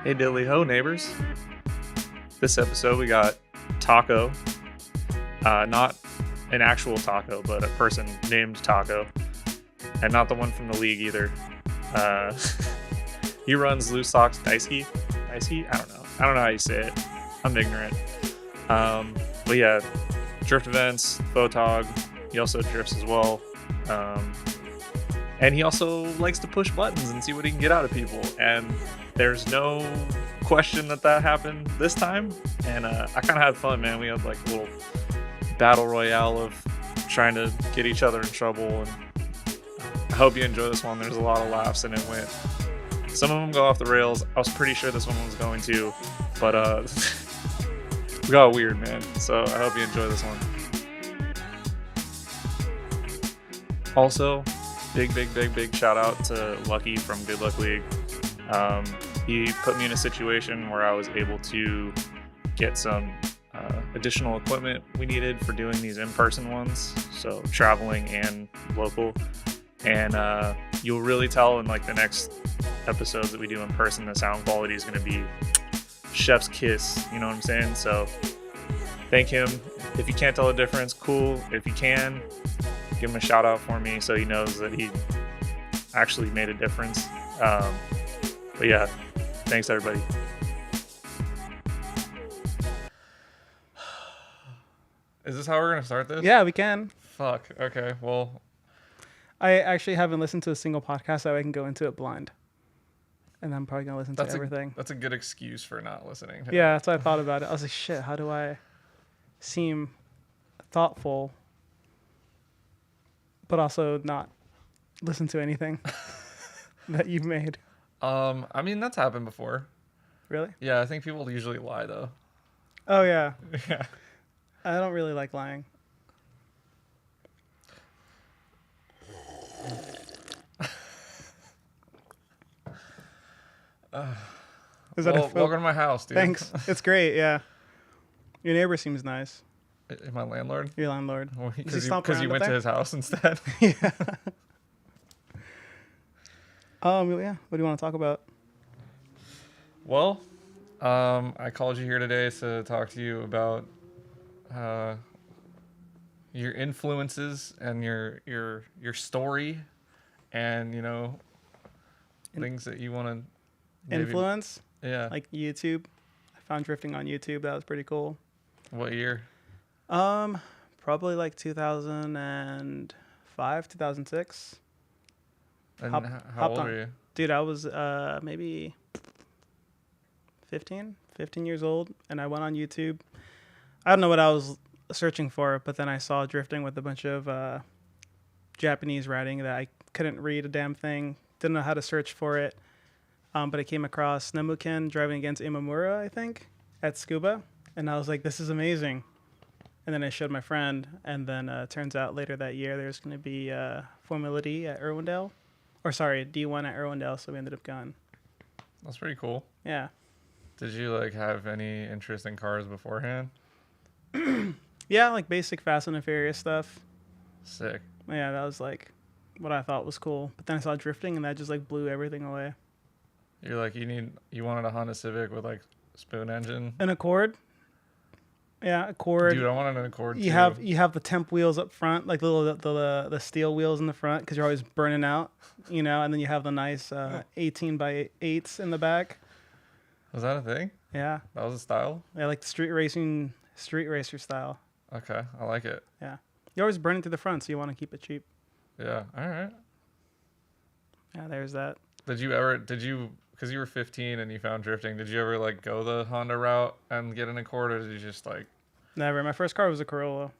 Hey dilly ho neighbors. This episode we got Taco. Not an actual taco, but a person named Taco. And not the one from the league either. He runs Loose Socks Daisuki. Daisuki? I don't know how you say it. I'm ignorant. But yeah, drift events, photog. He also drifts as well. And he also likes to push buttons and see what he can get out of people. And there's no question that happened this time. And I kind of had fun, man. We had like a little battle royale of trying to get each other in trouble. And I hope you enjoy this one. There's a lot of laughs and it went. Some of them go off the rails. I was pretty sure this one was going to. But we got weird, man. So I hope you enjoy this one. Also, big shout out to Lucky from Good Luck League. He put me in a situation where I was able to get some additional equipment we needed for doing these in-person ones, so traveling and local. And you'll really tell in like the next episodes that we do in person, the sound quality is going to be chef's kiss, you know what I'm saying? So thank him. If you can't tell the difference, cool. If you can, give him a shout out for me so he knows that he actually made a difference. But yeah, thanks everybody. Is this how we're gonna start this? Yeah, we can. Fuck. Okay. Well, I actually haven't listened to a single podcast, so I can go into it blind. And I'm probably gonna listen to everything. That's a good excuse for not listening. Yeah, that's what I thought about it. I was like, shit, how do I seem thoughtful, but also not listen to anything that you've made? I mean, that's happened before. Really? Yeah, I think people usually lie though. Oh yeah. Yeah. I don't really like lying. Welcome to my house, dude. Thanks. It's great. Yeah. Your neighbor seems nice. My landlord? Your landlord. Because you went to his house instead. Yeah. Yeah. What do you want to talk about? Well, I called you here today to talk to you about your influences and your story, and things that you want to influence. Yeah. Like YouTube. I found drifting on YouTube. That was pretty cool. What year? Probably like 2005, 2006. And how old were you? Dude, I was maybe 15 years old, and I went on YouTube. I don't know what I was searching for, but then I saw drifting with a bunch of Japanese writing that I couldn't read a damn thing. Didn't know how to search for it. But I came across Nemuken driving against Imamura, I think, at Scuba. And I was like, this is amazing. And then I showed my friend. And then turns out later that year, there's going to be Formula D at Irwindale. Or sorry, D1 at Irwindale. So we ended up going. That's pretty cool. Yeah. Did you have any interest in cars beforehand? Yeah, like basic Fast and the Furious stuff. Sick. Yeah, that was like what I thought was cool. But then I saw drifting and that just blew everything away. You're like, you wanted a Honda Civic with spoon engine? An Accord? Yeah, Accord. Dude, I wanted an Accord too. You have the temp wheels up front, like the steel wheels in the front, because you're always burning out, and then you have the nice 18 by 8s in the back. Was that a thing? Yeah. That was a style? Yeah, like the street racer style. Okay, I like it. Yeah. You're always burning through the front, so you want to keep it cheap. Yeah, all right. Yeah, there's that. Did you, because you were 15 and you found drifting, did you ever go the Honda route and get an Accord, or did you just Never. My first car was a Corolla.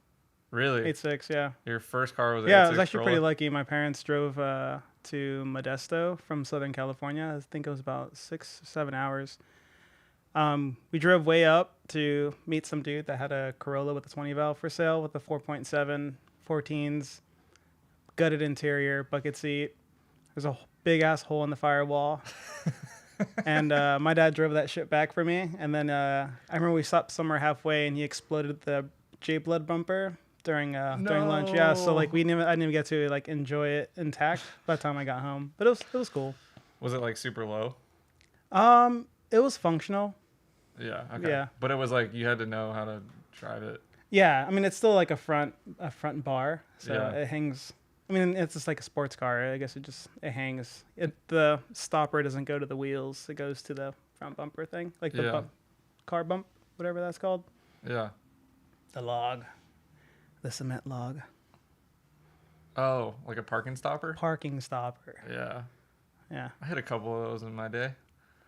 Really? 8.6, yeah. Your first car was an 8.6 Yeah, I was actually Corolla? pretty lucky. My parents drove to Modesto from Southern California. I think it was about 6 or 7 hours. We drove way up to meet some dude that had a Corolla with a 20 valve for sale with a 4.7, 14s, gutted interior, bucket seat. There's a big ass hole in the firewall. And my dad drove that shit back for me. And then I remember we stopped somewhere halfway and he exploded the J Blood bumper during lunch. Yeah, so I didn't even get to enjoy it intact by the time I got home. But it was cool. Was it super low? It was functional. Yeah. Okay. Yeah. But it was like you had to know how to drive it. Yeah, I mean it's still like a front bar, so Yeah. it hangs. I mean it's just like a sports car. I guess it hangs. The stopper doesn't go to the wheels. It goes to the front bumper thing, like the car bump, whatever that's called. Yeah. The log, the cement log. Oh, like a parking stopper? Parking stopper. Yeah. Yeah. I had a couple of those in my day.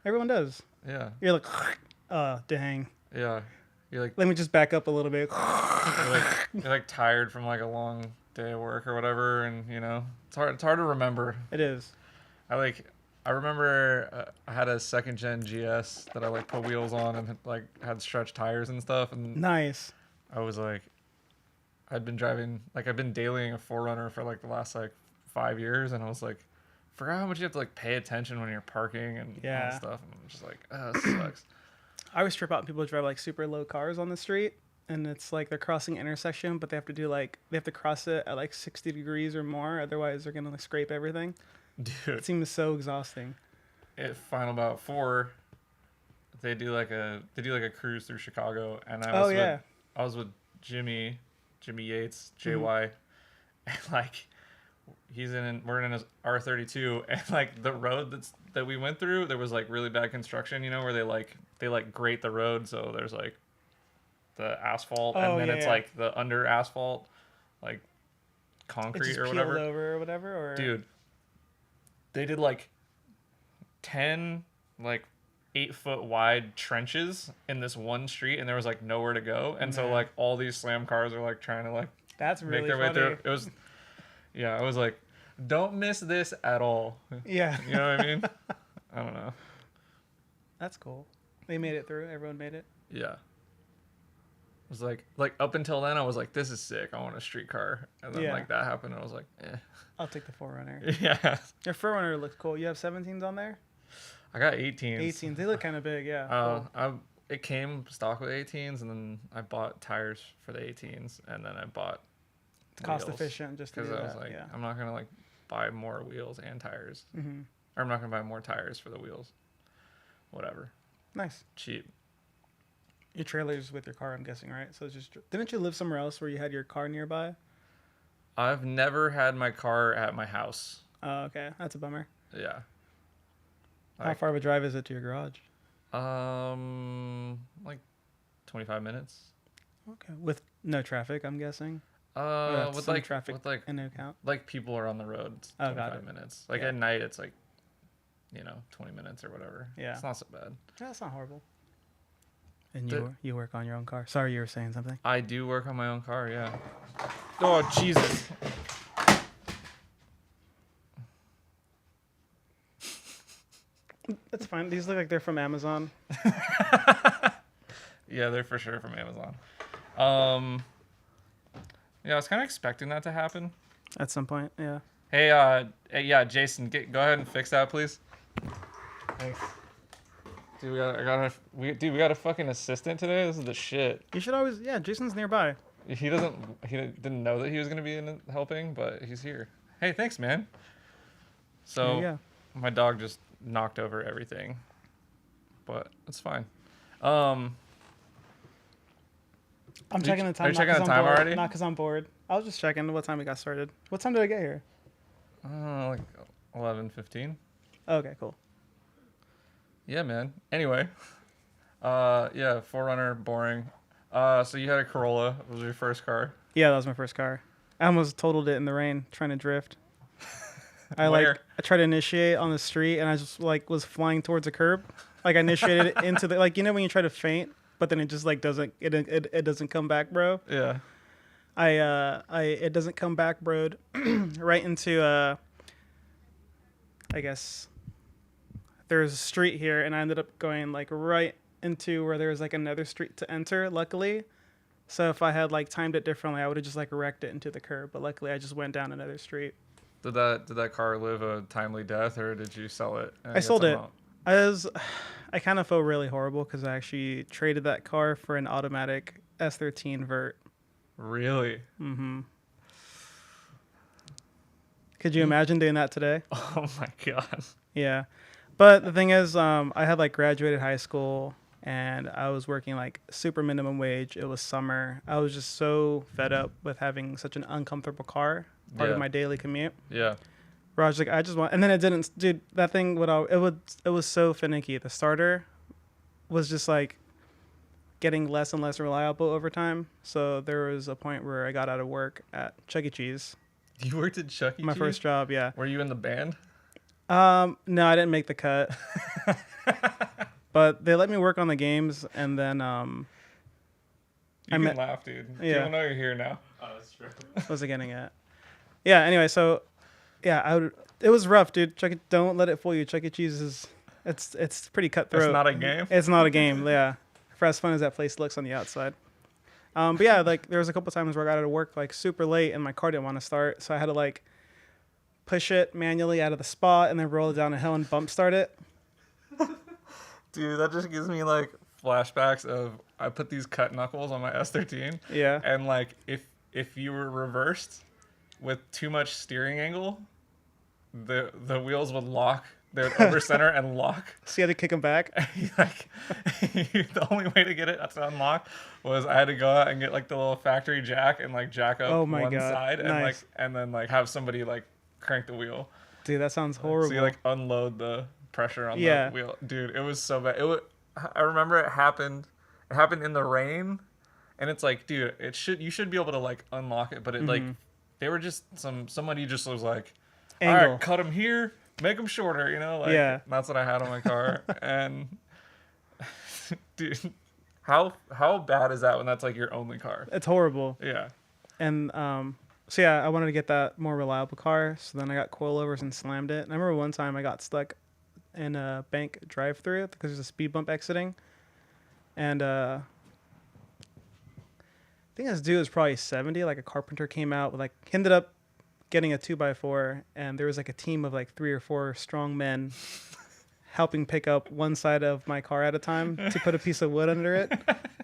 Everyone does. Yeah. You're like, dang. Yeah. You're like, Let me just back up a little bit. you're like tired from like a long day of work or whatever, and you know it's hard to remember. It is. I remember I had a second gen GS that I like put wheels on and like had stretched tires and stuff, and Nice. I was like, I've been dailying a 4Runner for like the last like 5 years, and I was like, forgot how much you have to like pay attention when you're parking and all that stuff, and I'm just like, oh, this sucks. I always trip out when people drive like super low cars on the street, and it's like they're crossing an intersection, but they have to cross it at like 60 degrees or more, otherwise they're gonna like scrape everything. Dude, It seems so exhausting. at Final Bout 4, they do like a cruise through Chicago, and I was with Jimmy Yates, JY, and like we're in his R32, and like the road that we went through, there was like really bad construction, you know, where they grate the road, so there's like the asphalt, and then it's like the under asphalt, like concrete or whatever. Peeled over or whatever. Or dude, they did like 10 like 8-foot wide trenches in this one street, and there was like nowhere to go, and so like all these slam cars are like trying to like that's really make their funny. way through. It was, yeah, I was like, don't miss this at all. Yeah. You know what I mean? I don't know. That's cool. They made it through. Everyone made it. Yeah. It was like up until then I was like, this is sick, I want a street car, and then like that happened and I was like, I'll take the 4Runner. Yeah. Your 4Runner looks cool. You have 17s on there? I got 18s. 18s. They look kind of big, yeah. Cool. It came stock with 18s, and then I bought tires for the 18s, and then I bought cost wheels, efficient just to do because I that. was like, yeah. I'm not gonna like buy more wheels and tires, Mm-hmm. or I'm not gonna buy more tires for the wheels. Whatever. Nice. Cheap. Your trailer's with your car, I'm guessing, right? So it's just. Didn't you live somewhere else where you had your car nearby? I've never had my car at my house. Oh, okay. That's a bummer. Yeah. How far of a drive is it to your garage? Like 25 minutes. Okay. With no traffic, I'm guessing. With like traffic with like in account. like people are on the road. It's 25 minutes. Like at night, it's like, 20 minutes or whatever. Yeah. It's not so bad. Yeah, that's not horrible. And you work on your own car. Sorry, you were saying something. I do work on my own car. Yeah. Oh Jesus. That's fine. These look like they're from Amazon. Yeah, they're for sure from Amazon. Yeah, I was kind of expecting that to happen. At some point, yeah. Hey, yeah, Jason, go ahead and fix that, please. Thanks. Dude, we got a fucking assistant today. This is the shit. You should always, Jason's nearby. He didn't know that he was gonna be helping, but he's here. Hey, thanks, man. So my dog just knocked over everything, but it's fine. I'm checking the time. Are you checking the time already? Not because I'm bored. I was just checking what time we got started. What time did I get here? Like 11:15. Okay, cool. Yeah, man. Anyway, 4Runner, boring. So you had a Corolla. It was your first car. Yeah, that was my first car. I almost totaled it in the rain trying to drift. I tried to initiate on the street, and I just was flying towards a curb. Like I initiated it into the when you try to feint, but then it just doesn't it doesn't come back, bro. Yeah. It doesn't come back, bro. Right into I guess there's a street here, and I ended up going right into where there was another street to enter, luckily. So if I had timed it differently, I would have just wrecked it into the curb, but luckily I just went down another street. Did that car live a timely death, or did you sell it? I sold it. I kind of feel really horrible because I actually traded that car for an automatic S13 vert. Really? Mm-hmm. Could you imagine doing that today? Oh my god. Yeah. But the thing is, I had like graduated high school and I was working like super minimum wage. It was summer. I was just so fed up with having such an uncomfortable car, part of my daily commute. Yeah. Where I was like, I just want, and then it didn't, dude. That thing it was so finicky. The starter was just like getting less and less reliable over time. So there was a point where I got out of work at Chuck E. Cheese. You worked at Chuck E. Cheese? My first job, yeah. Were you in the band? No, I didn't make the cut. But they let me work on the games, and then you can laugh, dude. Yeah. People know you're here now. Oh, that's true. What was I getting at? Yeah. Anyway, so yeah, it was rough, dude. Don't let it fool you. Chuck E. Cheese it's pretty cutthroat. It's not a game. It's not a game. Yeah, for as fun as that place looks on the outside. But yeah, like there was a couple times where I got out of work like super late, and my car didn't want to start, so I had to like push it manually out of the spot and then roll it down a hill and bump start it. Dude, that just gives me like flashbacks of I put these cut knuckles on my S13. Yeah. And like if you were reversed with too much steering angle, the wheels would lock. They would over center and lock. So you had to kick them back. Like the only way to get it to unlock was I had to go out and get like the little factory jack and like jack up one side and nice. and then like have somebody like crank the wheel. Dude, that sounds horrible. So you like unload the pressure on the wheel. Dude, it was so bad. I remember it happened in the rain, and it's like, dude, you should be able to like unlock it, but it like they were just somebody just was like, all right, cut them here, make them shorter, you know, like that's what I had on my car. And dude, how bad is that when that's like your only car? It's horrible. Yeah. And so yeah, I wanted to get that more reliable car. So then I got coilovers and slammed it. And I remember one time I got stuck in a bank drive-through because there's a speed bump exiting. And I think this dude was probably 70. Like a carpenter came out with like, ended up getting a 2x4, and there was like a team of like 3 or 4 strong men helping pick up one side of my car at a time to put a piece of wood under it.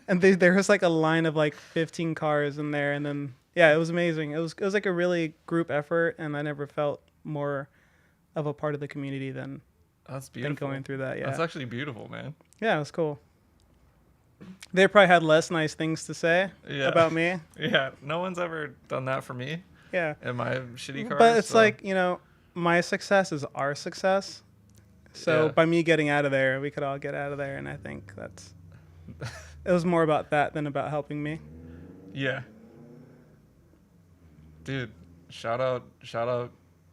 And there was like a line of like 15 cars in there, and then yeah, it was amazing. It was like a really group effort, and I never felt more of a part of the community than going through that. Yeah, that's actually beautiful, man. Yeah, it was cool. They probably had less nice things to say about me. Yeah, no one's ever done that for me. Yeah, in my shitty cars. But it's like, you know, my success is our success. So by me getting out of there, we could all get out of there, and I think it was more about that than about helping me. Yeah. Dude, shout out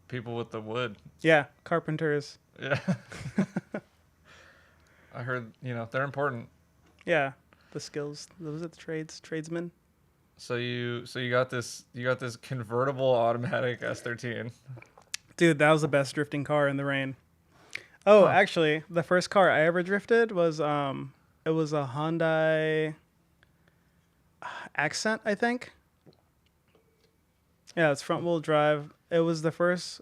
people with the wood. Yeah, carpenters. Yeah. I heard, you know, they're important. Yeah, the skills. Those are the tradesmen. So you got this convertible automatic S13. Dude, that was the best drifting car in the rain. Oh, actually, the first car I ever drifted was it was a Hyundai Accent, I think. Yeah, it's front wheel drive. It was the first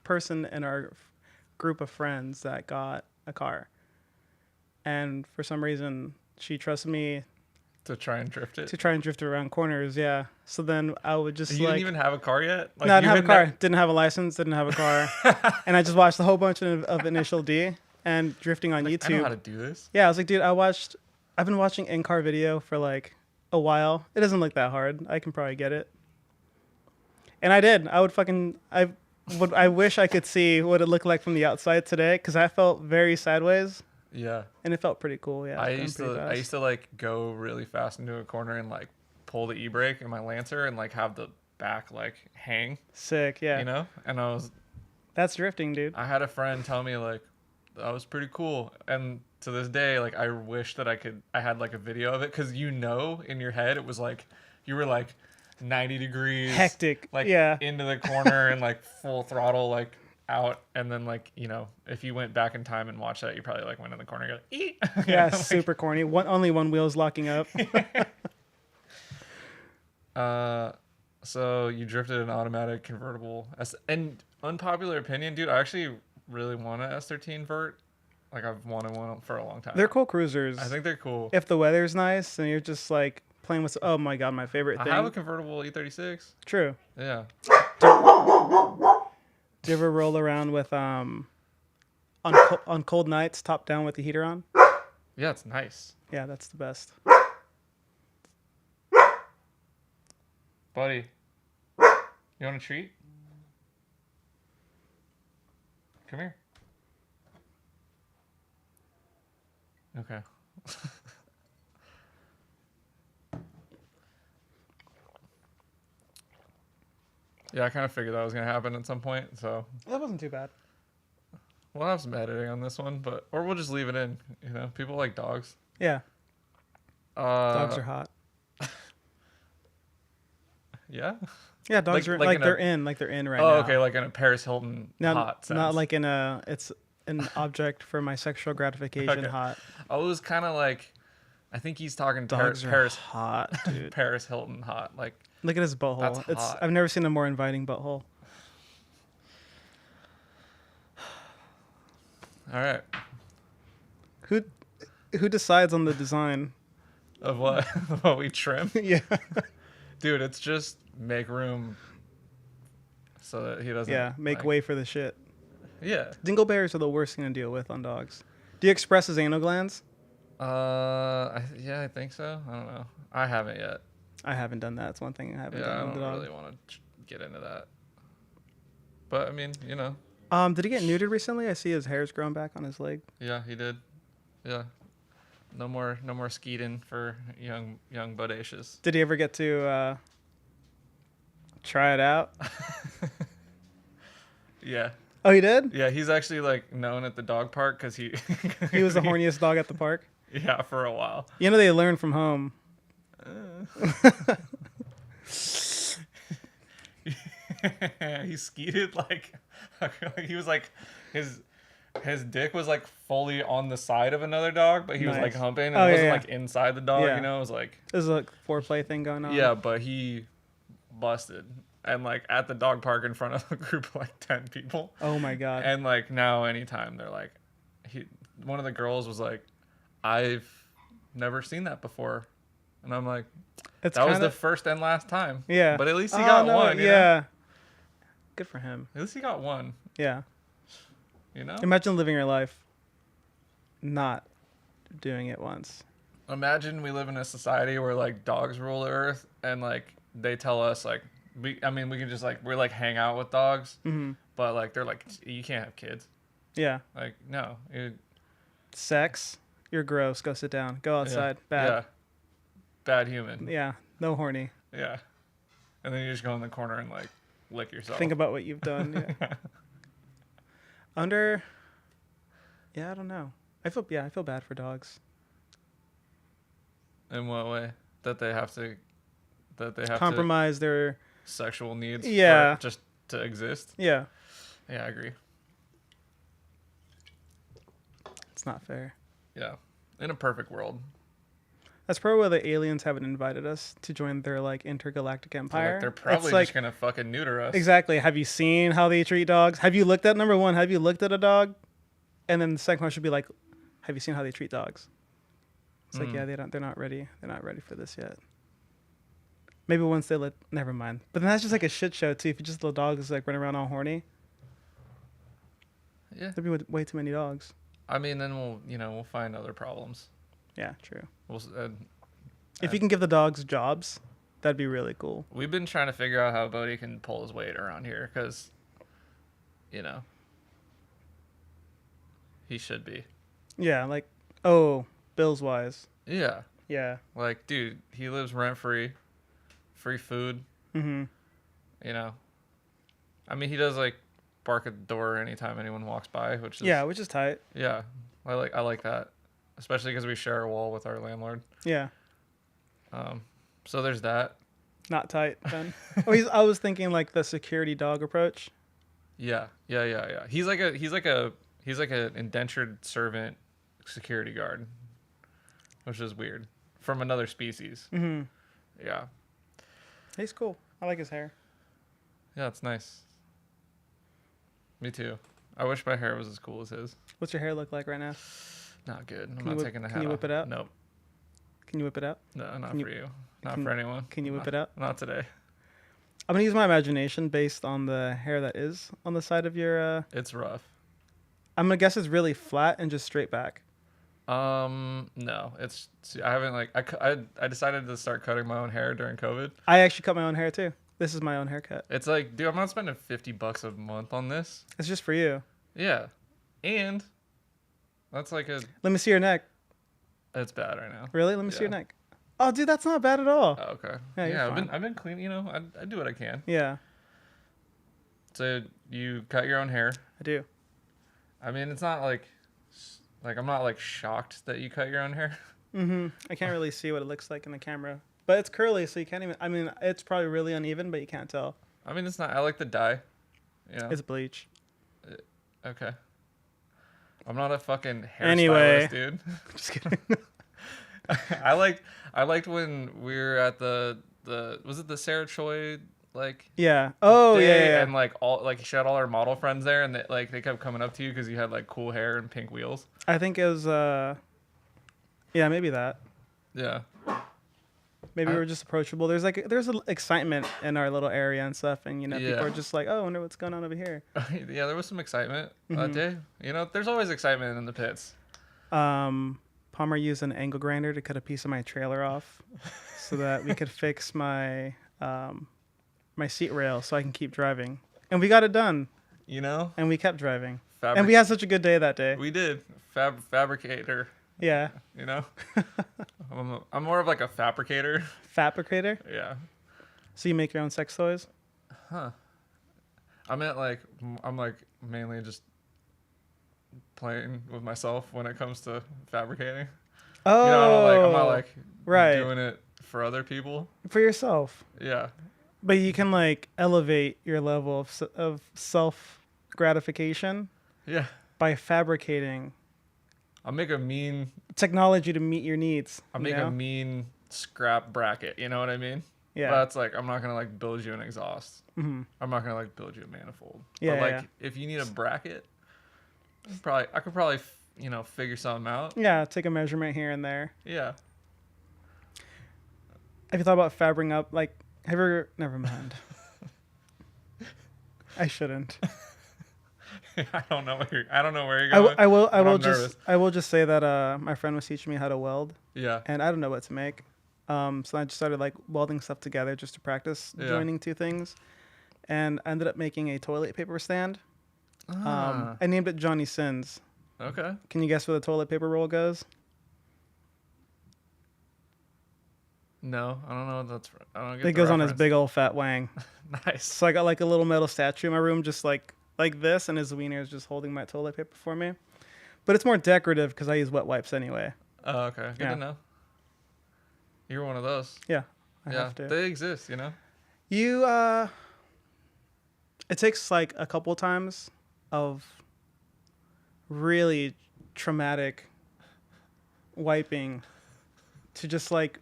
person in our group of friends that got a car. And for some reason, she trusted me to try and drift it. To try and drift it around corners, yeah. So then I would just You didn't even have a car yet? Like, no, I didn't have a car. Didn't have a license, didn't have a car. And I just watched a whole bunch of Initial D and drifting on YouTube. I know how to do this. Yeah, I was like, dude, I've been watching in-car video for like a while. It doesn't look that hard. I can probably get it. And I did. I wish I could see what it looked like from the outside today, because I felt very sideways. Yeah. And it felt pretty cool. Yeah. I used to like go really fast into a corner and like pull the e-brake in my Lancer and like have the back like hang. Sick. Yeah. You know? And that's drifting, dude. I had a friend tell me like that was pretty cool. And to this day, like I wish that I had like a video of it, because you know in your head it was like you were like 90 degrees hectic, like into the corner and like full throttle like out, and then like, you know, if you went back in time and watched that, you probably like went in the corner and go like, yeah, like, super corny. Only one wheel's locking up. So you drifted an automatic convertible, and unpopular opinion, dude, I actually really want an S13 vert. Like I've wanted one for a long time. They're cool cruisers. I think they're cool if the weather's nice and you're just like playing with. Oh my god, my favorite thing. I have a convertible E36. True. Yeah. Do you ever roll around with on cold nights, top down with the heater on. Yeah, it's nice. Yeah, that's the best. Buddy, you want a treat? Come here. Okay. Yeah, I kind of figured that was going to happen at some point, so That wasn't too bad. we'll have some editing on this one, or we'll just leave it in. You know, people like dogs. Yeah, dogs are hot. Yeah. Yeah, dogs are like they're in right now. Oh, okay, like in a Paris Hilton hot sense. Not like in it's an object for my sexual gratification. Okay. Hot. I was kind of like, I think he's talking Dogs are Paris hot, dude. Paris Hilton hot. Like, Look at his butthole. That's hot. I've never seen a more inviting butthole. all right, Who decides on the design? of what what we trim, Yeah. dude. It's just make room so that he doesn't. Yeah, make like, way for the shit. Yeah. Dingleberries are the worst thing to deal with on dogs. Do you express his anal glands? Yeah, I think so. I don't know. I haven't yet. I haven't done that. It's one thing I haven't Yeah, I done with don't the dog. really want to get into that. But I mean, you know. Did he get neutered recently? I see his hair's growing back on his leg. Yeah, he did. Yeah. No more skeeting for young bodacious. Did he ever get to try it out? Yeah. Oh, he did? Yeah, he's actually like known at the dog park because he He was the horniest dog at the park? Yeah, for a while. You know, they learn from home. He skeeted like he was like his dick was like fully on the side of another dog, but he was like Nice. humping and Oh, it yeah, wasn't yeah. like inside the dog, Yeah. you know, it was like There's a foreplay thing going on. yeah, but he busted and like at the dog park in front of a group of like 10 people. Oh my god. And like now anytime they're like one of the girls was like, I've never seen that before. And I'm like, It's that was kinda- the first and last time. Yeah. But at least he got one. You know? Yeah. Good for him. At least he got one. Yeah. You know? Imagine living your life not doing it once. Imagine we live in a society where like dogs rule the earth and like they tell us like we can just like we're like hang out with dogs, but like they're like you can't have kids. Yeah. Like no, Sex. You're gross. Go sit down. Go outside. Yeah, Bad. bad human. Yeah. No horny. Yeah, and then you just go in the corner and like lick yourself. Think about what you've done. Yeah. Yeah, I don't know. I feel bad for dogs. In what way? That they have to Compromise their sexual needs Yeah. for just to exist. Yeah. Yeah, I agree. It's not fair. Yeah. In a perfect world. That's probably why the aliens haven't invited us to join their like intergalactic empire. Like, they're probably It's like, just gonna fucking neuter us. exactly. Have you seen how they treat dogs? Have you looked at number one? Have you looked at a dog? And then the second one should be like, have you seen how they treat dogs? It's like, yeah, they're not ready. They're not ready for this yet. Maybe once they never mind. But then that's just like a shit show too. If you just let dogs like run around all horny, Yeah. there'd be way too many dogs. I mean, then we'll find other problems. Yeah, true. If If you can give the dogs jobs, that'd be really cool. we've been trying to figure out how Bodhi can pull his weight around here, because, he should be. Yeah, like, bills wise. Yeah. Yeah. Like, dude, he lives rent-free, free food, Mm-hmm. I mean, he does, like, bark at the door anytime anyone walks by, which is... Yeah, which is tight. Yeah. I like that. Especially because we share a wall with our landlord. Yeah. So there's that. Not tight then. I was thinking like the security dog approach. Yeah. He's like an indentured servant security guard, which is weird, from another species. Mm-hmm. Yeah. He's cool. I like his hair. Yeah, it's nice. Me too. I wish my hair was as cool as his. What's your hair look like right now? Not good. I'm not taking the hat off. Can you whip it out? Nope. Can you whip it out? No, not for you. Not for anyone. Can you whip it out? Not today. I'm gonna use my imagination based on the hair that is on the side of your. It's rough. I'm gonna guess it's really flat and just straight back. No, I haven't like I decided to start cutting my own hair during COVID. I actually cut my own hair too. This is my own haircut. It's like, dude, I'm not spending $50 a month on this. It's just for you. Yeah, and that's like Let me see your neck. it's bad right now. Really? Let me see your neck. Oh, dude, that's not bad at all. Oh, okay. Yeah, you're fine. I've been clean. You know, I do what I can. Yeah, So you cut your own hair. I do. I mean, it's not like I'm not like shocked that you cut your own hair. I can't really see what it looks like in the camera, but it's curly, so you can't even. I mean, it's probably really uneven, but you can't tell. I mean, it's not. I like the dye. You know? It's bleach. Okay. I'm not a fucking hairstylist, Anyway. dude. Just kidding. I liked when we were at the was it the Sarah Choi like Yeah. Oh, day, yeah. and like she had all her model friends there, and they kept coming up to you because you had like cool hair and pink wheels. I think it was. Yeah, maybe that. Yeah. Maybe we were just approachable. There's an excitement in our little area and stuff, and people are just like, oh, I wonder what's going on over here. Yeah, there was some excitement that day. You know, there's always excitement in the pits. Palmer used an angle grinder to cut a piece of my trailer off, so that we could fix my my seat rail, so I can keep driving. And we got it done. You know. And we kept driving. And we had such a good day that day. We did. Fabricator. Yeah. You know. I'm more of like a fabricator. Fabricator? Yeah. So you make your own sex toys? Huh. I'm like mainly just playing with myself when it comes to fabricating. Oh. You know, I'm not like right. doing it for other people. For yourself. Yeah. But you can like elevate your level of self gratification. Yeah. By fabricating. I'll make a mean technology to meet your needs. I'll make a mean scrap bracket. You know what I mean? Yeah. But it's like, I'm not gonna like build you an exhaust. Mm-hmm. I'm not gonna like build you a manifold. Yeah. But like, if you need a bracket, I could probably figure something out. Yeah. Take a measurement here and there. Yeah. Have you thought about fabricating up? Like, never mind. I shouldn't. I don't know where you're going. I will just say that my friend was teaching me how to weld. Yeah. And I don't know what to make. So I just started like welding stuff together just to practice joining two things. And I ended up making a toilet paper stand. I named it Johnny Sins. Okay. Can you guess where the toilet paper roll goes? No, I don't know what that's. I don't get it goes on his big old fat wang. Nice. So I got like a little metal statue in my room, just like this, and his wiener is just holding my toilet paper for me. But it's more decorative because I use wet wipes anyway. Oh, okay. Good to know. You're one of those. Yeah, I have to. They exist, you know? It takes like a couple times of really traumatic wiping to just like,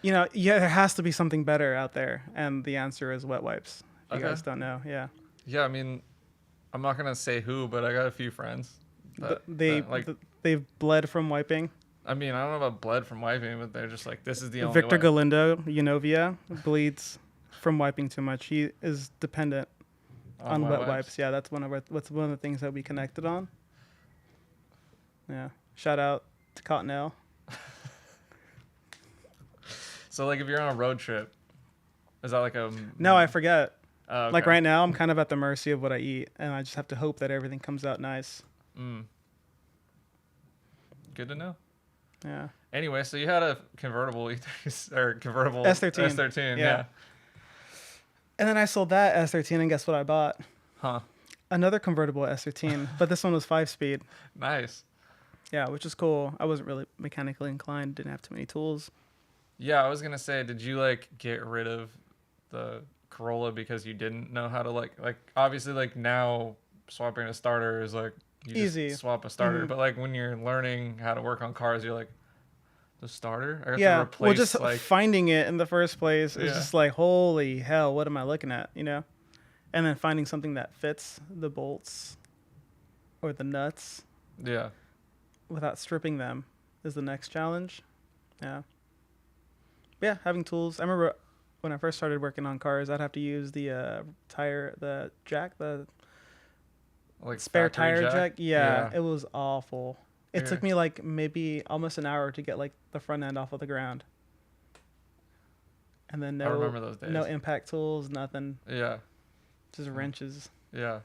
there has to be something better out there. And the answer is wet wipes. If you guys don't know. Yeah. Yeah, I mean, I'm not gonna say who, but I got a few friends. They've bled from wiping. I mean, I don't know about bled from wiping, but they're just like, this is the only Victor way. Galindo, Unovia, bleeds from wiping too much. He is dependent on wet wipes. Yeah, that's one of the things that we connected on. Yeah. Shout out to Cottonelle. So like, if you're on a road trip, is that like a... No, I forget. Oh, okay. Like right now, I'm kind of at the mercy of what I eat, and I just have to hope that everything comes out nice. Good to know. Yeah. Anyway, so you had a convertible convertible S13. S13, yeah. And then I sold that S13, and guess what I bought? Huh. Another convertible S13, but this one was 5-speed. Nice. Yeah, which is cool. I wasn't really mechanically inclined, didn't have too many tools. Yeah, I was gonna say, did you like get rid of the Corolla because you didn't know how to like obviously like now swapping a starter is like you easy. Just swap a starter, but like when you're learning how to work on cars, you're like, the starter? I have to replace, well, just finding it in the first place is just like, holy hell, what am I looking at, And then finding something that fits the bolts or the nuts without stripping them is the next challenge. Yeah, having tools. I remember when I first started working on cars, I'd have to use the like spare factory tire jack. Yeah, Yeah. it was awful. It took me like maybe almost an hour to get like the front end off of the ground. And then I remember those days. no impact tools, nothing. Yeah. Just wrenches. Yeah.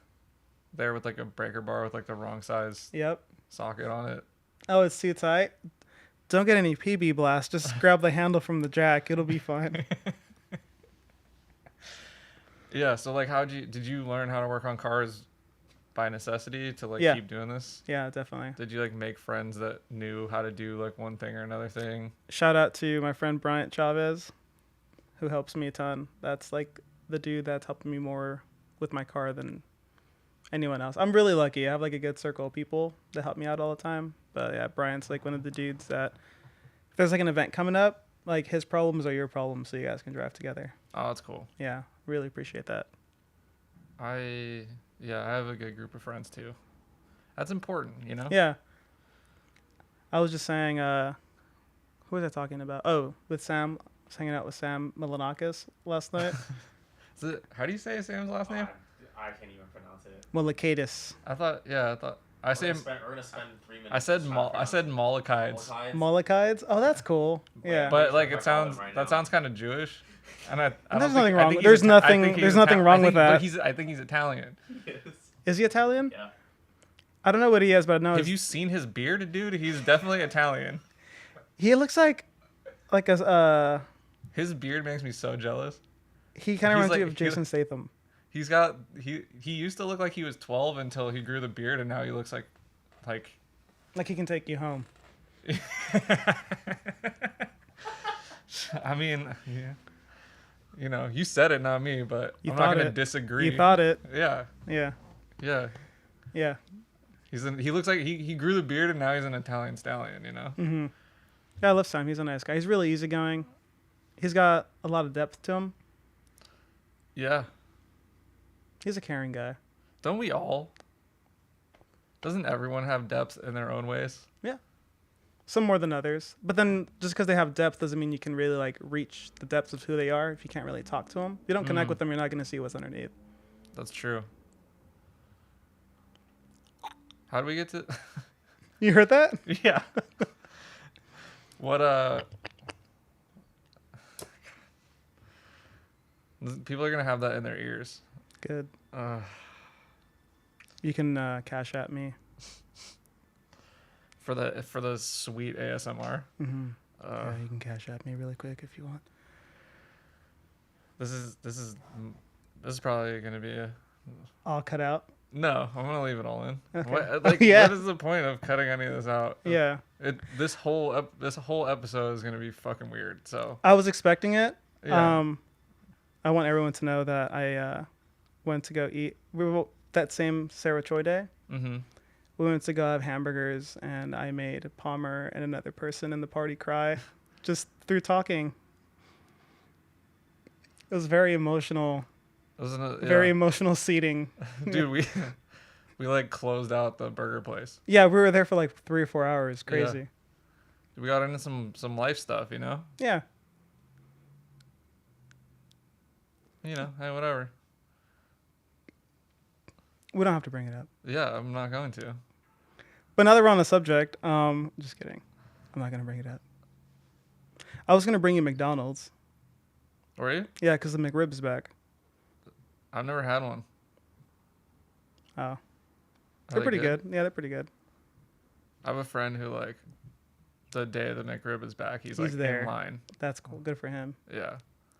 There with like a breaker bar with like the wrong size Yep. socket on it. Oh, it's too tight. Don't get any PB blast. Just grab the handle from the jack. It'll be fine. Yeah. So like, did you learn how to work on cars by necessity to like Yeah. keep doing this? Yeah, definitely. Did you like make friends that knew how to do like one thing or another thing? Shout out to my friend Bryant Chavez, who helps me a ton. That's like the dude that's helped me more with my car than anyone else. I'm really lucky. I have like a good circle of people that help me out all the time. But yeah, Bryant's like one of the dudes that if there's like an event coming up, like his problems are your problems, so you guys can drive together. Oh, that's cool. Yeah, really appreciate that. I have a good group of friends too. That's important, you know? Yeah. I was just saying, who was I talking about? Oh, with Sam. I was hanging out with Sam Milanakis last night. How do you say Sam's last name? I can't even pronounce it. Milanakis. We're gonna spend 3 minutes. I said Molochides. Molochides? Oh, that's cool. Yeah. But like If I it call sounds him right that now. sounds kind of Jewish. And I don't There's think- nothing I wrong think with- he's there's Ita- I nothing- think he's there's nothing wrong with but that. I think he's Italian. Yes. Is he Italian? Yeah. I don't know what he is, but I know Have you seen his beard, dude? He's definitely Italian. he looks like a His beard makes me so jealous. he kind of He's reminds me like- of Jason Statham. He used to look like he was 12 until he grew the beard, and now he looks like Like he can take you home. I mean, yeah. You know, you said it, not me, but You I'm not thought gonna it. disagree. You thought it. Yeah, Yeah. yeah. Yeah. He looks like he grew the beard and now he's an Italian stallion, you know? Mm-hmm. Yeah, I love Sam. He's a nice guy. He's really easygoing. He's got a lot of depth to him. Yeah. He's a caring guy. Don't we all? Doesn't everyone have depth in their own ways? Yeah. Some more than others. But then just because they have depth doesn't mean you can really like reach the depths of who they are if you can't really talk to them. If you don't connect with them, you're not going to see what's underneath. That's true. How do we get to... You heard that? Yeah. What, people are going to have that in their ears. Good. You can cash at me. For the sweet ASMR. Mm-hmm. Yeah, you can cash at me really quick if you want. This is probably going to be a... All cut out. No, I'm gonna leave it all in. Okay. What, Yeah. what is the point of cutting any of this out? Yeah. This whole episode is gonna be fucking weird. So I was expecting it. yeah, I want everyone to know that I went to go eat. That same Sarah Choi day. mm-hmm. We went to go have hamburgers, and I made Palmer and another person in the party cry just through talking. It was very emotional. Very emotional seating. Dude, we like closed out the burger place. Yeah, we were there for like 3 or 4 hours. Crazy. We got into some life stuff, you know. Yeah. You know, hey, whatever. We don't have to bring it up. Yeah, I'm not going to. But now that we're on the subject, just kidding. I'm not gonna bring it up. I was gonna bring you McDonald's. Were you? Yeah, because the McRib's back. I've never had one. Oh. Are They're they pretty good. Yeah, they're pretty good. I have a friend who like the day the McRib is back, he's like there. in line. That's cool. Good for him. Yeah.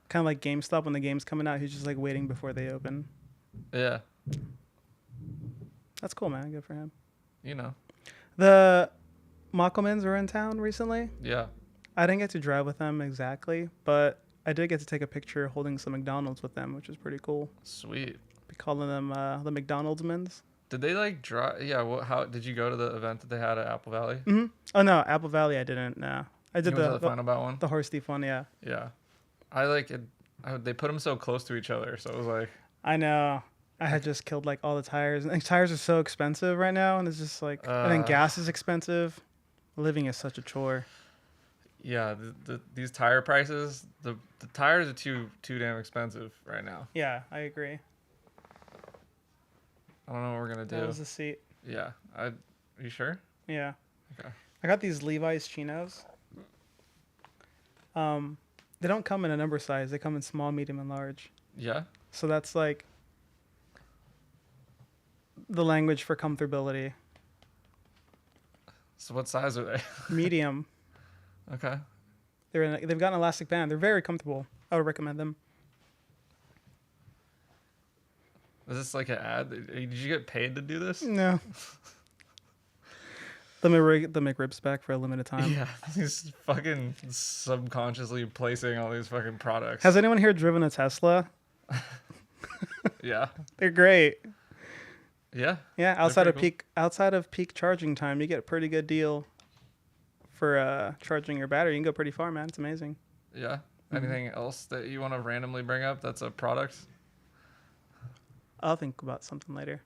Kind of like GameStop when the game's coming out. He's just like waiting before they open. Yeah. That's cool, man. Good for him. You know. The Mockelmans were in town recently. Yeah. I didn't get to drive with them exactly, but I did get to take a picture holding some McDonald's with them, which was pretty cool. Sweet. We calling them the McDonald'smans. Did they like drive? Yeah. How did you go to the event that they had at Apple Valley? Mm-hmm. Oh no, Apple Valley. I didn't. No, I did You went to the Find About one. the horse thief one. Yeah. Yeah. I like it. They put them so close to each other, so it was like. I know. I had just killed like all the tires, and tires are so expensive right now, and it's just like, and then gas is expensive. Living is such a chore. Yeah, these tire prices, the tires are too damn expensive right now. Yeah, I agree. I don't know what we're gonna do. That was the seat. Yeah. You sure? Yeah. Okay. I got these Levi's chinos. They don't come in a number size. They come in small, medium, and large. Yeah. So that's like the language for comfortability. So what size are they? Medium. Okay. They've got an elastic band. They're very comfortable. I would recommend them. Is this like an ad? Did you get paid to do this? No. Let me rig the McRibs back for a limited time. Yeah, he's fucking subconsciously placing all these fucking products. Has anyone here driven a Tesla? Yeah. They're great. Yeah. Yeah, pretty outside of peak charging time, you get a pretty good deal for charging your battery. You can go pretty far, man. It's amazing. Yeah. Anything else that you want to randomly bring up that's a product? I'll think about something later.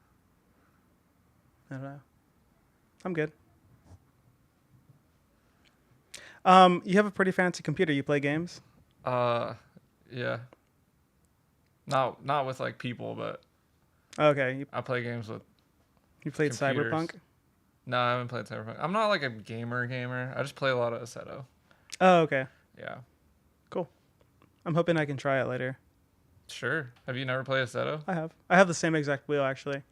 I don't know. I'm good. You have a pretty fancy computer. You play games? Yeah. Not with like people, but Okay. I play games with You played computers. Cyberpunk? No, I haven't played Cyberpunk. I'm not like a gamer. I just play a lot of Assetto. Oh, okay. Yeah. Cool. I'm hoping I can try it later. Sure. Have you never played Assetto? I have. I have the same exact wheel, actually.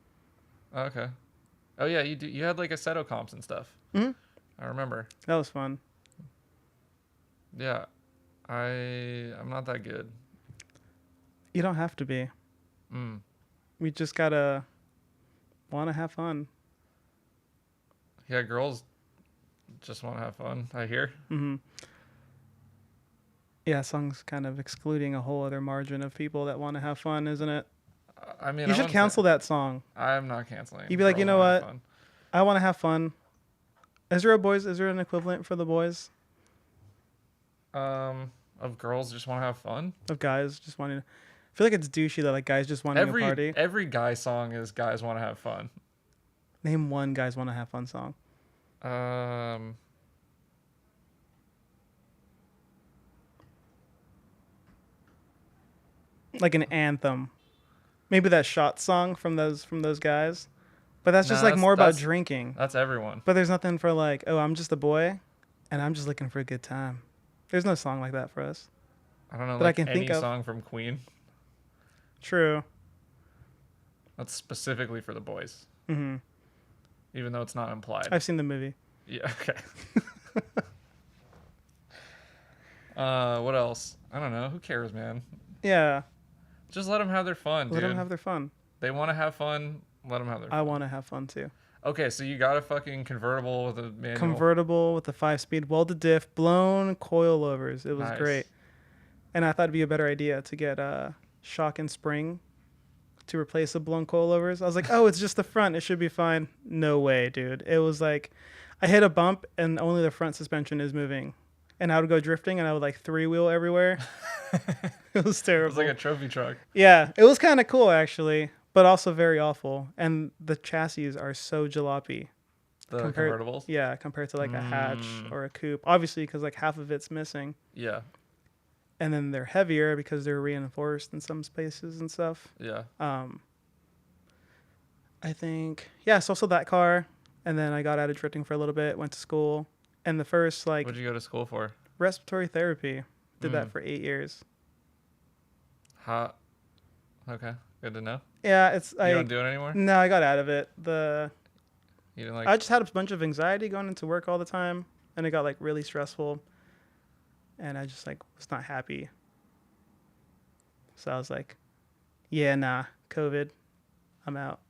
Oh, okay. Oh yeah, you do. You had like Assetto comps and stuff. Mhm. I remember. That was fun. Yeah. I'm not that good. You don't have to be. Mm. We just gotta want to have fun. Yeah, girls just want to have fun, I hear. Mm-hmm. Yeah, song's kind of excluding a whole other margin of people that want to have fun, isn't it? I mean, You I should wouldn't cancel that song. I'm not canceling. You'd be like, Girls you know wanna have what? fun. I want to have fun. Is there an equivalent for the boys Of girls just want to have fun. of guys just wanting to? I feel like it's douchey that like guys just wanting to party. Every guy song is guys want to have fun. Name one guys want to have fun song. Like an anthem. Maybe that shot song from those guys. But that's just Nah, like more about that's- drinking. That's everyone. But there's nothing for like, oh, I'm just a boy and I'm just looking for a good time. There's no song like that for us. I don't know. that I Like can any think of. song from Queen. True. That's specifically for the boys, Hmm. even though it's not implied. I've seen the movie. Yeah. Okay. What else? I don't know. Who cares, man? Yeah. Just let them have their fun, Let dude. them have their fun. They want to have fun. Let them have their fun. I want to have fun too. Okay, so you got a fucking convertible with a manual. Convertible with a 5-speed welded diff, blown coilovers. It was Nice. great. And I thought it'd be a better idea to get shock and spring to replace the blown coilovers. I was like, oh, it's just the front. It should be fine. No way, dude. It was like I hit a bump and only the front suspension is moving. And I would go drifting and I would like 3-wheel everywhere. It was It terrible. was like a trophy truck. Yeah, it was kind of cool actually, but also very awful. And the chassis are so jalopy. The Compared- convertibles. Yeah, compared to like a hatch Mm. or a coupe. Obviously, because like half of it's missing. Yeah. And then they're heavier because they're reinforced in some spaces and stuff. Yeah. I think, yeah, so also that car. And then I got out of drifting for a little bit, went to school. And the first like What'd you go to school for? respiratory therapy, did that Mm. for 8 years. How? Okay. Good to know. Yeah, it's You don't do it anymore? no, I got out of it. You didn't like I just had a bunch of anxiety going into work all the time, and it got like really stressful, and I just like was not happy. So I was like, yeah, nah, COVID, I'm out.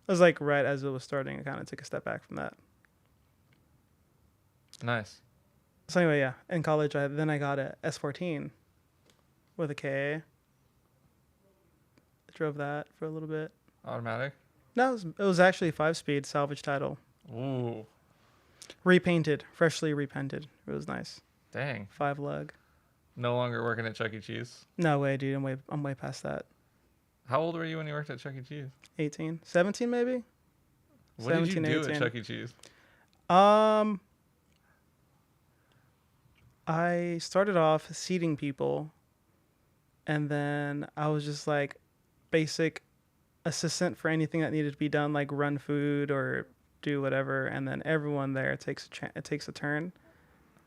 It was like right as it was starting, I kind of took a step back from that. Nice. So anyway, yeah, in college, I got a S14 with a KA. I drove that for a little bit. Automatic? No, it was actually 5-speed salvage title. Ooh. Repainted, freshly repainted. It was nice. Dang. 5 lug. No longer working at Chuck E. Cheese. No way, dude. I'm way past that. How old were you when you worked at Chuck E. Cheese? 18, 17 maybe. What did you 17, do 18. at Chuck E. Cheese? I started off seating people, and then I was just like basic assistant for anything that needed to be done, like run food or do whatever, and then everyone there takes a turn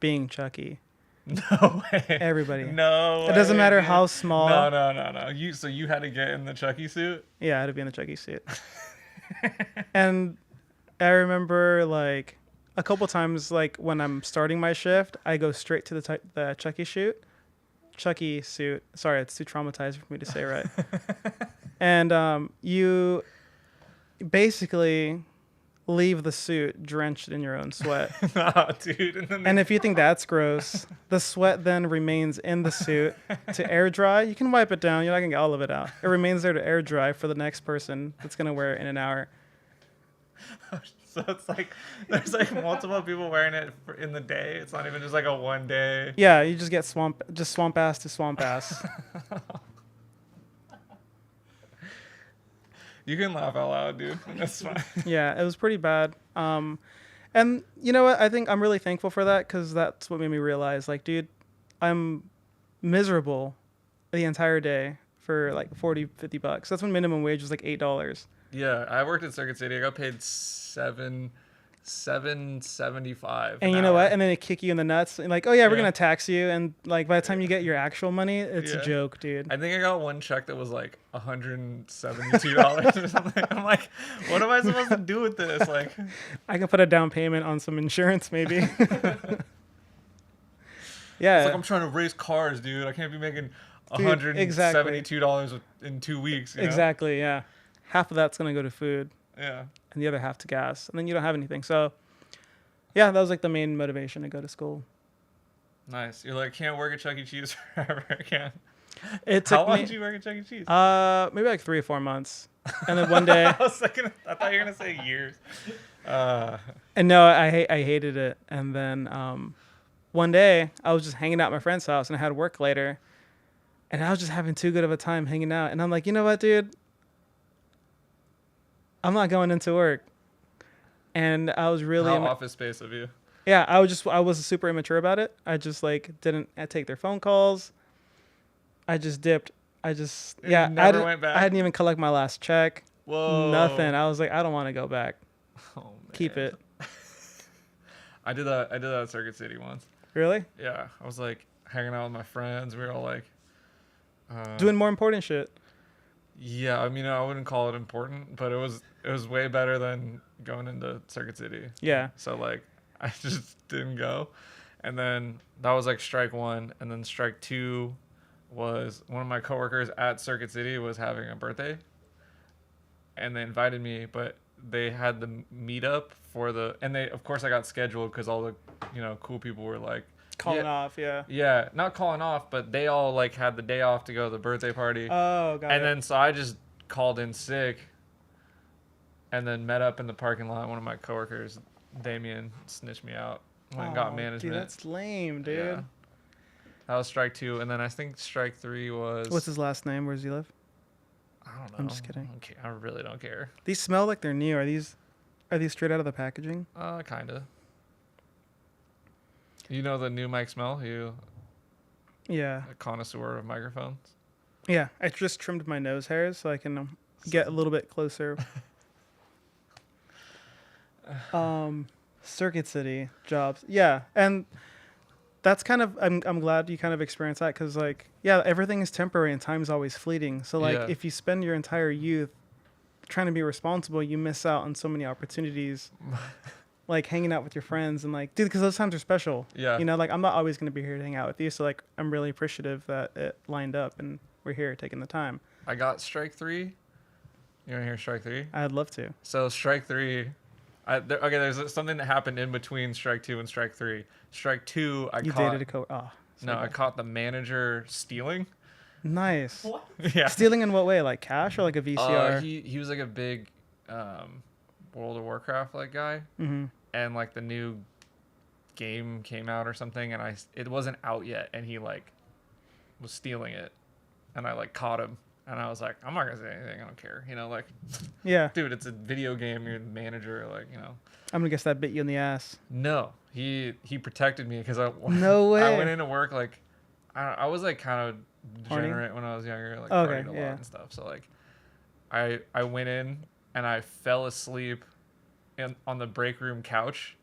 being Chucky. No way. Everybody. No way. It doesn't matter dude. how small. No. You had to get in the Chucky suit? Yeah, I had to be in the Chucky suit. And I remember like a couple times, like when I'm starting my shift, I go straight to the Chucky suit. Sorry, it's too traumatized for me to say right. And you basically leave the suit drenched in your own sweat. Oh, dude. And if you think that's gross, the sweat then remains in the suit to air dry. You can wipe it down. You're not going to get all of it out. It remains there to air dry for the next person that's going to wear it in an hour. So it's like there's like multiple people wearing it in the day. It's not even just like a one day. Yeah, you just get swamp ass to swamp ass. You can laugh out loud, dude. That's fine. Yeah, it was pretty bad. And you know what? I think I'm really thankful for that because that's what made me realize, like, dude, I'm miserable the entire day for like 40, $50. That's when minimum wage was like $8. Yeah, I worked at Circuit City. I got paid $7.75. And you know what? And then they kick you in the nuts. And like, oh yeah, we're Yeah. gonna tax you. And like by the time you get your actual money, it's Yeah. a joke, dude. I think I got one check that was like $172 or something. I'm like, what am I supposed to do with this? Like, I can put a down payment on some insurance, maybe. Yeah. it's like I'm trying to race cars, dude. I can't be making Dude, $172 in 2 weeks. You know? Exactly. Yeah. Half of that's gonna go to food, Yeah. and the other half to gas, and then you don't have anything. So, yeah, that was like the main motivation to go to school. Nice. You're like, can't work at Chuck E. Cheese forever. I can't. It How took long me did you work at Chuck E. Cheese? maybe like 3 or 4 months, and then one day, I thought you were gonna say years. and no, I hated it. And then one day I was just hanging out at my friend's house, and I had work later, and I was just having too good of a time hanging out, and I'm like, you know what, dude? I'm not going into work. And I was really How Office Space of you. yeah, I was super immature about it. I just like didn't take their phone calls. I just dipped. You never went back? I hadn't even collect my last check. Whoa. Nothing. I was like, I don't want to go back. Oh, man. Keep it. I did that at Circuit City once. Really? Yeah. I was like hanging out with my friends. We were all like Doing more important shit. yeah, I mean, I wouldn't call it important, but it was way better than going into Circuit City. Yeah. So like I just didn't go. And then that was like strike 1, and then strike 2 was one of my coworkers at Circuit City was having a birthday. And they invited me, but they had the meetup and they, of course, I got scheduled because all the, cool people were like Calling off, yeah. Yeah, not calling off, but they all like had the day off to go to the birthday party. Oh, got it. And then so I just called in sick and then met up in the parking lot. One of my coworkers, Damien, snitched me out. Went and got management. Dude, that's lame, dude. Yeah. That was strike 2, and then I think strike 3 was. What's his last name? Where does he live? I don't know. I'm just kidding. I don't care. I really don't care. These smell like they're new. Are these straight out of the packaging? Kinda. You know the new mic smell? You Yeah. a connoisseur of microphones? Yeah. I just trimmed my nose hairs so I can get a little bit closer. Circuit City jobs. Yeah. And that's kind of, I'm glad you kind of experienced that because, like, yeah, everything is temporary and time's always fleeting. So, like, Yeah. if you spend your entire youth trying to be responsible, you miss out on so many opportunities. Like hanging out with your friends and like, dude, because those times are special. Yeah. Like I'm not always going to be here to hang out with you. So like, I'm really appreciative that it lined up and we're here taking the time. I got strike 3. You want to hear strike 3? I'd love to. So strike 3, there's something that happened in between strike 2 and strike 3. Strike 2, I Dated a I caught the manager stealing. Nice. What? Yeah. Stealing in what way? Like cash or like a VCR? He was like a big World of Warcraft like guy, Mm-hmm. and like the new game came out or something, and it wasn't out yet, and he like was stealing it, and I like caught him, and I was like, I'm not gonna say anything, I don't care, like, Yeah. dude, it's a video game, you're the manager, like, I'm gonna guess that bit you in the ass. No, he protected me because No way. I went into work like I was like kind of Horny? degenerate when I was younger, like Okay, partied a yeah. lot and stuff. So like I went in and I fell asleep on the break room couch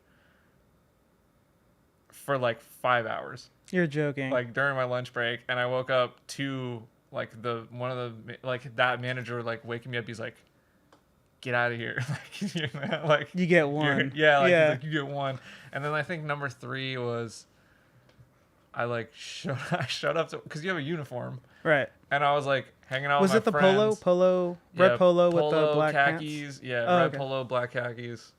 for like 5 hours. You're joking. Like during my lunch break, and I woke up to like that manager like waking me up. He's like, "Get out of here!" like you get one. yeah, yeah. like you get one. And then I think number 3 was I showed up because you have a uniform, Right. and I was like hanging out. Was with it my the friends. red polo with the black khakis? pants? Yeah, Oh, red okay. polo, black khakis.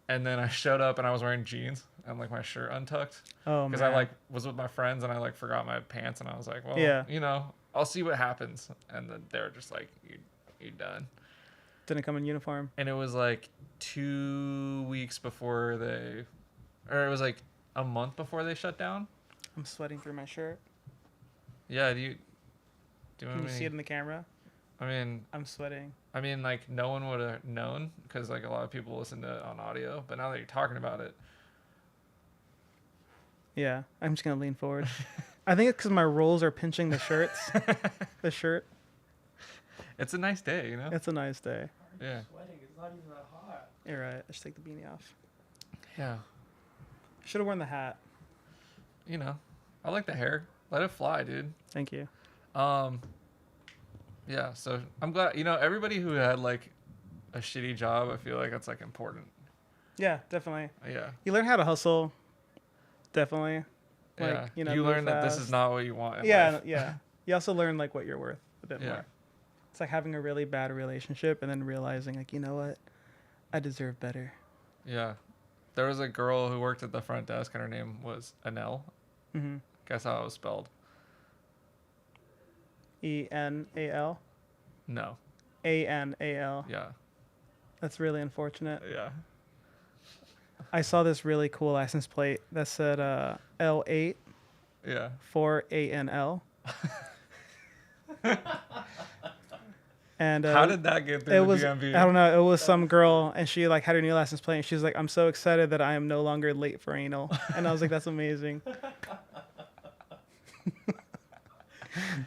And then I showed up and I was wearing jeans and like my shirt untucked. Oh Because man. I like was with my friends and I like forgot my pants and I was like, well, Yeah. you know, I'll see what happens. And then they were just like, you're done. Didn't come in uniform. And it was like 2 weeks before it was like a month before they shut down. I'm sweating through my shirt. Yeah, do you Can you see it in the camera? I mean, I'm sweating. like no one would have known because like a lot of people listen to it on audio, but now that you're talking about it, Yeah, I'm just gonna lean forward. I think it's because my rolls are pinching the shirts. the shirt. it's a nice day, you know. It's a nice day. Yeah. Sweating. It's not even that hot. You're right. I should take the beanie off. Yeah. Should have worn the hat. You know, I like the hair. Let it fly, dude. Thank you. Yeah, so I'm glad, everybody who had like a shitty job, I feel like that's like important. Yeah, definitely. Yeah. You learn how to hustle. Definitely. Yeah. You You move learn that this is fast. not what you want in Yeah, life. yeah. You also learn like what you're worth a bit Yeah. more. It's like having a really bad relationship and then realizing like, you know what? I deserve better. Yeah. There was a girl who worked at the front desk and her name was Anel. Mm-hmm. Guess how it was spelled? ENAL. No. ANAL. Yeah. That's really unfortunate. Yeah. I saw this really cool license plate that said L8 Yeah. 4ANL. And How did that get through it the was DMV? I don't know, it was some girl and she like had her new license plate and she was like, I'm so excited that I am no longer late for anal. And I was like, that's amazing.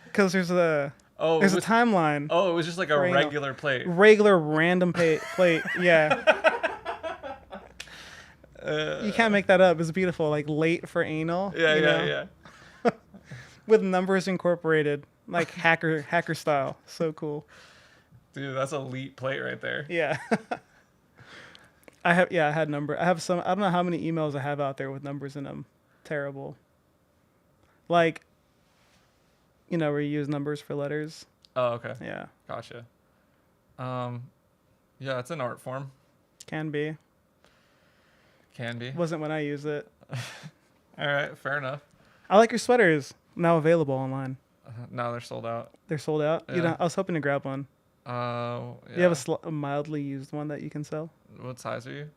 Because there's a timeline. Oh, it was just like a for anal. regular plate. Regular random plate. Yeah. You can't make that up. It's beautiful. Like late for anal. Yeah, you know? yeah. With numbers incorporated. Like hacker style. So cool. Dude, that's elite plate right there. Yeah. I had number. I have some. I don't know how many emails I have out there with numbers in them. Terrible. Like, where you use numbers for letters. Oh, okay. Yeah. Gotcha. Yeah, it's an art form. Can be. Can be. Wasn't when I used it. All right, fair enough. I like your sweaters. Now available online. Now they're sold out. They're sold out. Yeah. I was hoping to grab one. Yeah. You have a mildly used one that you can sell? What size are you?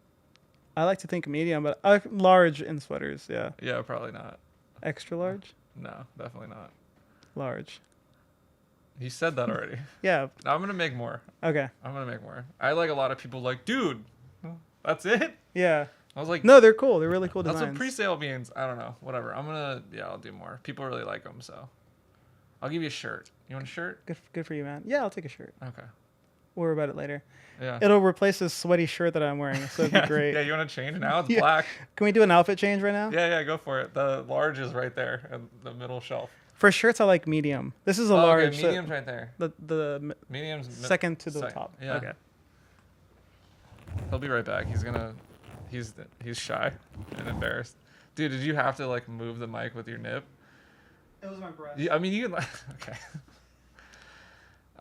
I like to think medium, but large in sweaters. Yeah. Yeah, probably not. Extra large? No, definitely not. Large. You said that already. Yeah. I'm gonna make more. Okay. I'm gonna make more. I like a lot of people like, dude, that's it. Yeah. I was like, No, they're cool. They're really cool that's designs. what pre-sale means. I don't know. Whatever. I'll do more. People really like them, so I'll give you a shirt. You want a shirt? Good for you, man. Yeah, I'll take a shirt. Okay. We'll worry about it later. Yeah. It'll replace this sweaty shirt that I'm wearing, so it'd yeah, be great. Yeah, you want to change now? It's Yeah. black. Can we do an outfit change right now? Yeah, go for it. The large is right there in the middle shelf. For shirts, I like medium. This is a Oh, large. okay, so medium's right there. the Medium's second to the sec- top. yeah. Okay. He'll be right back. He's shy and embarrassed. Dude, did you have to like move the mic with your nip? It was my breath. I mean, you can. Okay.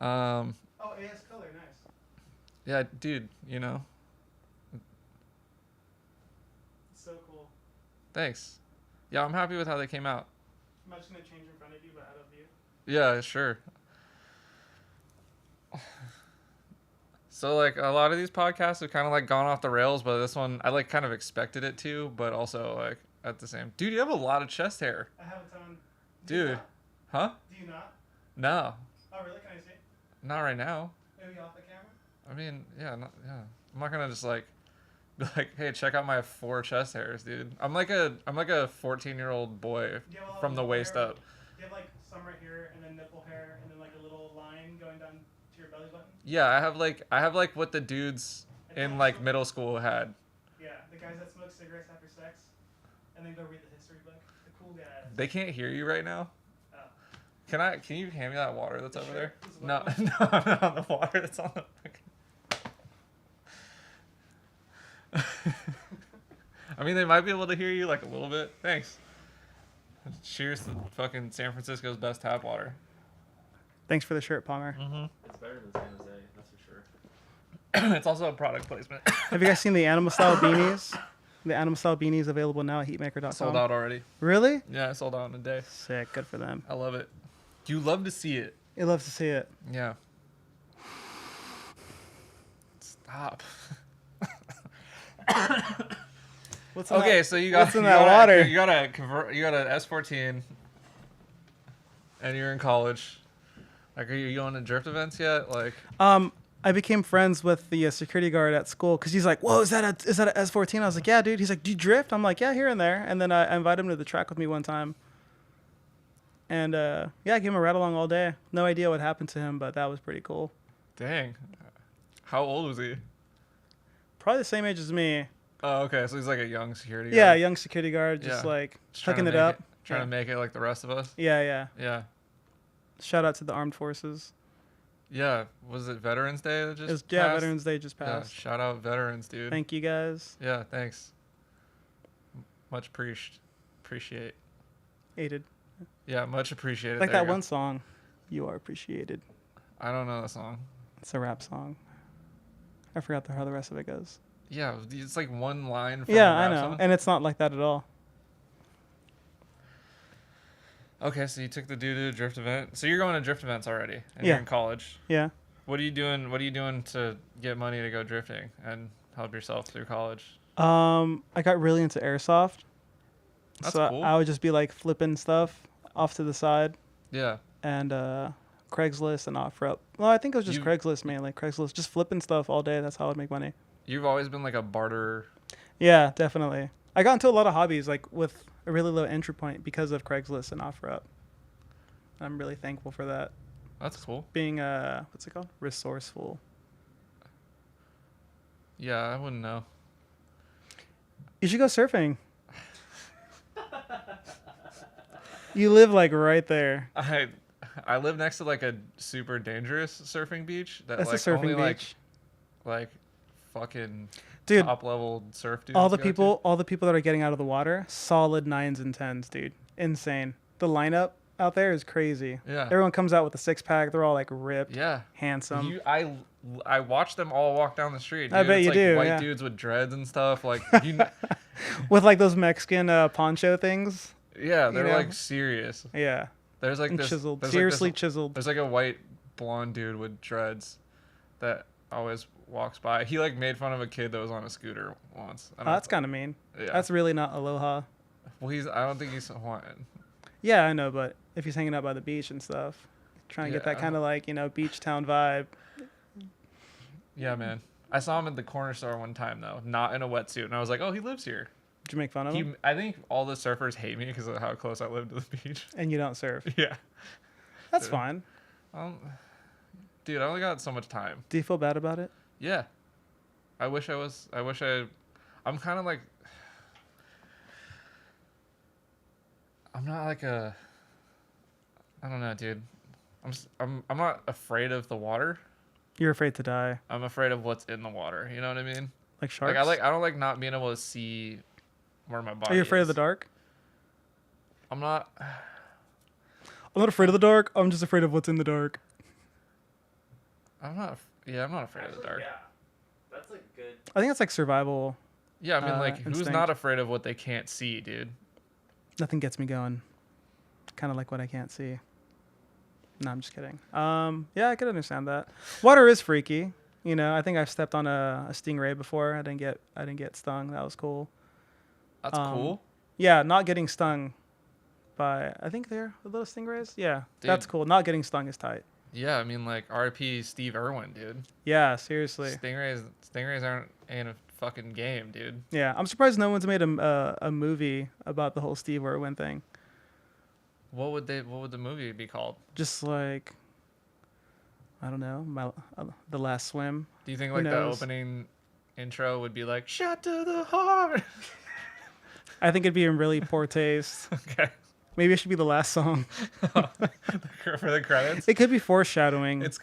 Oh, AS color, nice. Yeah, dude. It's so cool. Thanks. Yeah, I'm happy with how they came out. I'm just gonna change in front of you, but out of view. Yeah, sure. So like a lot of these podcasts have kind of like gone off the rails, but this one I like kind of expected it to, but also like at the same. Dude, you have a lot of chest hair. I have a ton. Dude. Huh? Do you not? No, Oh, really? Can I see? not right now. Maybe off the camera. I mean, yeah. I'm not gonna just like be like, hey, check out my 4 chest hairs, dude. I'm like a 14-year-old boy from the waist up. Do you have like some right here, and then nipple hair, and then like a little line going down to your belly button? Yeah, I have like what the dudes in like middle school had. Yeah, the guys that smoke cigarettes after sex, and then go read the history book. The cool guys. They can't hear you right now. Oh. Can you hand me that water that's over there? This No, water? no, not the water that's on the fucking. I mean, they might be able to hear you like a little bit. Thanks. Cheers to fucking San Francisco's best tap water. Thanks for the shirt, Palmer. Mm-hmm. It's better than San Jose, that's for sure. It's also a product placement. Have you guys seen the animal style beanies? The animal style beanies available now at heatmaker.com. Sold out already. Really? Yeah, I sold out in a day. Sick. Good for them. I love it. You love to see it. It loves to see it. Yeah. Stop. What's in Okay, that? so you got What's in that water? You got an S14, and you're in college. Like, are you going to drift events yet? Like, I became friends with the security guard at school because he's like, "Whoa, is that an S14?" I was like, "Yeah, dude." He's like, "Do you drift?" I'm like, "Yeah, here and there." And then I invited him to the track with me one time. And yeah, I gave him a ride along all day. No idea what happened to him, but that was pretty cool. dang. How old was he? Probably the same age as me. Oh, okay. So he's like a young security guard. Yeah, young security guard, just Yeah. like Just trying hooking to it make up. Trying Yeah. to make it like the rest of us. Yeah. Yeah. Shout out to the armed forces. Yeah. Was it Veterans Day that just It was, passed? Veterans Day just Yeah. passed. Shout out veterans, dude. Thank you guys. Yeah. Thanks. Much appreciate. Aided. Yeah. Much appreciated. Like There that you go. one song, "You Are Appreciated." I don't know the song. It's a rap song. I forgot how the rest of it goes. Yeah. It's like one line from Yeah, the I rap know. song. And it's not like that at all. Okay, so you took the dude to a drift event. So you're going to drift events already, and Yeah. you're in college. Yeah. What are you doing? What are you doing to get money to go drifting and help yourself through college? I got really into airsoft. That's so cool. I would just be like flipping stuff off to the side Yeah. and Craigslist and OfferUp. Well, I think it was just You- Craigslist mainly. Craigslist, just flipping stuff all day. That's how I'd make money. You've always been like a barter. Yeah, definitely. I got into a lot of hobbies like with a really low entry point because of Craigslist and OfferUp. I'm really thankful for that. That's cool. Being what's it called? Resourceful. Yeah, I wouldn't know. You should go surfing. You live like right there. I live next to like a super dangerous surfing beach that That's like a surfing only beach. like fucking Dude, top level surf dudes all the go to. people that are getting out of the water, solid 9s and 10s, dude. Insane. The lineup out there is crazy. Yeah. Everyone comes out with a 6-pack. They're all like ripped, Yeah. handsome. I watch them all walk down the street. Dude. I bet It's you like do, White yeah. dudes with dreads and stuff. Like you. With like those Mexican poncho things. Yeah, they're know? like serious. Yeah. There's like And this chiseled. there's Seriously like this, chiseled. There's like a white blonde dude with dreads that always walks by. He like made fun of a kid that was on a scooter once. I Oh, don't that's kind of mean. Yeah. That's really not aloha. Well, I don't think he's Hawaiian. Yeah, I know, but if he's hanging out by the beach and stuff, trying to get that Yeah. kind of like, beach town vibe. Yeah, man. I saw him at the corner store one time though, not in a wetsuit, and I was like, "Oh, he lives here." Did you make fun of him? I think all the surfers hate me because of how close I live to the beach. And you don't surf. Yeah. That's Dude. fine. Dude, I only got so much time. Do you feel bad about it? Yeah. I'm kind of like, I'm not like I don't know, dude. I'm not afraid of the water. You're afraid to die. I'm afraid of what's in the water. You know what I mean? Like sharks? I don't like not being able to see where my body Are you afraid of is. the dark? I'm not. I'm not afraid of the dark. I'm just afraid of what's in the dark. I'm not afraid of the dark. Yeah. That's like good. I think it's like survival. Yeah, I mean, like, who's instinct. not afraid of what they can't see, dude? Nothing gets me going. Kind of like what I can't see. No, I'm just kidding. Yeah, I could understand that. Water is freaky. I think I've stepped on a stingray before. I didn't get stung. That was cool. That's cool. Yeah, not getting stung by, I think they're the little stingrays. Yeah, that's Dude. cool. Not getting stung is tight. Yeah, I mean, like, RP Steve Irwin, dude. Yeah, seriously. Stingrays ain't a fucking game, dude. Yeah, I'm surprised no one's made a movie about the whole Steve Irwin thing. What would the movie be called? Just like, I don't know, the last swim. Do you think Who like the knows? opening intro would be like "Shot to the heart"? I think it'd be in really poor taste. Okay. Maybe it should be the last song. For the credits. It could be foreshadowing. It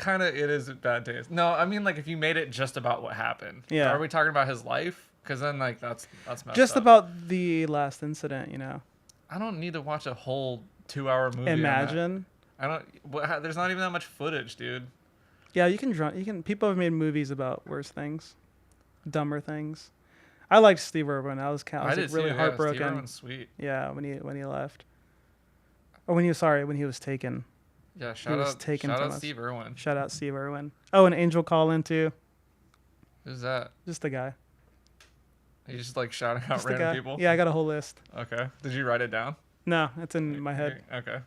is bad taste. No, I mean like if you made it just about what happened. Yeah. Are we talking about his life? Because then like that's messed just up. about the last incident, you know. I don't need to watch a whole 2-hour movie. Imagine. I don't. There's not even that much footage, dude. Yeah, you can. People have made movies about worse things, dumber things. I liked Steve Irwin. I was I did really too, heartbroken. Steve Irwin's sweet. Yeah, when he left. Or when he was taken. Yeah, was shout out taken from us. Steve Irwin. Shout out Steve Irwin. Oh, and Angel Call-In too. Who's that? Just a guy. You just like shouting out Just a random guy. people? Yeah, I got a whole list. Okay. Did you write it down? No, it's in my head. Okay.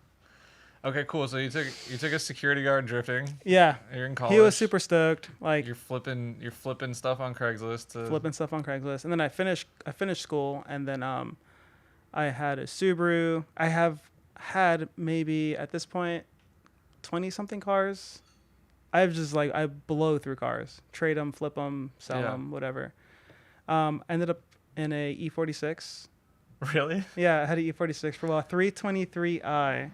Okay, cool. So you took a security guard drifting. Yeah. You're in college. He was super stoked. Like You're flipping stuff on Craigslist to flipping stuff on Craigslist, and then I finished school, and then I had a Subaru. I have had maybe at this point 20 something cars. I've just like I blow through cars, trade them, flip them, sell Yeah. them, whatever. Ended up in a E46. Really? Yeah, I had an E46 for a while. 323i.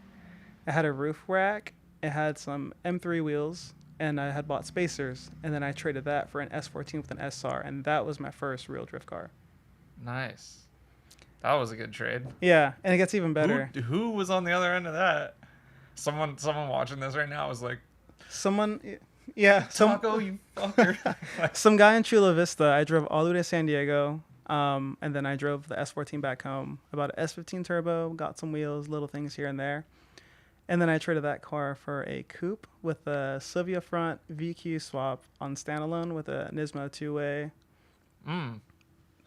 It had a roof rack. It had some M3 wheels, and I had bought spacers, and then I traded that for an S14 with an SR, and that was my first real drift car. Nice. That was a good trade. Yeah, and it gets even better. Who was on the other end of that? Someone watching this right now was like, Someone, yeah, Taco, you fucker. some guy in Chula Vista. I drove all the way to San Diego, and then I drove the S14 back home. I bought an S15 turbo, got some wheels, little things here and there. And then I traded that car for a coupe with a Silvia front VQ swap on standalone with a Nismo two-way.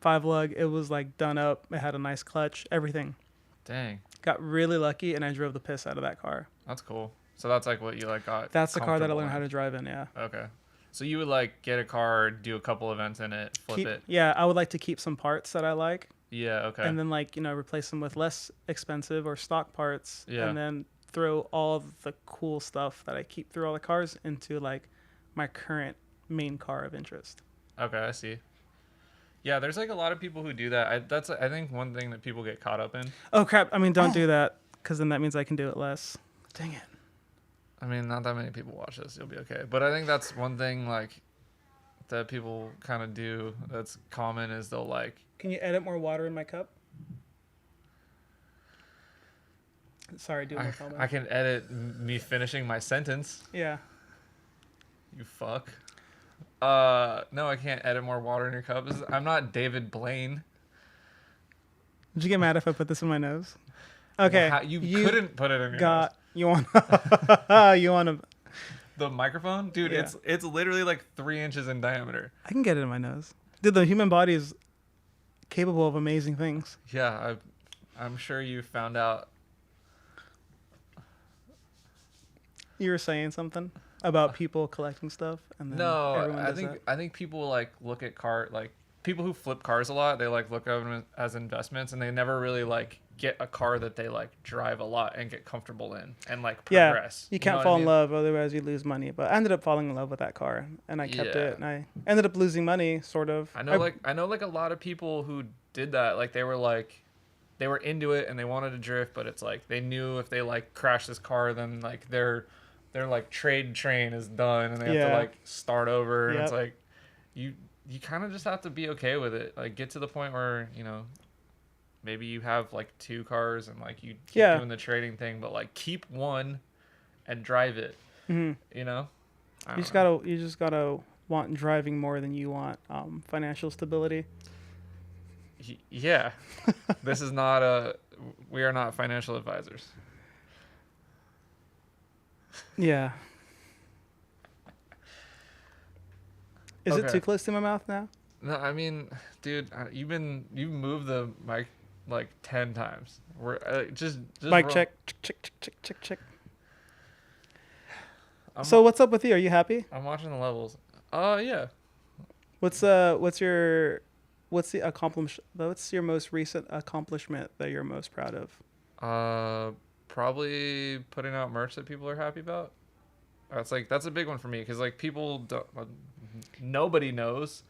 5-lug. It was like done up. It had a nice clutch, everything. Dang. Got really lucky, and I drove the piss out of that car. That's cool. So that's like what you like got. That's the car that I comfortable learned in. how to drive in, yeah. Okay. So you would like get a car, do a couple events in it, flip it. Yeah, I would like to keep some parts that I like. Yeah, okay. And then like, replace them with less expensive or stock parts. Yeah. And then throw all of the cool stuff that I keep through all the cars into like my current main car of interest. Okay, I see. Yeah, there's like a lot of people who do that. That's I think one thing that people get caught up in. Oh crap, I mean don't do that, because then that means I can do it less. Dang it. I mean, not that many people watch this. You'll be okay. But I think that's one thing like that people kind of do that's common is they'll like. Can you edit more water in my cup? Sorry, do my comment. I can edit me finishing my sentence. Yeah. You fuck. No, I can't edit more water in your cup. I'm not David Blaine. Did you get mad if I put this in my nose? Okay. Well, you couldn't put it in your nose. You want to The microphone, dude. Yeah. It's literally like 3 inches in diameter. I can get it in my nose. Dude, the human body is capable of amazing things. Yeah, I'm sure you found out. You were saying something about people collecting stuff, and then No, everyone does that. I think people like look at people who flip cars a lot. They like look at them as investments, and they never really like get a car that they like drive a lot and get comfortable in and like progress. You can't know fall what I in mean? love, otherwise you lose money. But I ended up falling in love with that car, and I kept Yeah. it, and I ended up losing money, sort of. I know like a lot of people who did that. Like they were into it and they wanted to drift, but it's like they knew if they like crash this car, then like their like trade train is done and they have to Yeah. like start over. And Yep. it's like you kind of just have to be okay with it. Like get to the point where maybe you have like 2 cars and like you keep Yeah. doing the trading thing, but like keep one and drive it. Mhm. You know. I You don't just gotta want driving more than you want financial stability. Yeah. This is not we are not financial advisors. Yeah. Is it Okay. too close to my mouth now? No, I mean, dude, you've moved the mic like 10 times. We're just Mic roll. check, check. I'm, So what's up with you? Are you happy? I'm watching the levels. Yeah. What's the accomplishment? What's your most recent accomplishment that you're most proud of? Probably putting out merch that people are happy about. That's a big one for me because like people don't, nobody knows.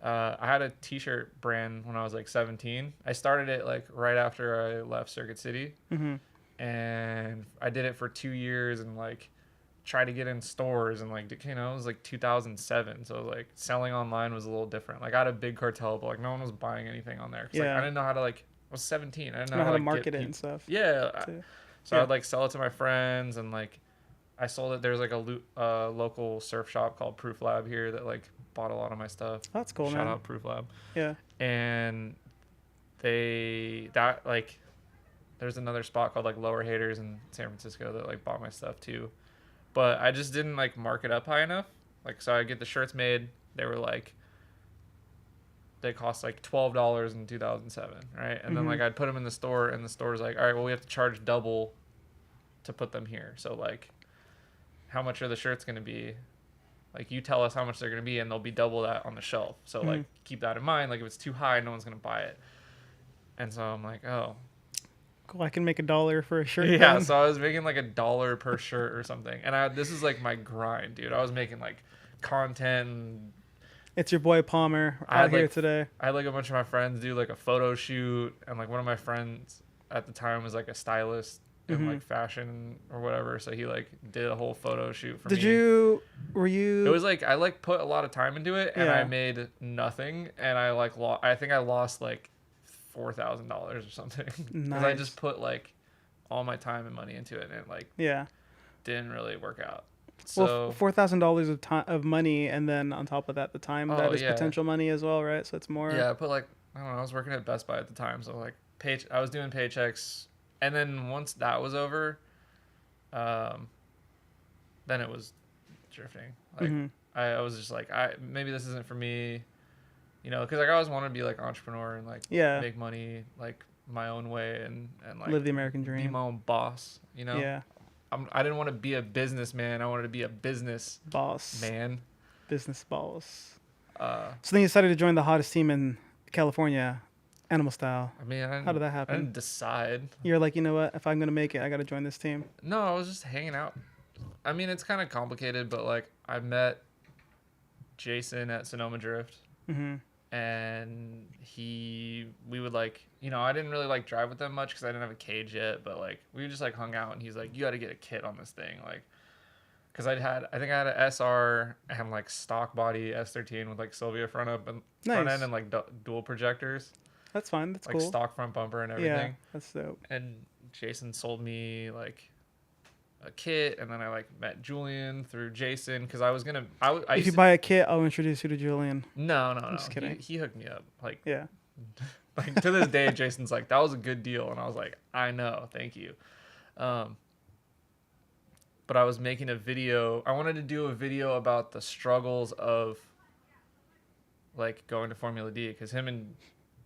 I had a t-shirt brand when I was like 17. I started it like right after I left Circuit City, and I did it for 2 years and like tried to get in stores and like it was like 2007, so like selling online was a little different. Like I had a big cartel, but like no one was buying anything on there. 'Cause, like, I didn't know how to like. I was 17. I didn't know how to like, market it and stuff. Yeah. Too. So I'd like sell it to my friends and like I sold it. There's like a local surf shop called Proof Lab here that like bought a lot of my stuff. Oh, that's cool, Shout man. out Proof Lab. Yeah. And there's another spot called like Lower Haters in San Francisco that like bought my stuff too. But I just didn't like mark it up high enough. Like so I get the shirts made. They cost like $12 in 2007, right? And then like I'd put them in the store, and the store's like, all right, well we have to charge double to put them here. So like, how much are the shirts gonna be? Like you tell us how much they're gonna be, and they'll be double that on the shelf. So like keep that in mind. Like if it's too high, no one's gonna buy it. And so I'm like, oh, cool. I can make $1 for a shirt. yeah. then. So I was making like $1 per shirt or something, and this is like my grind, dude. I was making like content. And it's your boy Palmer out here today. I had like a bunch of my friends do like a photo shoot, and like one of my friends at the time was like a stylist in like fashion or whatever, so he like did a whole photo shoot for me. Were you It was like I like put a lot of time into it, and I made nothing, and I like I think I lost like $4,000 or something because I just put like all my time and money into it, and it like didn't really work out. So $4,000 of money, and then on top of that, the time that is potential money as well, right? So it's more. Yeah, I put like I don't know. I was working at Best Buy at the time, so like I was doing paychecks, and then once that was over, then it was drifting. Like I was just like, maybe this isn't for me, because like I always wanted to be like entrepreneur and like make money like my own way and like live the American dream, be my own boss. Yeah. I didn't want to be a businessman. I wanted to be a business man. Business boss. So then you decided to join the hottest team in California, Animal Style. I mean, how did that happen? I didn't decide. You're like, you know what? If I'm gonna make it, I gotta join this team. No, I was just hanging out. I mean, it's kind of complicated, but like I met Jason at Sonoma Drift, and we would like, I didn't really like drive with them much because I didn't have a cage yet, but like we just like hung out, and he's like, you got to get a kit on this thing, like, because I think I had an SR and like stock body S13 with like Sylvia front end and like dual projectors. That's fine. That's like cool. Stock front bumper and everything. Yeah, that's dope. And Jason sold me like a kit, and then I like met Julian through Jason because I was gonna. If you buy a kit, I'll introduce you to Julian. No. I'm just kidding. He hooked me up. Like like to this day, Jason's like, that was a good deal, and I was like, I know, thank you. But I was making a video. I wanted to do a video about the struggles of like going to Formula D because him and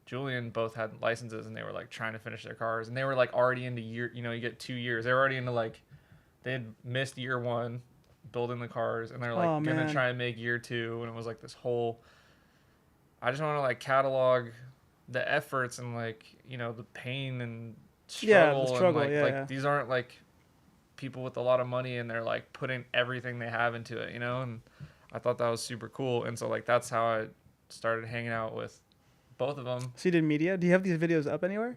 Julian both had licenses, and they were like trying to finish their cars, and they were like already into you get 2 years. They were already into like. They had missed year 1 building the cars, and they're like gonna try and make year 2, and it was like this whole. I just want to like catalog the efforts and like the pain and struggle, and like these aren't like people with a lot of money, and they're like putting everything they have into it, and I thought that was super cool, and so like that's how I started hanging out with both of them. So you did media? Do you have these videos up anywhere?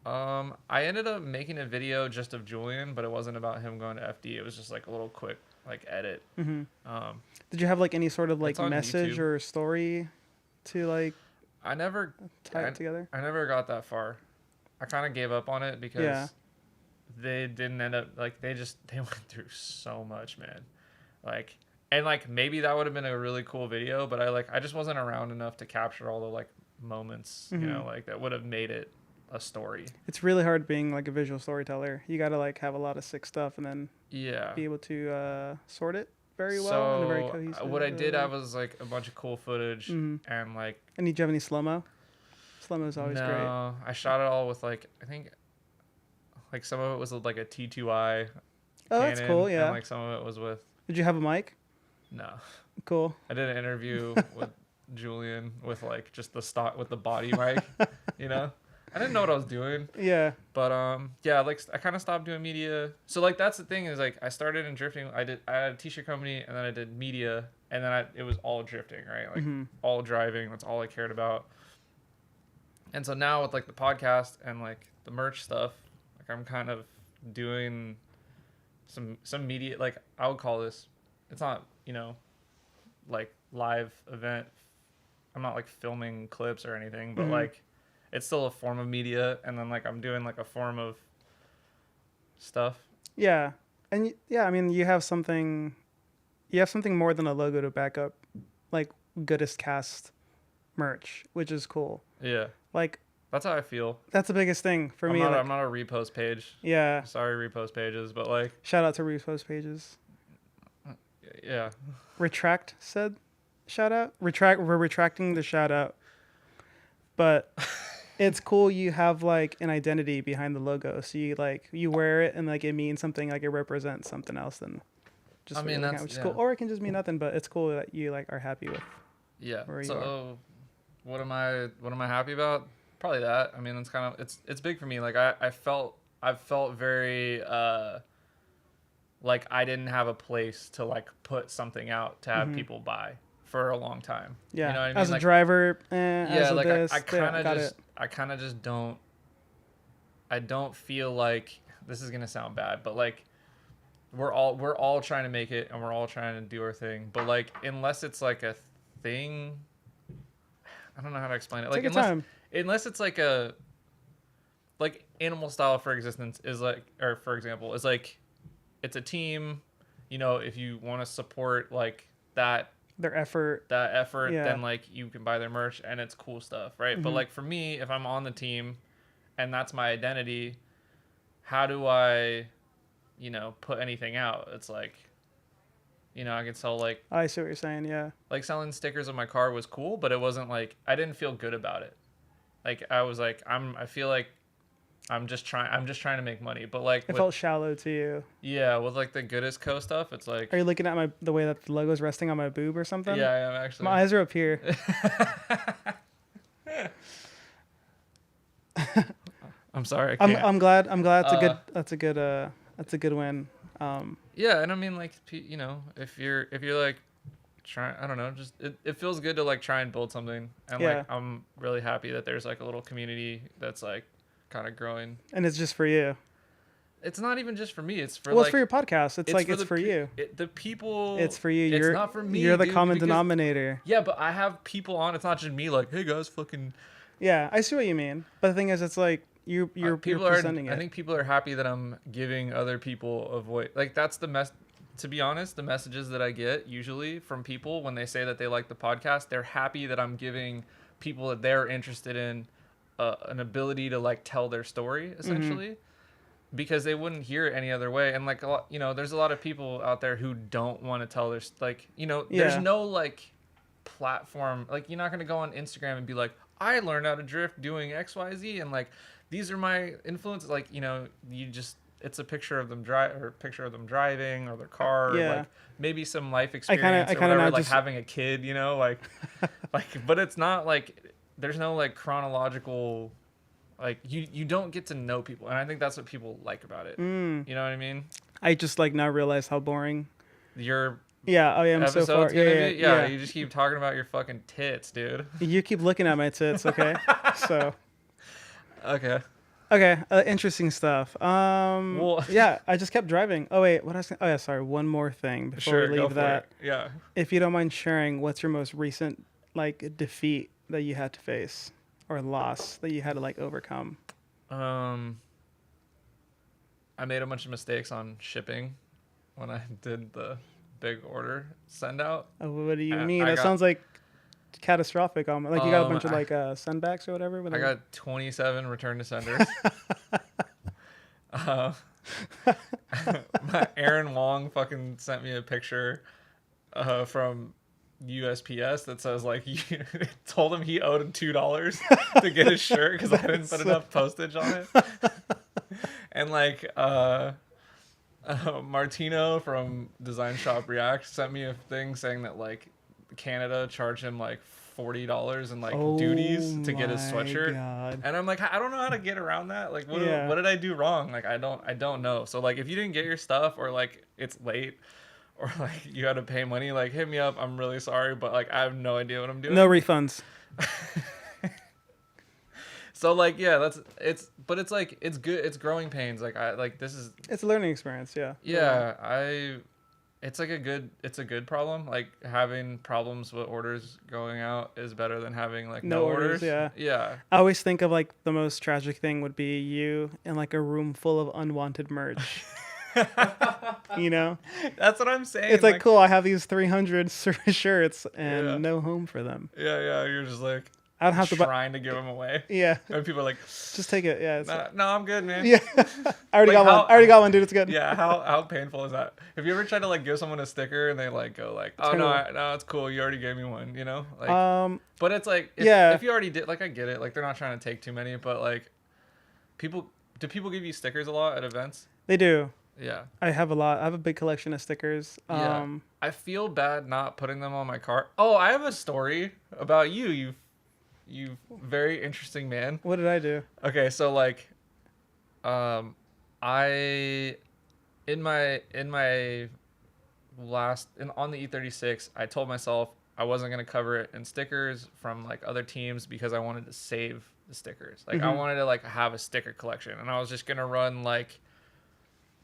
I ended up making a video just of Julian, but it wasn't about him going to FD. It was just like a little quick like edit. Did you have like any sort of like message or story to like? I never tie it together. I never got that far. I kind of gave up on it because they didn't end up like they went through so much, man. Like and like maybe that would have been a really cool video, but I just wasn't around enough to capture all the like moments, like that would have made it a story. It's really hard being like a visual storyteller. You got to like have a lot of sick stuff and then be able to sort it very well in a very cohesive. What I did, I was like a bunch of cool footage and like. And did you have any slow-mo? Slow-mo is always great. No, I shot it all with like I think like some of it was with like a T2i. Oh, Canon, that's cool. Yeah. And like some of it was with. Did you have a mic? No. Cool. I did an interview with Julian with like just the stock with the body mic, I didn't know what I was doing. Yeah. But yeah, like I kind of stopped doing media. So like that's the thing is like I started in drifting. I had a t-shirt company and then I did media and then it was all drifting, right? Like all driving. That's all I cared about. And so now with like the podcast and like the merch stuff, like I'm kind of doing some media. Like I would call this. It's not like live event. I'm not like filming clips or anything, but like. It's still a form of media, and then like I'm doing like a form of stuff. Yeah, and I mean, you have something more than a logo to back up, like Goodest cast merch, which is cool. Yeah, like that's how I feel. That's the biggest thing for me. I'm not a repost page. Yeah. Sorry, repost pages, but like. Shout out to repost pages. Yeah. Retract said, shout out. We're retracting the shout out, but. It's cool you have like an identity behind the logo, so you wear it and like it means something, like it represents something else than just which is cool. Or it can just mean nothing, but it's cool that you like are happy with. Yeah. So what am I happy about? Probably that. I mean, it's kind of it's big for me. Like I've felt very like I didn't have a place to like put something out to have people buy for a long time. Yeah. You know what I mean? As a like, driver, I kind of just don't. I don't feel like this is gonna sound bad, but like we're all trying to make it and we're all trying to do our thing. But like unless it's like a thing, I don't know how to explain it. Like unless it's like a like Animal Style for Existence is like, or for example, is like it's a team. If you want to support like that. Their effort, then like you can buy their merch and it's cool stuff, right? But like for me, if I'm on the team and that's my identity, how do I put anything out? It's like I could sell like I see what you're saying. Yeah, like selling stickers on my car was cool, but it wasn't like I didn't feel good about it. Like I was like I feel like I'm just trying to make money, but like it felt shallow to you. Yeah, with like the Goodest Co stuff, it's like. Are you looking at the way that the logo's resting on my boob or something? Yeah, I am actually. My eyes are up here. I'm sorry. I can't. I'm glad. That's a good win. Yeah, and I mean like if you're like trying, I don't know, just it feels good to like try and build something, and like I'm really happy that there's like a little community that's like. Kind of growing, and it's just for you. It's not even just for me. It's for it's for your podcast. It's for you. The people. It's for you. It's not for me. You're the common denominator. Yeah, but I have people on. It's not just me. Like, hey guys, fucking. Yeah, I see what you mean. But the thing is, it's like you're presenting it. I think people are happy that I'm giving other people a voice. Like that's the mess. To be honest, the messages that I get usually from people when they say that they like the podcast, they're happy that I'm giving people that they're interested in. An ability to like tell their story essentially because they wouldn't hear it any other way. And like a lot, there's a lot of people out there who don't want to tell their there's no like platform. Like you're not going to go on Instagram and be like, I learned how to drift doing XYZ. And like, these are my influences. Like, you just, it's a picture of them driving or their car or like maybe some life experience or whatever, like having a kid, like, but it's not like, there's no like chronological, like you don't get to know people, and I think that's what people like about it. You know what I mean? I just like now realize how boring your I'm so far. Yeah. You just keep talking about your fucking tits, dude. You keep looking at my tits, okay? So. Okay. Interesting stuff. Yeah, I just kept driving. Oh wait, what else? Oh yeah, sorry. One more thing before we leave that. Yeah. If you don't mind sharing, what's your most recent like defeat that you had to face or loss that you had to like overcome? I made a bunch of mistakes on shipping when I did the big order send out. Oh, what do you mean? That sounds like catastrophic. Like you got a bunch of like sendbacks or whatever. I got 27 return to senders. Aaron Wong fucking sent me a picture from USPS that says like told him he owed him $2 to get his shirt because I didn't put enough postage on it. And like Martino from Design Shop React sent me a thing saying that like Canada charged him like $40 in like Oh duties to get his my sweatshirt. God. And I'm like, I don't know how to get around that. Like, Yeah. what did I do wrong? Like, I don't know. So like, if you didn't get your stuff, or like it's late, or like you had to pay money, like hit me up. I'm really sorry, but like I have no idea what I'm doing. No refunds. So like, yeah, it's like it's good. It's growing pains. Like It's a learning experience. Yeah. yeah, it's a good problem. Like having problems with orders going out is better than having like no orders. Yeah. Yeah. I always think of like the most tragic thing would be you in like a room full of unwanted merch. You know, That's what I'm saying. it's like cool. I have these 300 shirts and Yeah. no home for them. Yeah. You're just like I don't have to buy. trying to give them away. Yeah, And people are like, just take it. Yeah, it's, no, I'm good, man. yeah. I already Like got one. I already got one, dude. It's good. Yeah, how painful is that? Have you ever tried to like give someone a sticker and they like go like, oh no, it's cool, you already gave me one, you know? Like, but it's like, if you already did, like I get it, like they're not trying to take too many, but like, do people give you stickers a lot at events? They do. Yeah. I have a lot. I have a big collection of stickers. Yeah. I feel bad not putting them on my car. Oh, I have a story about you. You very interesting man. What did I do? Okay, so like, I in my on the E36, I told myself I wasn't gonna cover it in stickers from like other teams because I wanted to save the stickers. Like I wanted to like have a sticker collection, and I was just gonna run like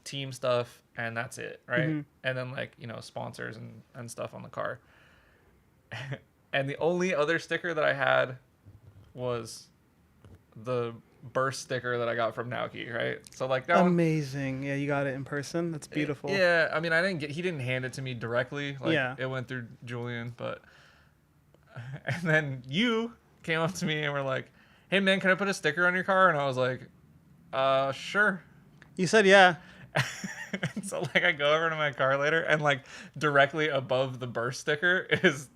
team stuff and that's it, right? And then like, you know, sponsors and stuff on the car. And the only other sticker that I had was the burst sticker that I got from Naoki, right? So like that Amazing. Yeah, you got it in person. That's beautiful. Yeah, I mean, he didn't hand it to me directly. Like, Yeah. it went through Julian, but and then you came up to me and were like, "Hey man, can I put a sticker on your car?" And I was like, sure." You said yeah. And so like I go over to my car later, and like directly above the burst sticker is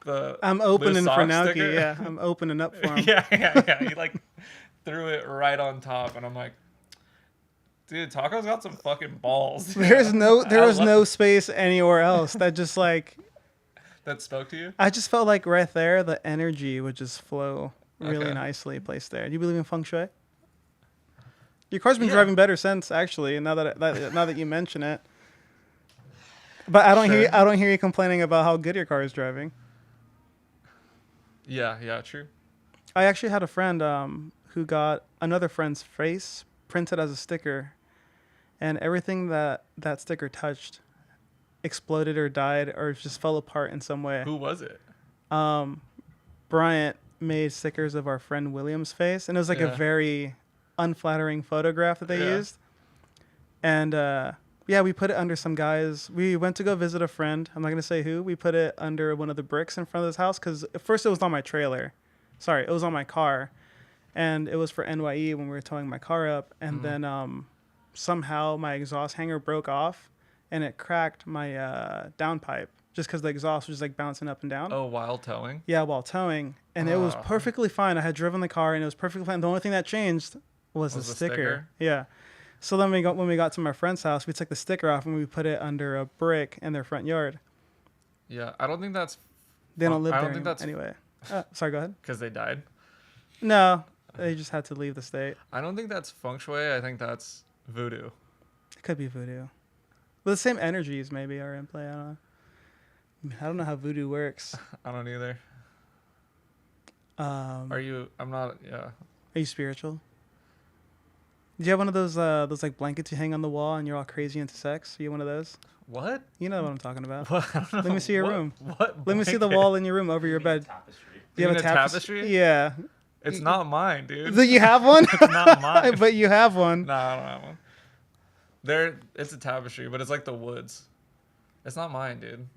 the I'm Loose opening for Socks Naoki. sticker. Yeah, I'm opening up for him. Yeah. He like threw it right on top, and I'm like, dude, Taco's got some fucking balls. There was no space anywhere else. That just like That spoke to you? I just felt like right there the energy would just flow really Okay. nicely placed there. Do you believe in feng shui? Your car's been Yeah. driving better since actually. Now that you mention it, but I don't hear you complaining about how good your car is driving. Yeah, true. I actually had a friend who got another friend's face printed as a sticker, and everything that sticker touched exploded or died or just fell apart in some way. Who was it? Bryant made stickers of our friend William's face, and it was like a Yeah. very unflattering photograph that they Yeah. used. And we put it under some guys. We went to go visit a friend. I'm not gonna say who. We put it under one of the bricks in front of his house because at first it was on my trailer. Sorry, it was on my car, and it was for NYE when we were towing my car up. And then somehow my exhaust hanger broke off, and it cracked my downpipe just because the exhaust was just like bouncing up and down. Oh, while towing? Yeah, while towing, and it was perfectly fine. I had driven the car, and it was perfectly fine. The only thing that changed was the the sticker. sticker? Yeah. So then when we got to my friend's house, we took the sticker off and we put it under a brick in their front yard. Yeah, I don't think that's They don't live I there don't think that's anyway. Sorry, go ahead. because they died. No, they just had to leave the state. I don't think that's feng shui. I think that's voodoo. It could be voodoo. But the same energies maybe are in play. I don't know. I don't know how voodoo works. I don't either. Are Are you? I'm not. Yeah. you spiritual? Do you have one of those like blankets you hang on the wall and you're all crazy into sex? Are you one of those? What? You know what I'm talking about. What? I don't know. Let me see your What- room. What? Let me see the blanket? wall in your room over your bed. Tapestry. Do you You have mean a a tapestry? tapestry? Yeah. It's not mine, dude. Do you have one? It's not mine. But you have one. No, I don't have one. It's a tapestry, but it's like the woods. It's not mine, dude.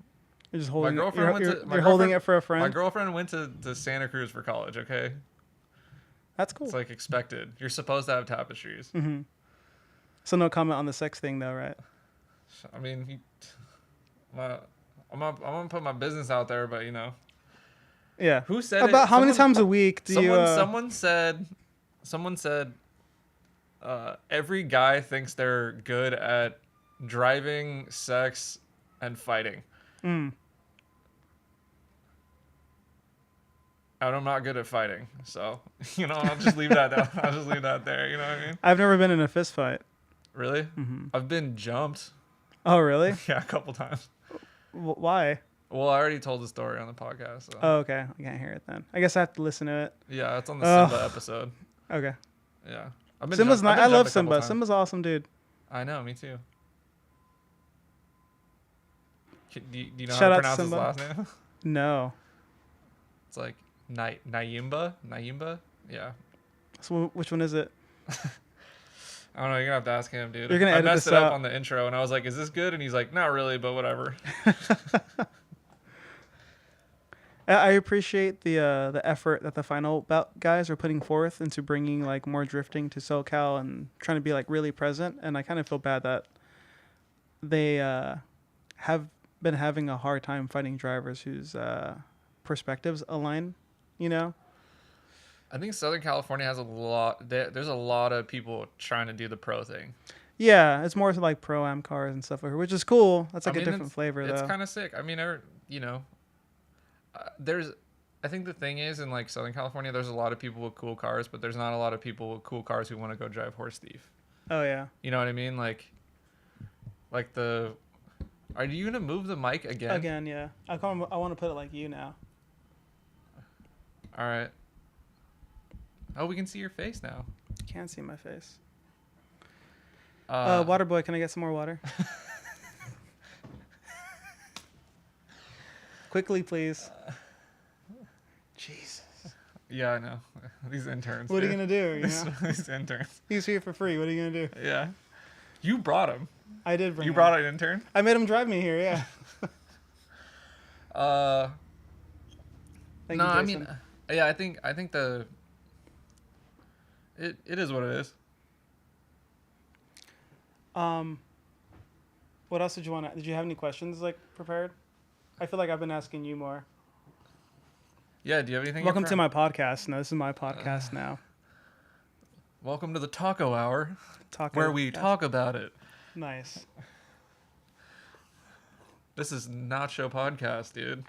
You're just holding girlfriend it. went You're, to- my you're holding girlfriend- it for a My friend. girlfriend went to Santa Cruz for college. Okay, That's cool. it's like expected. You're supposed to have tapestries. Mm-hmm. So no comment on the sex thing though, right? I mean, I'm gonna put my business out there, but you know, Yeah. who said About it? how many Someone- times a week do you? Someone said, every guy thinks they're good at driving, sex, and fighting. And I'm not good at fighting, so I'll just leave that down. I'll just leave that there. You know what I mean? I've never been in a fist fight. Really? Mm-hmm. I've been jumped. Oh, really? Yeah, a couple times. Why? Well, I already told the story on the podcast. So. Oh, okay. I can't hear it then. I guess I have to listen to it. Yeah, it's on the Simba episode. Okay. Yeah. Simba's nice. I love Simba. Times. Simba's awesome, dude. I know, me too. Do you know Shout how out to pronounce his Simba. last name? No. It's like Nayimba? Nayimba? Yeah. So which one is it? I don't know. You're going to have to ask him, dude. You're gonna I edit messed this it up out. on the intro, and I was like, is this good? And he's like, not really, but whatever. I appreciate the effort that the final bout guys are putting forth into bringing like more drifting to SoCal and trying to be like really present. And I kind of feel bad that they have been having a hard time finding drivers whose perspectives align. I think Southern California has a lot. There's a lot of people trying to do the pro thing. Yeah, it's more like pro-am cars and stuff, which is cool. That's like a different flavor, It's though. kind of sick. I mean, I think the thing is in like Southern California, there's a lot of people with cool cars, but there's not a lot of people with cool cars who want to go drive horse thief. Oh yeah. You know what I mean? Like are you gonna move the mic again? Again, yeah. I want to put it like you now. All right. Oh, we can see your face now. You can't see my face. Uh, Water boy, can I get some more water? Quickly, please. Jesus. Yeah, I know. These interns. What are you dude. gonna do? These interns. He's here for free. What are you gonna do? Yeah. You brought him. I did bring. You him. brought an intern? I made him drive me here. Yeah. Thank No, you, I Jason. mean, yeah, I think it is what it is. What else did you want? Did you have any questions like prepared? I feel like I've been asking you more. Yeah, do you have anything? Welcome to my podcast. No, this is my podcast now. Welcome to the Taco Hour, Taco where we podcast. talk about it. Nice. This is Nacho Podcast, dude.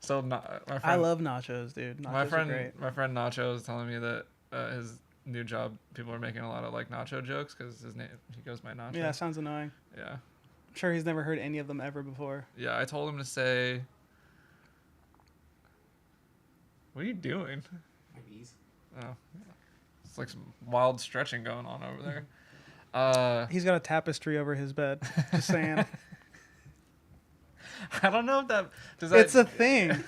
So my friend, I love nachos, dude. Nachos my are friend, great. my friend Nacho was telling me that his new job, people are making a lot of like nacho jokes because his name, he goes by Nacho. Yeah, sounds annoying. Yeah. I'm sure he's never heard any of them ever before. Yeah, I told him to say. What are you doing? My bees. Oh, it's like some wild stretching going on over there. He's got a tapestry over his bed. Just saying. I don't know if that does that. It's a thing.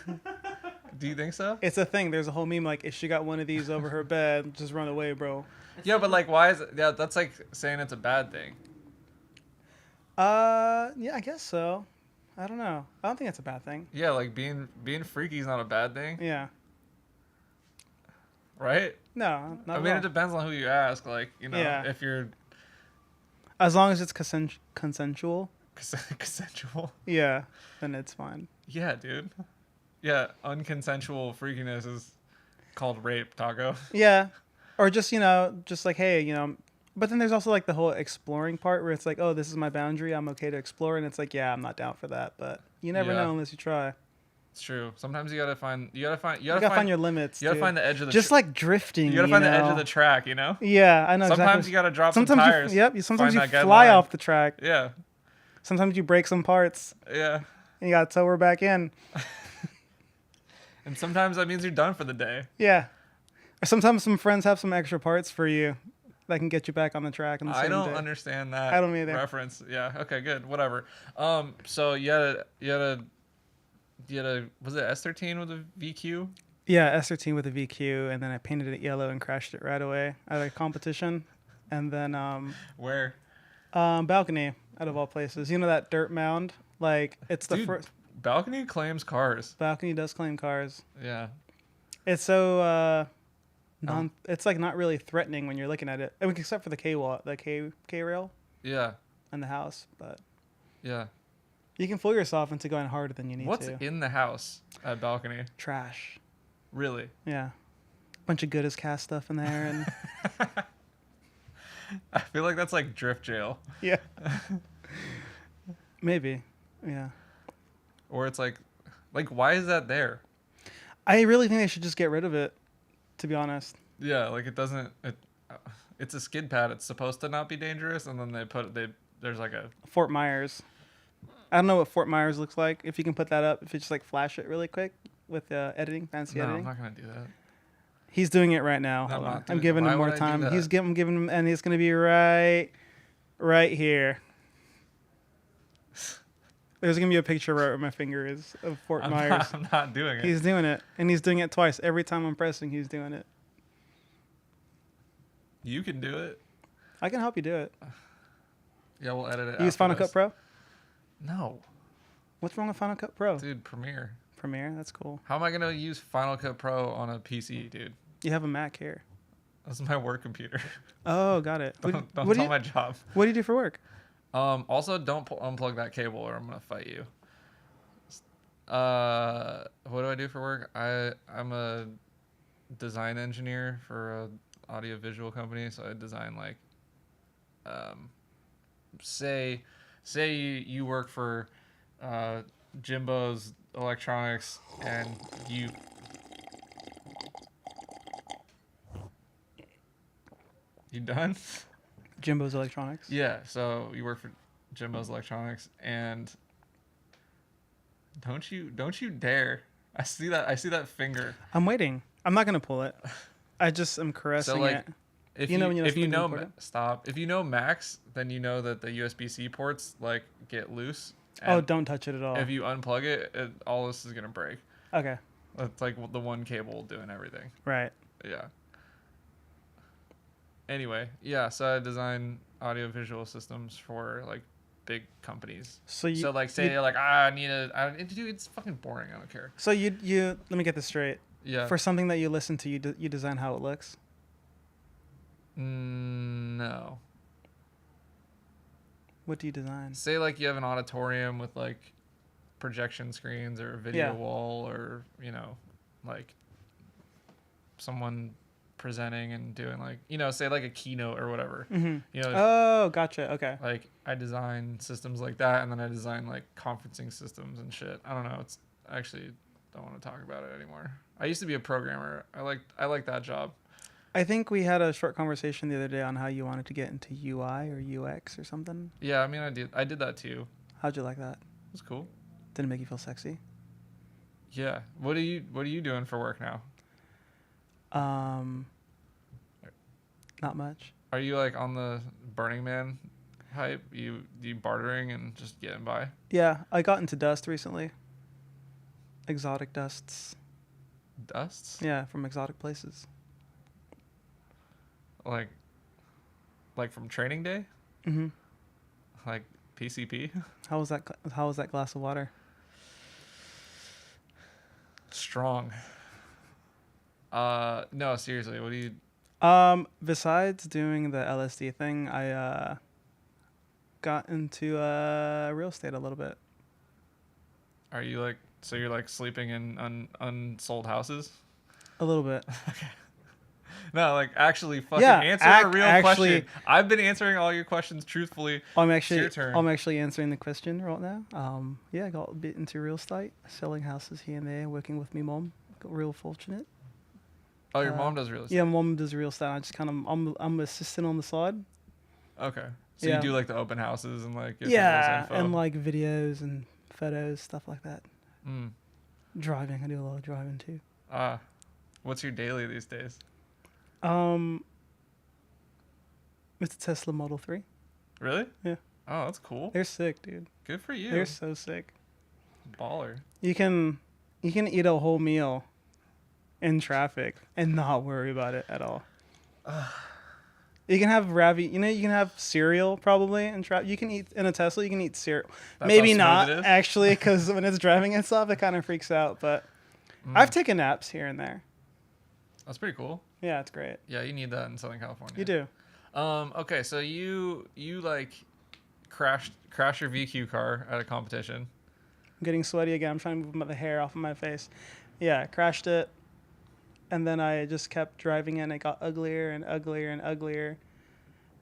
Do you think so? It's a thing. There's a whole meme like, if she got one of these over her bed, just run away, bro. Yeah, but like, why is it? Yeah, that's like saying it's a bad thing. Yeah, I guess so. I don't know. I don't think it's a bad thing. Yeah, like being freaky is not a bad thing, Yeah. right? No, not I at mean, all. it depends on who you ask. Like, Yeah. if you're As long as it's consensual. consensual. Yeah, then it's fine. Yeah, dude. Yeah, unconsensual freakiness is called rape, Taco. Yeah. Or just, just like, hey, but then there's also like the whole exploring part where it's like, oh, this is my boundary. I'm okay to explore. And it's like, yeah, I'm not down for that. But you never Yeah. know unless you try. It's true. Sometimes you gotta find You gotta find your limits. you gotta dude. find the edge of the Just like drifting. you gotta find the edge of the track, you know? Yeah, I know. Sometimes exactly. you gotta drop Sometimes some tires. sometimes you find that fly line. off the track. Yeah. Sometimes you break some parts Yeah. and you got to tow her back in. And sometimes that means you're done for the day. Yeah. Or sometimes some friends have some extra parts for you that can get you back on the track on the same I don't day. understand that I don't either. reference. Yeah. Okay, good. Whatever. So you had a was it S13 with a VQ? Yeah, S13 with a VQ, and then I painted it yellow and crashed it right away at a competition. And then Where? balcony, out of all places. You know that dirt mound? Like, it's the Dude, first... Balcony claims cars. Balcony does claim cars. Yeah. It's so... it's like not really threatening when you're looking at it. I mean, except for the K rail Yeah. and the house, but Yeah. you can fool yourself into going harder than you need What's to. in the house at Balcony? Trash. Really? Yeah. Bunch of Goodest cast stuff in there, and I feel like that's like drift jail. yeah. Maybe. Yeah. Or it's like why is that there? I really think they should just get rid of it, to be honest. Yeah, like it doesn't. It's a skid pad. It's supposed to not be dangerous, and then there's like a Fort Myers. I don't know what Fort Myers looks like. If you can put that up, if you just like flash it really quick with editing, fancy no. I'm editing. not gonna do that. He's doing it right now. No, Hold I'm on. not I'm doing giving it. him Why more would I do time. that? I'm giving him, and he's gonna be right here. There's gonna be a picture right where my finger is of Fort Myers. I'm not doing it. He's doing it, and he's doing it twice. Every time I'm pressing, he's doing it. You can do it. I can help you do it. Yeah, we'll edit it. You use after Final this. Cut Pro? No, What's wrong with Final Cut Pro? dude, Premiere. Premiere, that's cool. How am I gonna use Final Cut Pro on a PC, dude? You have a Mac here. This is my work computer. Oh, got it. don't what tell do you, my job. what do you do for work? Also, don't unplug that cable, or I'm gonna fight you. What do I do for work? I'm a design engineer for a audio visual company, so I design like, say you work for Jimbo's Electronics, and you done? Jimbo's Electronics. Yeah, so you work for Jimbo's Electronics, and don't you dare! I see that finger. I'm waiting. I'm not gonna pull it. I just am caressing So like, it. if You know when you know if you something's know important? stop, if you know Macs, then you know that the USB-C ports like get loose. Oh, and don't touch it at all. If you unplug it, all this is gonna break. Okay, It's like the one cable doing everything. right. Yeah. Anyway, yeah, so I design audio-visual systems for like big companies. So you. So like, say like dude, it's fucking boring. I don't care. So you. Let me get this straight. Yeah. For something that you listen to, you design how it looks. No. What do you design? Say like you have an auditorium with like projection screens or a video Yeah. wall, or like someone presenting and doing like say like a keynote or whatever. Mm-hmm. Oh, gotcha. Okay. Like I design systems like that, and then I design like conferencing systems and shit. I don't know. It's I actually don't want to talk about it anymore. I used to be a programmer. I like that job. I think we had a short conversation the other day on how you wanted to get into UI or UX or something. Yeah, I mean I did that too. How'd you like that? It was cool. Did it make you feel sexy? Yeah. What are you doing for work now? Not much. Are you like on the Burning Man hype? You bartering and just getting by? Yeah, I got into dust recently. Exotic dusts. Dusts? Yeah, from exotic places. Like from training day? Mm-hmm. Like PCP? How was that glass of water? Strong. No, seriously, what do you... Besides doing the LSD thing, I got into real estate a little bit. Are you like... So you're like sleeping in unsold houses? A little bit. No, like actually fucking Yeah, answer a real actually- question. I've been answering all your questions truthfully. I'm It's your turn. answering the question right now. Yeah, I got a bit into real estate, selling houses here and there, working with me mom. Got real fortunate. Oh, your mom does real estate? Yeah, mom does real estate. I just kind of I'm assistant on the side. Okay. So Yeah. you do like the open houses and like... give Yeah, people's info. and like videos and photos, stuff like that. Mm. Driving, I do a lot of driving too. What's your daily these days? It's a Tesla Model 3. Really? Yeah. Oh, that's cool. They're sick, dude. Good for you. They're so sick. Baller. You can eat a whole meal in traffic and not worry about it at all. You can have you can have cereal probably in traffic. You can eat in a Tesla. You can eat cereal. That's Maybe how smooth not it is? actually, because when it's driving itself, it kind of freaks out. But I've taken naps here and there. That's pretty cool. Yeah, it's great. Yeah, you need that in Southern California. You do. Okay, so you like crash your VQ car at a competition. I'm getting sweaty again. I'm trying to move the hair off of my face. Yeah, crashed it. And then I just kept driving it, and it got uglier and uglier and uglier.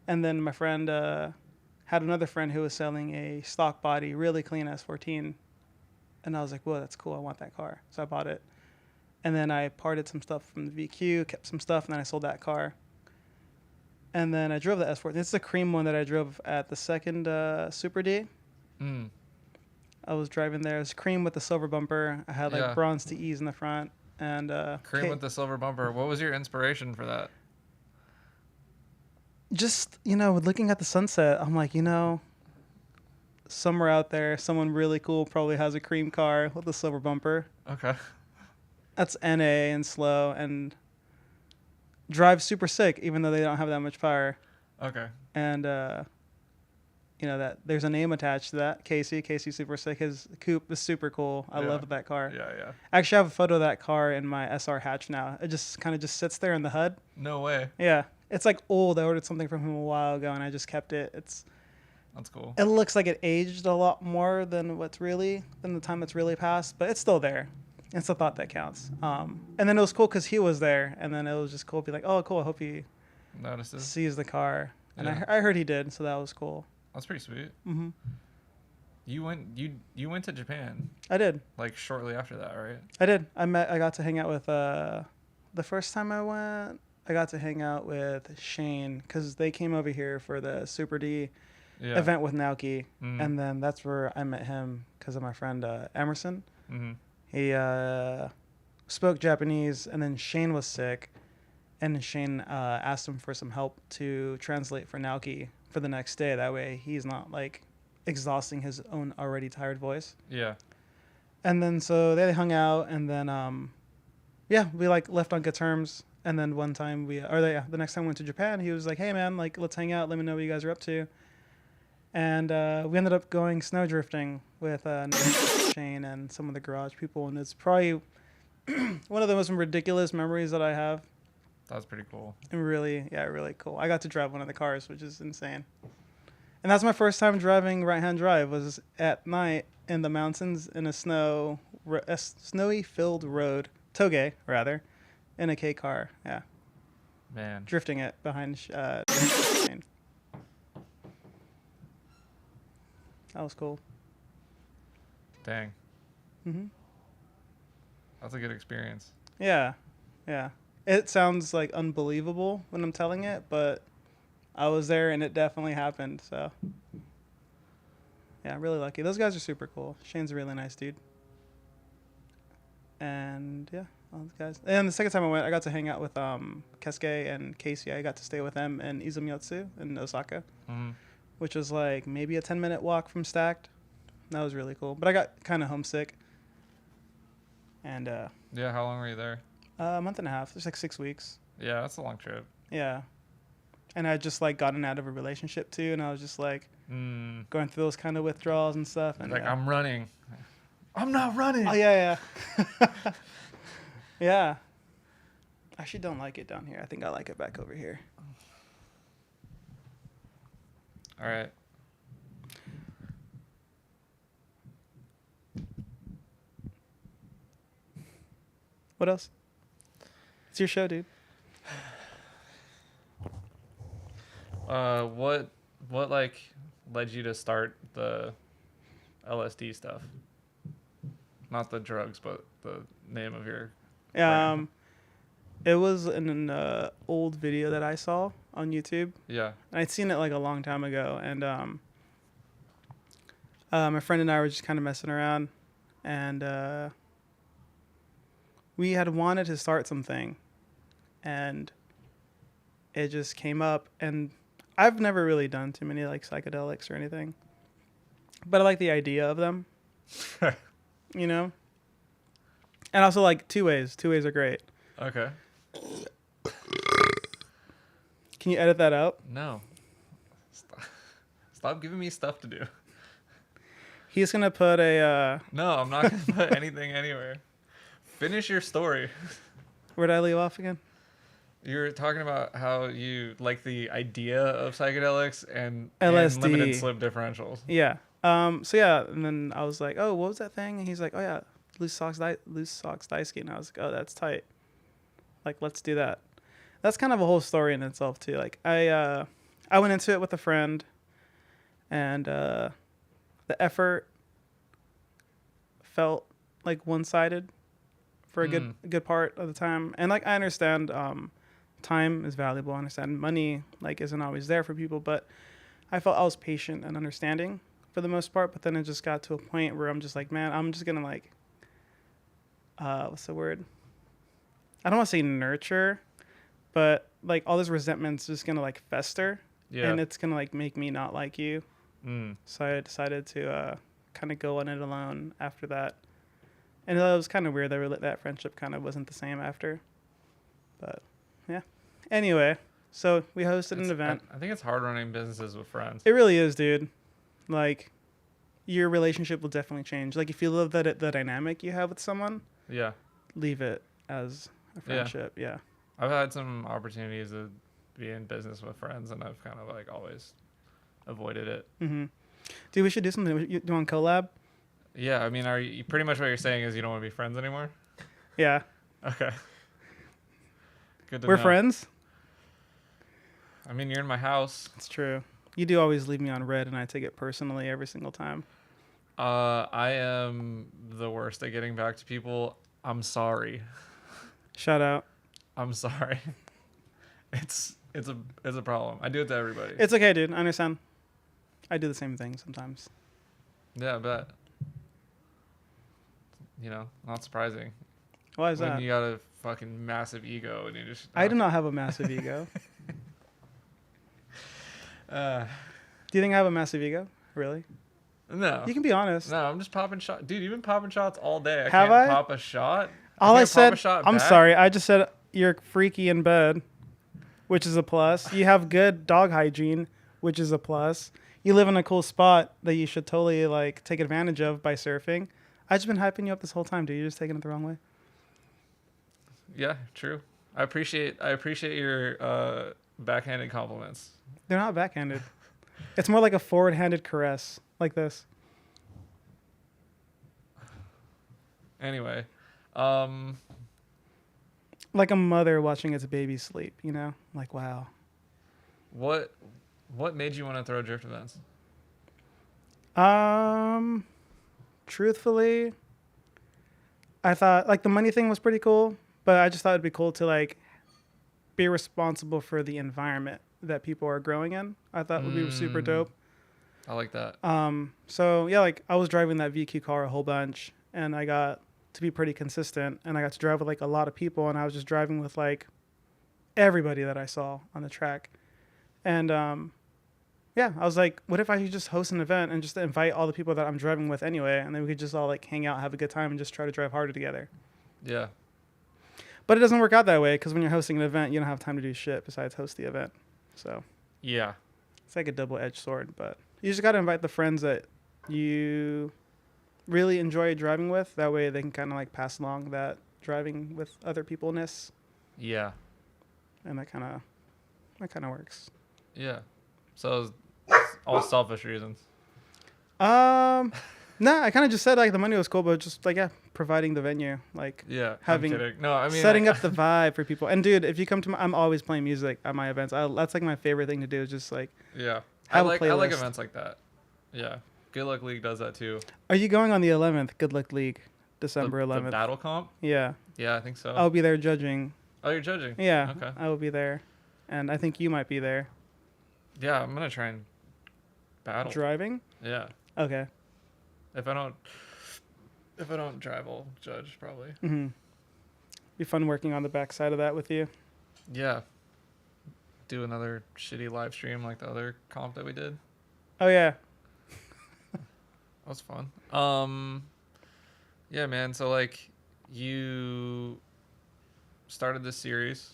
And then my friend had another friend who was selling a stock body, really clean S14. And I was like, whoa, that's cool. I want that car. So I bought it. And then I parted some stuff from the VQ, kept some stuff, and then I sold that car. And then I drove the S14. This is a cream one that I drove at the second Super D. Mm. I was driving there. It was cream with the silver bumper. I had like Yeah. bronze TEs in the front. And Cream with the silver bumper. What was your inspiration for that? just, looking at the sunset, I'm like, somewhere out there, someone really cool probably has a cream car with a silver bumper. Okay. That's NA and slow and drives super sick, even though they don't have that much power. Okay. And, that there's a name attached to that. Casey super sick. His coupe is super cool. I love that car. Yeah. I actually have a photo of that car in my SR hatch now. It just kind of just sits there in the HUD. No way. Yeah. It's like old. I ordered something from him a while ago and I just kept it. That's cool. It looks like it aged a lot more than the time that's really passed, but it's still there. It's the thought that counts. And then it was cool because he was there, and then it was just cool to be like, oh, cool, I hope he Notices. sees the car. And Yeah. I heard he did, so that was cool. That's pretty sweet. Hmm. You went to Japan I did. like shortly after that, right? I did. I got to hang out with, the first time I went, I got to hang out with Shane because they came over here for the Super D Yeah. event with Naoki. Mhm. And then that's where I met him because of my friend Emerson. Mm-hmm. He spoke Japanese, and then Shane was sick, and Shane asked him for some help to translate for Naoki for the next day. That way he's not like exhausting his own already tired voice. Yeah. And then so they hung out, and then we like left on good terms. And then one time the next time we went to Japan, he was like, "Hey man, like let's hang out. Let me know what you guys are up to." And we ended up going snow drifting with Shane and some of the garage people, and it's probably one of the most ridiculous memories that I have. That's pretty cool. And really cool. I got to drive one of the cars, which is insane. And that's my first time driving right-hand drive. Was at night in the mountains in a snowy filled road, toge rather, in a K car. Yeah, Man. drifting it behind Shane. That was cool. Dang. Hmm. That's a good experience. Yeah. It sounds like unbelievable when I'm telling it, but I was there and it definitely happened. So, yeah, really lucky. Those guys are super cool. Shane's a really nice dude. And yeah, all those guys. And the second time I went, I got to hang out with Kesuke and Casey. I got to stay with them in Izumyotsu in Osaka, Mm-hmm. which was like maybe a 10-minute walk from Stacked. That was really cool. But I got kind of homesick. And Yeah. How long were you there? a month and a half. It's like 6 weeks. Yeah, that's a long trip. Yeah. And I just like gotten out of a relationship too, and I was just like going through those kind of withdrawals and stuff. And Like yeah. I'm running. I'm not running. Oh yeah. Yeah. I actually don't like it down here. I think I like it back over here. All right. What else? It's your show, dude. What like led you to start the LSD stuff? Not the drugs, but the name of your brand. It was in an old video that I saw on YouTube. Yeah. I'd seen it like a long time ago, and my friend and I were just kind of messing around, and we had wanted to start something, and it just came up. And I've never really done too many like psychedelics or anything, but I like the idea of them, you know. And also like two ways. Two ways are great. Okay. Can you edit that out? No. Stop giving me stuff to do. He's gonna put a. No, I'm not gonna put anything anywhere. Finish your story. Where'd I leave off again? You're talking about how you like the idea of psychedelics and LSD. limited slip differentials. Yeah. So yeah, and then I was like, "Oh, what was that thing?" And he's like, "Oh yeah, Loose Socks Daisuki." And I was like, "Oh, that's tight. Like, let's do that." That's kind of a whole story in itself too. Like, I went into it with a friend, and the effort felt like one-sided for a good part of the time. And like I understand time is valuable. I understand money like isn't always there for people, but I felt I was patient and understanding for the most part. But then it just got to a point where I'm just like, man, I'm just gonna like what's the word? I don't want to say nurture, but like all this resentment's just gonna like fester, and it's gonna like make me not like you. So I decided to kind of go on it alone after that, and it was kind of weird that that friendship kind of wasn't the same after. But yeah. Anyway, so we hosted an event. I think it's hard running businesses with friends. It really is, dude. Like, your relationship will definitely change. Like, if you love the dynamic you have with someone, leave it as a friendship. Yeah. I've had some opportunities to be in business with friends, and I've kind of like always avoided it. Dude, we should do something. You doing collab? Yeah, I mean, are you pretty much what you're saying is you don't want to be friends anymore? Yeah. Okay. Good to We're know. friends? I mean, you're in my house. It's true. You do always leave me on red, and I take it personally every single time. I am the worst at getting back to people. I'm sorry. Shout out. I'm sorry. It's a problem. I do it to everybody. It's okay, dude. I understand. I do the same thing sometimes. Yeah, I bet. You know, not surprising. Why is when that? you got a fucking massive ego and you just... I do not have a massive ego. Uh, Do you think I have a massive ego? Really? no. You can be honest. No, I'm just popping shots. Dude, you've been popping shots all day. I Have can't I? pop a shot. All I can't pop a said, shot I'm back. sorry. I just said you're freaky in bed, which is a plus. You have good dog hygiene, which is a plus. You live in a cool spot that you should totally like take advantage of by surfing. I've just been hyping you up this whole time, dude. You're just taking it the wrong way. Yeah, true. I appreciate your backhanded compliments. They're not backhanded. It's more like a forward-handed caress, like this. Anyway, Like a mother watching its baby sleep, you know? Like, wow. what made you want to throw drift events? Truthfully, I thought like the money thing was pretty cool, but I just thought it'd be cool to like be responsible for the environment that people are growing in. I thought would be super dope. I like that. So yeah, like I was driving that VQ car a whole bunch, and I got to be pretty consistent, and I got to drive with like a lot of people, and I was just driving with like everybody that I saw on the track, and yeah, I was like, what if I could just host an event and just invite all the people that I'm driving with anyway, and then we could just all like hang out, have a good time, and just try to drive harder together. Yeah. But it doesn't work out that way because when you're hosting an event, you don't have time to do shit besides host the event. So Yeah. it's like a double-edged sword, but you just got to invite the friends that you really enjoy driving with. That way they can kind of like pass along that driving with other people-ness, Yeah. and that kind of works. Yeah. So all selfish reasons. No, I kind of just said like the money was cool, but just like providing the venue, like Yeah. having I'm kidding. No, I mean setting up the vibe for people. And dude, if you come to I'm always playing music at my events. That's like my favorite thing to do. Is just like Yeah. have a I like playlist. events like that. Yeah. Good Luck League does that too. Are you going on the 11th? Good Luck League, December The 11th. battle comp? Yeah, Yeah, I think so. I'll be there judging. Oh, you're judging? Yeah, Okay. I will be there, and I think you might be there. Yeah, I'm gonna try and battle. Driving? Yeah. Okay. If I don't drive, I'll judge probably. Mm-hmm. Be fun working on the backside of that with you. Yeah. Do another shitty live stream like the other comp that we did. Oh yeah. That was fun. Yeah, man. So like, you started this series.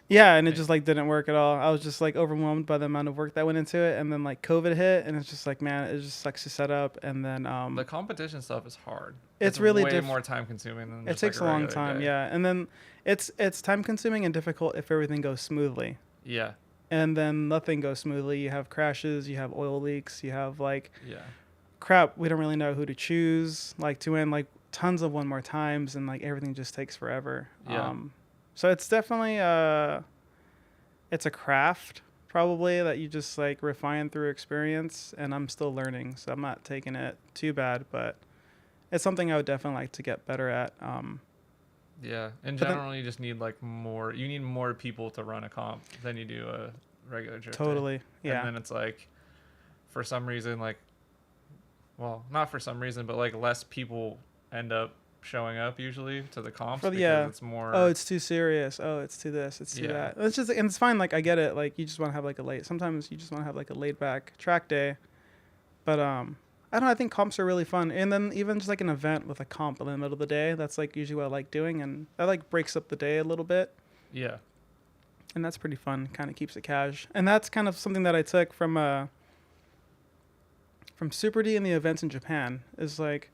Yeah, and it just like didn't work at all. I was just like overwhelmed by the amount of work that went into it, and then like COVID hit, and it's just like, man, it just sucks to set up. And then The competition stuff is hard. It's really way more time consuming than it just, takes like, a long regular time, day. yeah. And then it's time consuming and difficult if everything goes smoothly. Yeah. And then nothing goes smoothly. You have crashes, you have oil leaks, you have like Yeah. crap, we don't really know who to choose, like to win like tons of one more times, and like everything just takes forever. Yeah. So it's definitely it's a craft probably that you just like refine through experience, and I'm still learning, so I'm not taking it too bad, but it's something I would definitely like to get better at. Yeah. In But then- general, you just need like more. You need more people to run a comp than you do a regular drift day. Totally. Yeah. And then it's like, for some reason, like, well, not for some reason, but like less people end up showing up usually to the comps because it's more. Oh, it's too serious. Oh, it's too this. It's too that. It's just, and it's fine. Like I get it. Like you just want to have like sometimes you just want to have like a laid back track day. But I don't know. I think comps are really fun. And then even just like an event with a comp in the middle of the day, that's like usually what I like doing, and that like breaks up the day a little bit. Yeah. And that's pretty fun. Kind of keeps it cash. And that's kind of something that I took from Super D and the events in Japan. Is like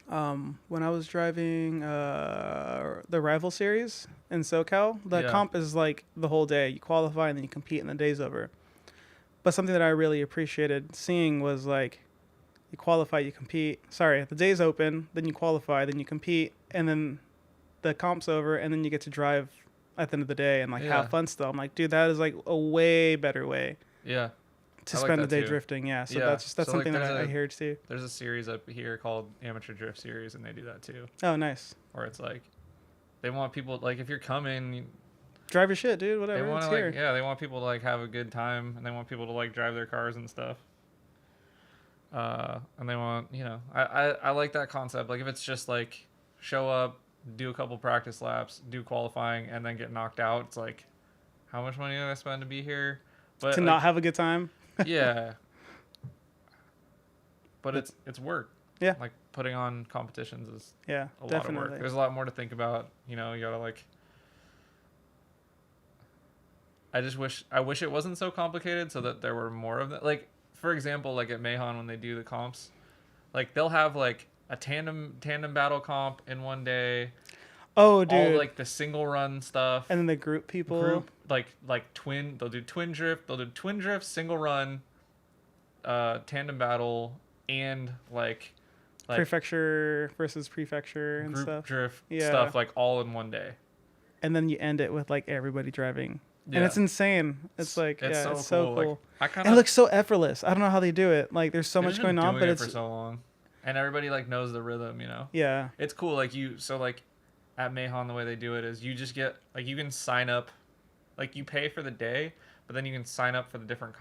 when I was driving the Rival Series in SoCal, the comp is like the whole day. You qualify and then you compete and the day's over. But something that I really appreciated seeing was like you qualify, you compete. Sorry, the day's open, then you qualify, then you compete, and then the comp's over, and then you get to drive at the end of the day and like have fun still. I'm like, dude, that is like a way better way. Yeah. To spend the day drifting, yeah. So that's something that I hear too. There's a series up here called Amateur Drift Series, and they do that too. Oh, nice. Where it's like, they want people, like, if you're coming, drive your shit, dude. Whatever. They want to like, they want people to like have a good time, and they want people to like drive their cars and stuff. And they want, I like that concept. Like if it's just like show up, do a couple practice laps, do qualifying, and then get knocked out. It's like, how much money did I spend to be here? But to not have a good time. Yeah. But it's work. Yeah. Like putting on competitions is a lot of work. There's a lot more to think about. You gotta like. I wish it wasn't so complicated so that there were more of that. Like, for example, like at Mahon when they do the comps, like they'll have like a tandem battle comp in one day. Oh, dude. All like the single run stuff. And then the group people. Like twin. They'll do twin drift. They'll do twin drift, single run, tandem battle, and like prefecture versus prefecture and group stuff. Drift stuff like all in one day. And then you end it with like everybody driving. Yeah. And it's insane. It's like it's so cool. Like, and it looks so effortless. I don't know how they do it. Like there's so much going on, but it's for so long, and everybody like knows the rhythm. Yeah. It's cool. Like like at Mahon the way they do it is you just get like you can sign up, like you pay for the day, but then you can sign up for the different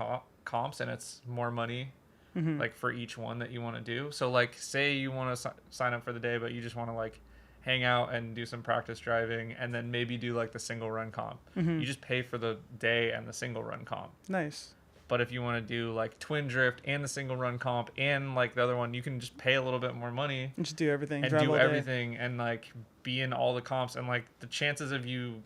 comps, and it's more money. Mm-hmm. Like for each one that you want to do. So like say you want to sign up for the day, but you just want to like hang out and do some practice driving and then maybe do like the single run comp. Mm-hmm. You just pay for the day and the single run comp. Nice. But if you want to do like twin drift and the single run comp and like the other one, you can just pay a little bit more money and just do everything and do everything and like be in all the comps, and like the chances of you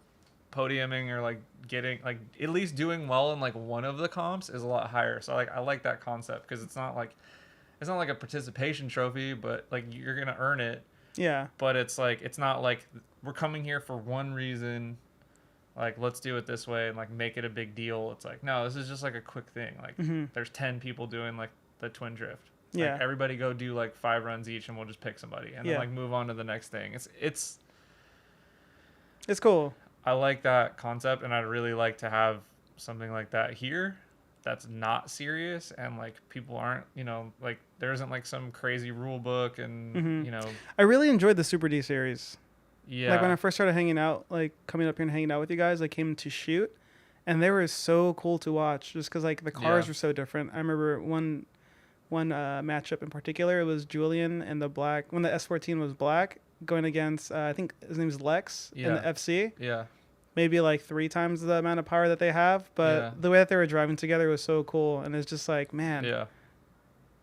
podiuming or like getting like at least doing well in like one of the comps is a lot higher. So like I like that concept because it's not like a participation trophy, but like you're gonna earn it. Yeah. But it's like it's not like we're coming here for one reason, like let's do it this way and like make it a big deal. It's like no, this is just like a quick thing. Like there's 10 people doing like the twin drift. Yeah. Like, everybody go do like 5 runs each and we'll just pick somebody and then like move on to the next thing. It's cool. I like that concept, and I'd really like to have something like that here that's not serious, and like people aren't, like there isn't like some crazy rule book and, I really enjoyed the Super D series. Yeah. Like when I first started hanging out, like coming up here and hanging out with you guys, I came to shoot, and they were so cool to watch just because like the cars were so different. I remember one matchup in particular, it was Julian and the black, when the S14 was black, going against I think his name is Lex in the FC. Yeah. Maybe like 3 times the amount of power that they have, but the way that they were driving together was so cool, and it's just like, man. Yeah.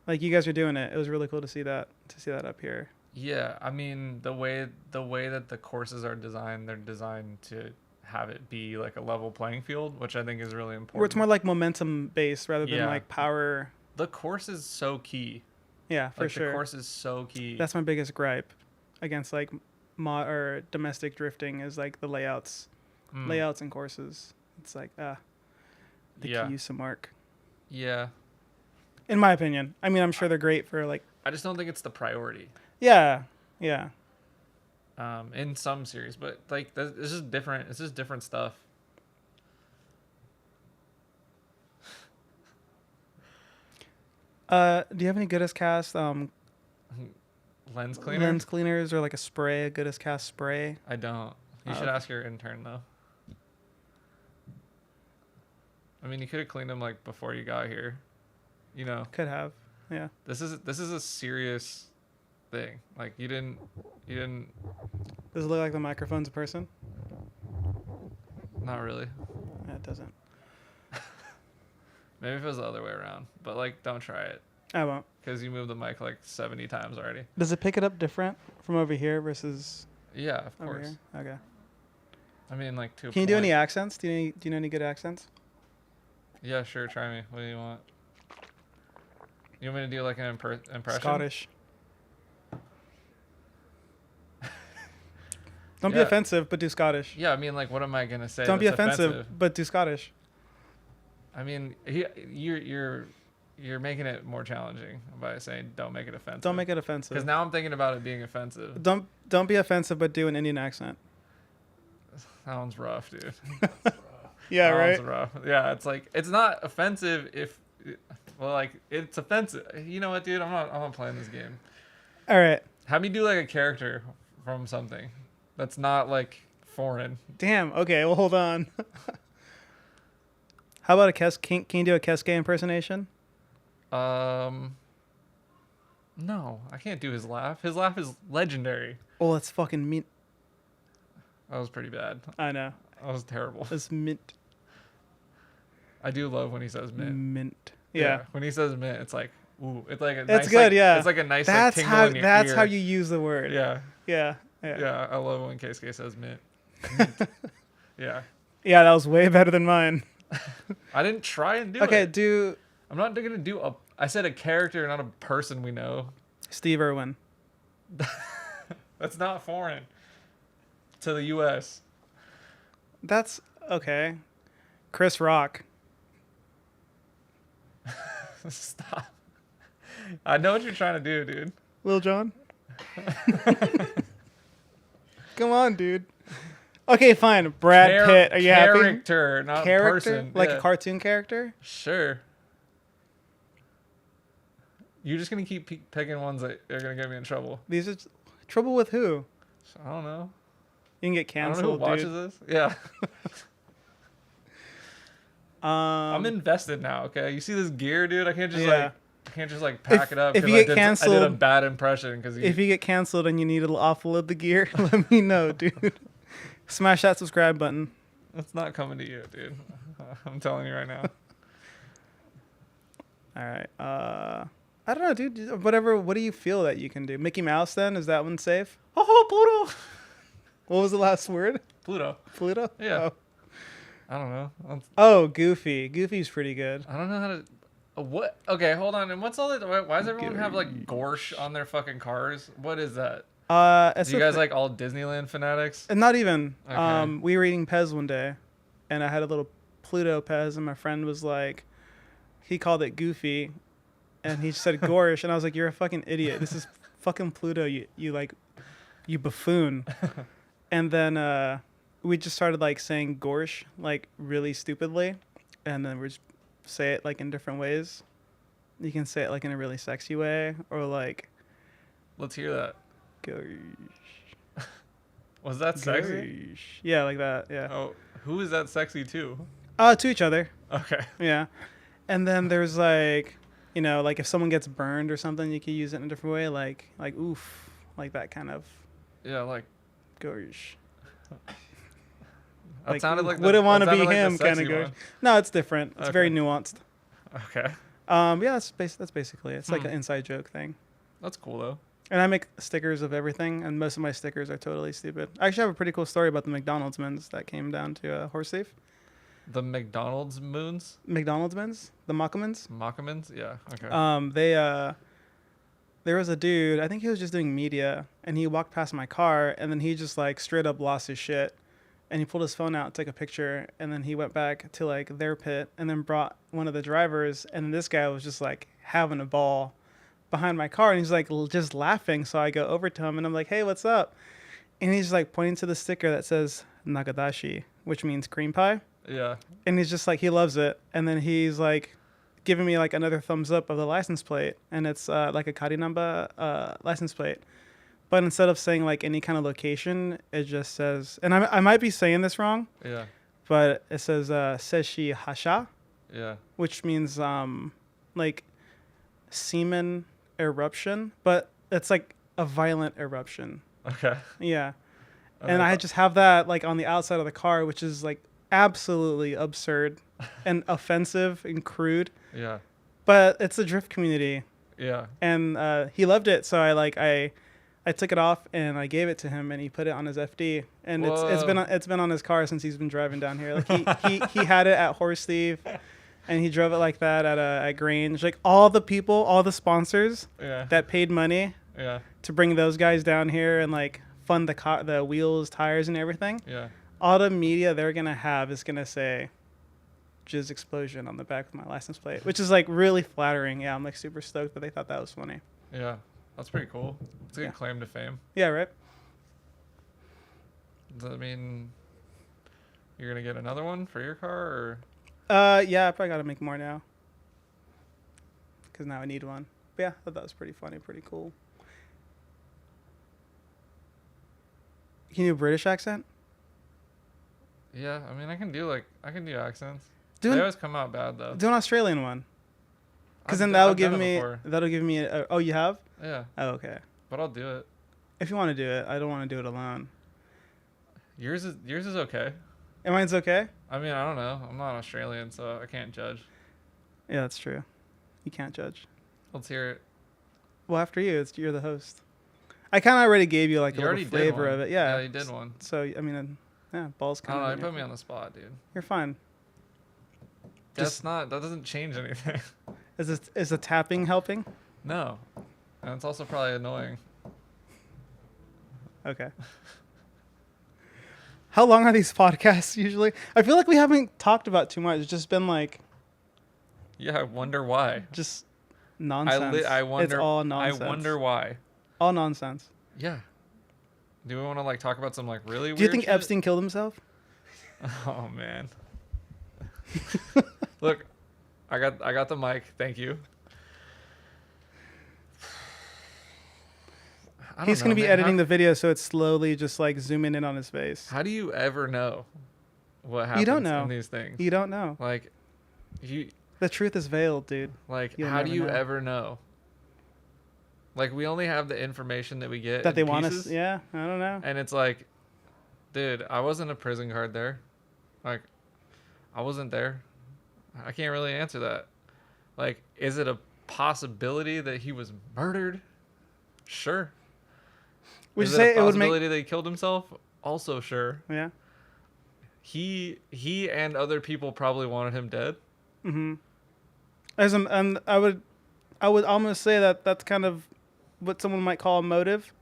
Like you guys are doing it. It was really cool to see that up here. Yeah, I mean the way that the courses are designed, they're designed to have it be like a level playing field, which I think is really important. Or it's more like momentum based rather than like power. The course is so key. Yeah, for sure. The course is so key. That's my biggest gripe against like mod or domestic drifting is like the layouts and courses. It's like they could use some work. Yeah. In my opinion. I mean, I'm sure they're great for like. I just don't think it's the priority. Yeah. Yeah. In some series, but like this is different. It's just different stuff. Do you have any Goodest cast lens cleaner? lens cleaners or like a spray, a Goodest cast spray? I don't. You should ask your intern though. I mean, you could have cleaned them like before you got here. You know. Could have. Yeah. This is a serious thing. Like you didn't. Does it look like the microphone's a person? Not really. Yeah, it doesn't. Maybe if it was the other way around. But like, don't try it I won't. because you moved the mic like 70 times already. Does it pick it up different from over here versus Yeah, of over course. here? Okay. I mean, like to. A Can you do point. any accents? Do you know any good accents? Yeah, sure. Try me. What do you want? You want me to do like an impression? Scottish. Don't be Yeah. offensive, but do Scottish. Yeah, I mean, like, what am I gonna say? Don't be that's offensive, but do Scottish. I mean, you're making it more challenging by saying don't make it offensive. Don't make it offensive. Because now I'm thinking about it being offensive. Don't be offensive, but do an Indian accent. Sounds rough, dude. Yeah, right. Sounds rough. Yeah, it's like it's not offensive if, well, like it's offensive. You know what, dude? I'm not playing this game. All right. Have me do like a character from something that's not like foreign. Damn. Okay. Well, hold on. How about a Can you do a Kesuke impersonation? No, I can't do his laugh. His laugh is legendary. Oh, that's fucking mint. That was pretty bad. I know. That was terrible. That's mint. I do love when he says mint. Mint. Yeah. When he says mint, it's like, ooh, it's like a That's nice, good. like, Yeah. It's like a nice That's like, tingle how. in your That's ear. how you use the word. Yeah. Yeah. Yeah. Yeah. I love when Keisuke says mint. Yeah. Yeah. That was way better than mine. I didn't try and do Okay. it. Do I'm not gonna do a. I said a character, not a person we know. Steve Irwin. That's not foreign to the U.S. That's okay. Chris Rock. Stop. I know what you're trying to do, dude. Lil Jon. Come on, dude. Okay, fine. Brad Pitt. Are you happy? Character, not person. Like Yeah. a cartoon character? Sure. You're just gonna keep picking ones that are gonna get me in trouble. These are trouble with who? I don't know. You can get I don't know who canceled, watches dude. this. Yeah. I'm Um, invested now. Okay, you see this gear, dude? I can't just Yeah. pack it up. if 'cause you I get did a canceled- bad impression because if you get canceled and you need to offload the gear, let me know, dude. Smash that subscribe button. it's not coming to you, dude. I'm telling you right now. All right. I don't know, dude. Whatever. What do you feel that you can do? Mickey Mouse, then? Is that one safe? Oh, Pluto. What was the last word? Pluto. Pluto? Yeah. Oh, I don't know. Oh, Goofy. Goofy's pretty good. I don't know how to. What? Okay, hold on. And what's all that? Why does everyone have like Gorsh on their fucking cars? What is that? It's Do you a guys thi- like all Disneyland fanatics? Not even. Okay. We were eating Pez one day, and I had a little Pluto Pez, and my friend was like, he called it Goofy, and he said Gorsh, and I was like, you're a fucking idiot. This is fucking Pluto. You buffoon. And then we just started like saying Gorsh like really stupidly, and then we just say it like in different ways. You can say it like in a really sexy way, or like Let's hear that. Gorsh. Was that sexy? Gorsh. Yeah, like that. Yeah. Oh, who is that sexy to? To each other. Okay. Yeah. And then there's like, like if someone gets burned or something, you can use it in a different way, like oof, like that kind of Yeah, like Gorsh. that Like, sounded like wouldn't want to that be sounded like the him kind of sexy Gorsh. one. No, it's different. It's very Okay. nuanced. Okay, Yeah, that's basically it. It's like Hmm. an inside joke thing. that's cool though. And I make stickers of everything, and most of my stickers are totally stupid. I actually have a pretty cool story about the McDonald's men's that came down to a horse thief. The McDonald's moons, McDonald's men's, the Mockamans. Mockamans. Yeah. Okay. There was a dude, I think he was just doing media, and he walked past my car, and then he just like straight up lost his shit, and he pulled his phone out, took a picture, and then he went back to like their pit, and then brought one of the drivers, and then this guy was just like having a ball behind my car, and he's like just laughing. So I go over to him, and I'm like, hey, what's up? And he's like pointing to the sticker that says Nagadashi, which means cream pie. Yeah. And he's just like, he loves it. And then he's like giving me like another thumbs up of the license plate, and it's like a Karinamba license plate. But instead of saying like any kind of location, it just says, and I might be saying this wrong, Yeah. but it says Seshi Hasha, Yeah. which means like semen eruption, but it's like a violent eruption. Okay. Yeah. Okay. And I just have that like on the outside of the car, which is like absolutely absurd and offensive and crude. Yeah. But it's the drift community, Yeah. and he loved it. So I took it off and I gave it to him, and he put it on his FD. And it's been on his car since he's been driving down here. Like he had it at Horse Thief, and he drove it like that at Grange. Like all the people, all the sponsors Yeah. that paid money Yeah. to bring those guys down here and like fund the wheels, tires, and everything. Yeah. All the media they're gonna have is gonna say "Jizz Explosion" on the back of my license plate, which is like really flattering. Yeah, I'm like super stoked that they thought that was funny. Yeah. That's pretty cool. It's a good Yeah. claim to fame. Yeah, right. Does that mean you're gonna get another one for your car, or? Yeah, I probably gotta make more now because now I need one. But yeah, I thought that was pretty funny, pretty cool. Can you do a British accent? Yeah. I mean, I can do accents. Do They an, always come out bad though. do an Australian one, because I've then d- that'll I've give done it me before. oh, you have? Yeah. Oh, okay. But I'll do it. If you want to do it, I don't want to do it alone. Yours is okay. And mine's okay. I mean, I don't know. I'm not Australian, so I can't judge. Yeah, that's true. You can't judge. Let's hear it. Well, after you, you're the host. I kind of already gave you like You a already little did flavor one. of it. Yeah. Yeah, you did one. So I mean, yeah, balls I don't know. coming. You put me on the spot, dude. You're fine. Just- That doesn't change anything. Is the tapping helping? No. And it's also probably annoying. Okay. How long are these podcasts usually? I feel like we haven't talked about too much. It's just been like Yeah, I wonder why. just nonsense. I wonder. It's all nonsense. I wonder why. All nonsense. Yeah. Do we want to like talk about some like really weird Do you think shit? Epstein killed himself? Oh man. Look, I got the mic. Thank you. I don't He's know, going to be man. editing the video, so it's slowly just like zooming in on his face. How do you ever know what happens You don't know. in these things? You don't know. Like, you The truth is veiled, dude. like You'll how do never you know. ever know? Like we only have the information that we get That in they want us. pieces, Yeah, I don't know. and it's like, dude, I wasn't a prison guard there. Like, I wasn't there. I can't really answer that. Like, is it a possibility that he was murdered? Sure. Would Is you say a it would make? possibility that he killed himself? Also sure. Yeah. He and other people probably wanted him dead. Mm-hmm. I would almost say that that's kind of what someone might call a motive,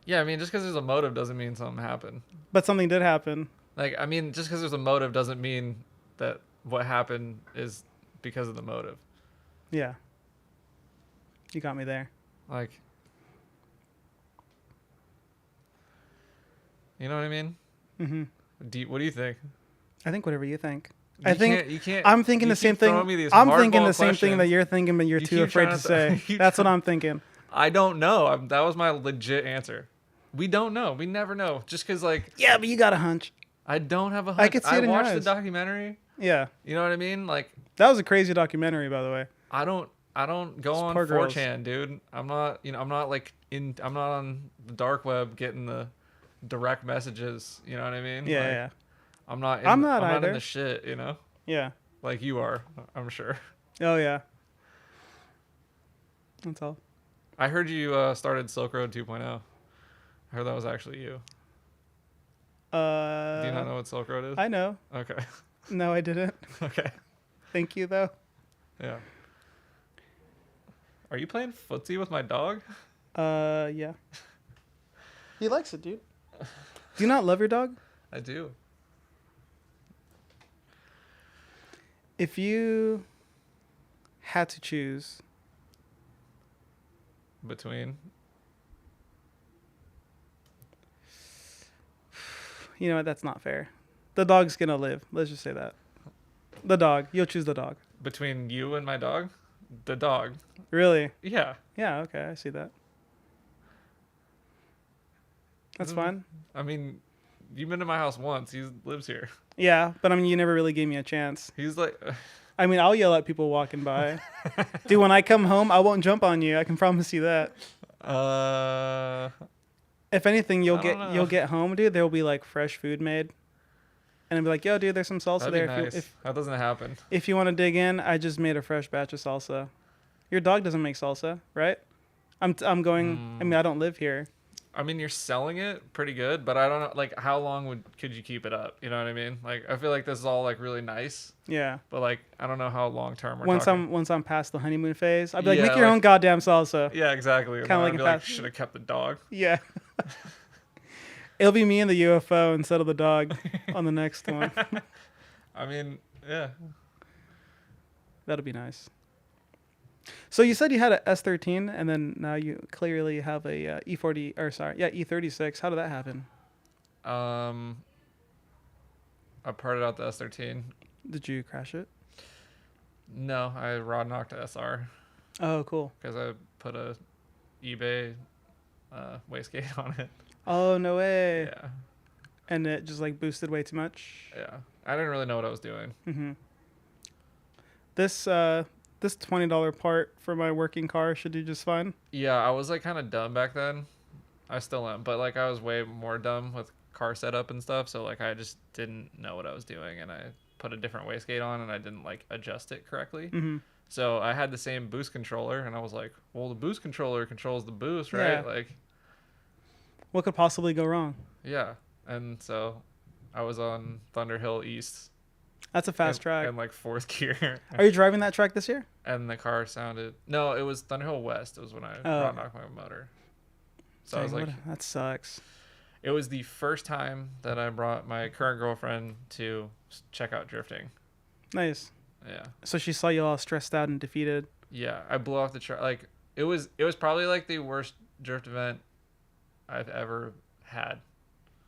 Yeah, I mean, just because there's a motive doesn't mean something happened. but something did happen. Like, I mean, just because there's a motive doesn't mean that what happened is because of the motive. Yeah. You got me there. Like, you know what I mean? Mm-hmm. What do you think? I think whatever you think. You can't. I'm thinking you the same keep throwing me thing. these I'm thinking hardball the same thing that questions. you're thinking, but you're You too keep afraid trying to to say. keep That's what trying- I'm thinking. I don't know. That was my legit answer. We don't know. We never know. Just because, like, Yeah, but you got a hunch. I don't have a hunch. I could see it in your watched the eyes. documentary. Yeah, You know what I mean? Like, that was a crazy documentary, by the way. I don't go It's on poor girls. 4chan, dude. I'm not I'm not on the dark web getting the direct messages. You know what I mean? Yeah, Like, yeah, I'm not. I'm not I'm not either. in the shit. You know, yeah. like you are. I'm sure. Oh yeah. That's all. I heard you started Silk Road 2.0. I heard that was actually you. Do you not know what Silk Road is? I know. Okay. No, I didn't. Okay. Thank you, though. Yeah. Are you playing footsie with my dog? Yeah. He likes it, dude. Do you not love your dog? I do. If you had to choose, Between. you know what? That's not fair. The dog's gonna live. Let's just say that. The dog. You'll choose the dog. Between you and my dog? The dog. Really? Yeah. Yeah. Okay, I see that. That's fine. I mean, you've been to my house once. He lives here. Yeah, but I mean, you never really gave me a chance. He's like, I mean, I'll yell at people walking by. Dude, when I come home, I won't jump on you. I can promise you that. If anything, you'll get home, dude. There will be like fresh food made, and I'll be like, "Yo, dude, there's some salsa that'd there." be nice. That doesn't happen. If you want to dig in, I just made a fresh batch of salsa. Your dog doesn't make salsa, right? I'm going. I mean, I don't live here. I mean, you're selling it pretty good, but I don't know, like, how long could you keep it up? You know what I mean? Like, I feel like this is all like really nice, Yeah. but like, I don't know how long term we're Once talking. I'm past the honeymoon phase, I'll be like, Yeah, make your own goddamn salsa. Yeah, exactly. Kinda like I'd be a like, fast- should have kept the dog. Yeah. It'll be me and the UFO instead of the dog on the next one. I mean, yeah. That'll be nice. So you said you had a S13, and then now you clearly have a E36. How did that happen? I parted out the S13. Did you crash it? No, I rod knocked a SR Oh, cool. because I put a eBay wastegate on it. Oh, no way. Yeah, And it just like boosted way too much. yeah. I didn't really know what I was doing. Mm-hmm. This $20 part for my working car should do just fine. Yeah, I was like kind of dumb back then. I still am, but like I was way more dumb with car setup and stuff. So like I just didn't know what I was doing, and I put a different wastegate on, and I didn't like adjust it correctly. Mm-hmm. So I had the same boost controller, and I was like, well, the boost controller controls the boost, right? Yeah. Like, What could possibly go wrong? yeah. And so I was on Thunderhill East. That's a fast track. And like fourth gear. Are you driving that track this year? And the car sounded, no, it was Thunderhill West. It was when I rod knocked my motor. So I was like, that sucks. it was the first time that I brought my current girlfriend to check out drifting. Nice. Yeah. So she saw you all stressed out and defeated. Yeah. I blew off the track. Like it was probably like the worst drift event I've ever had.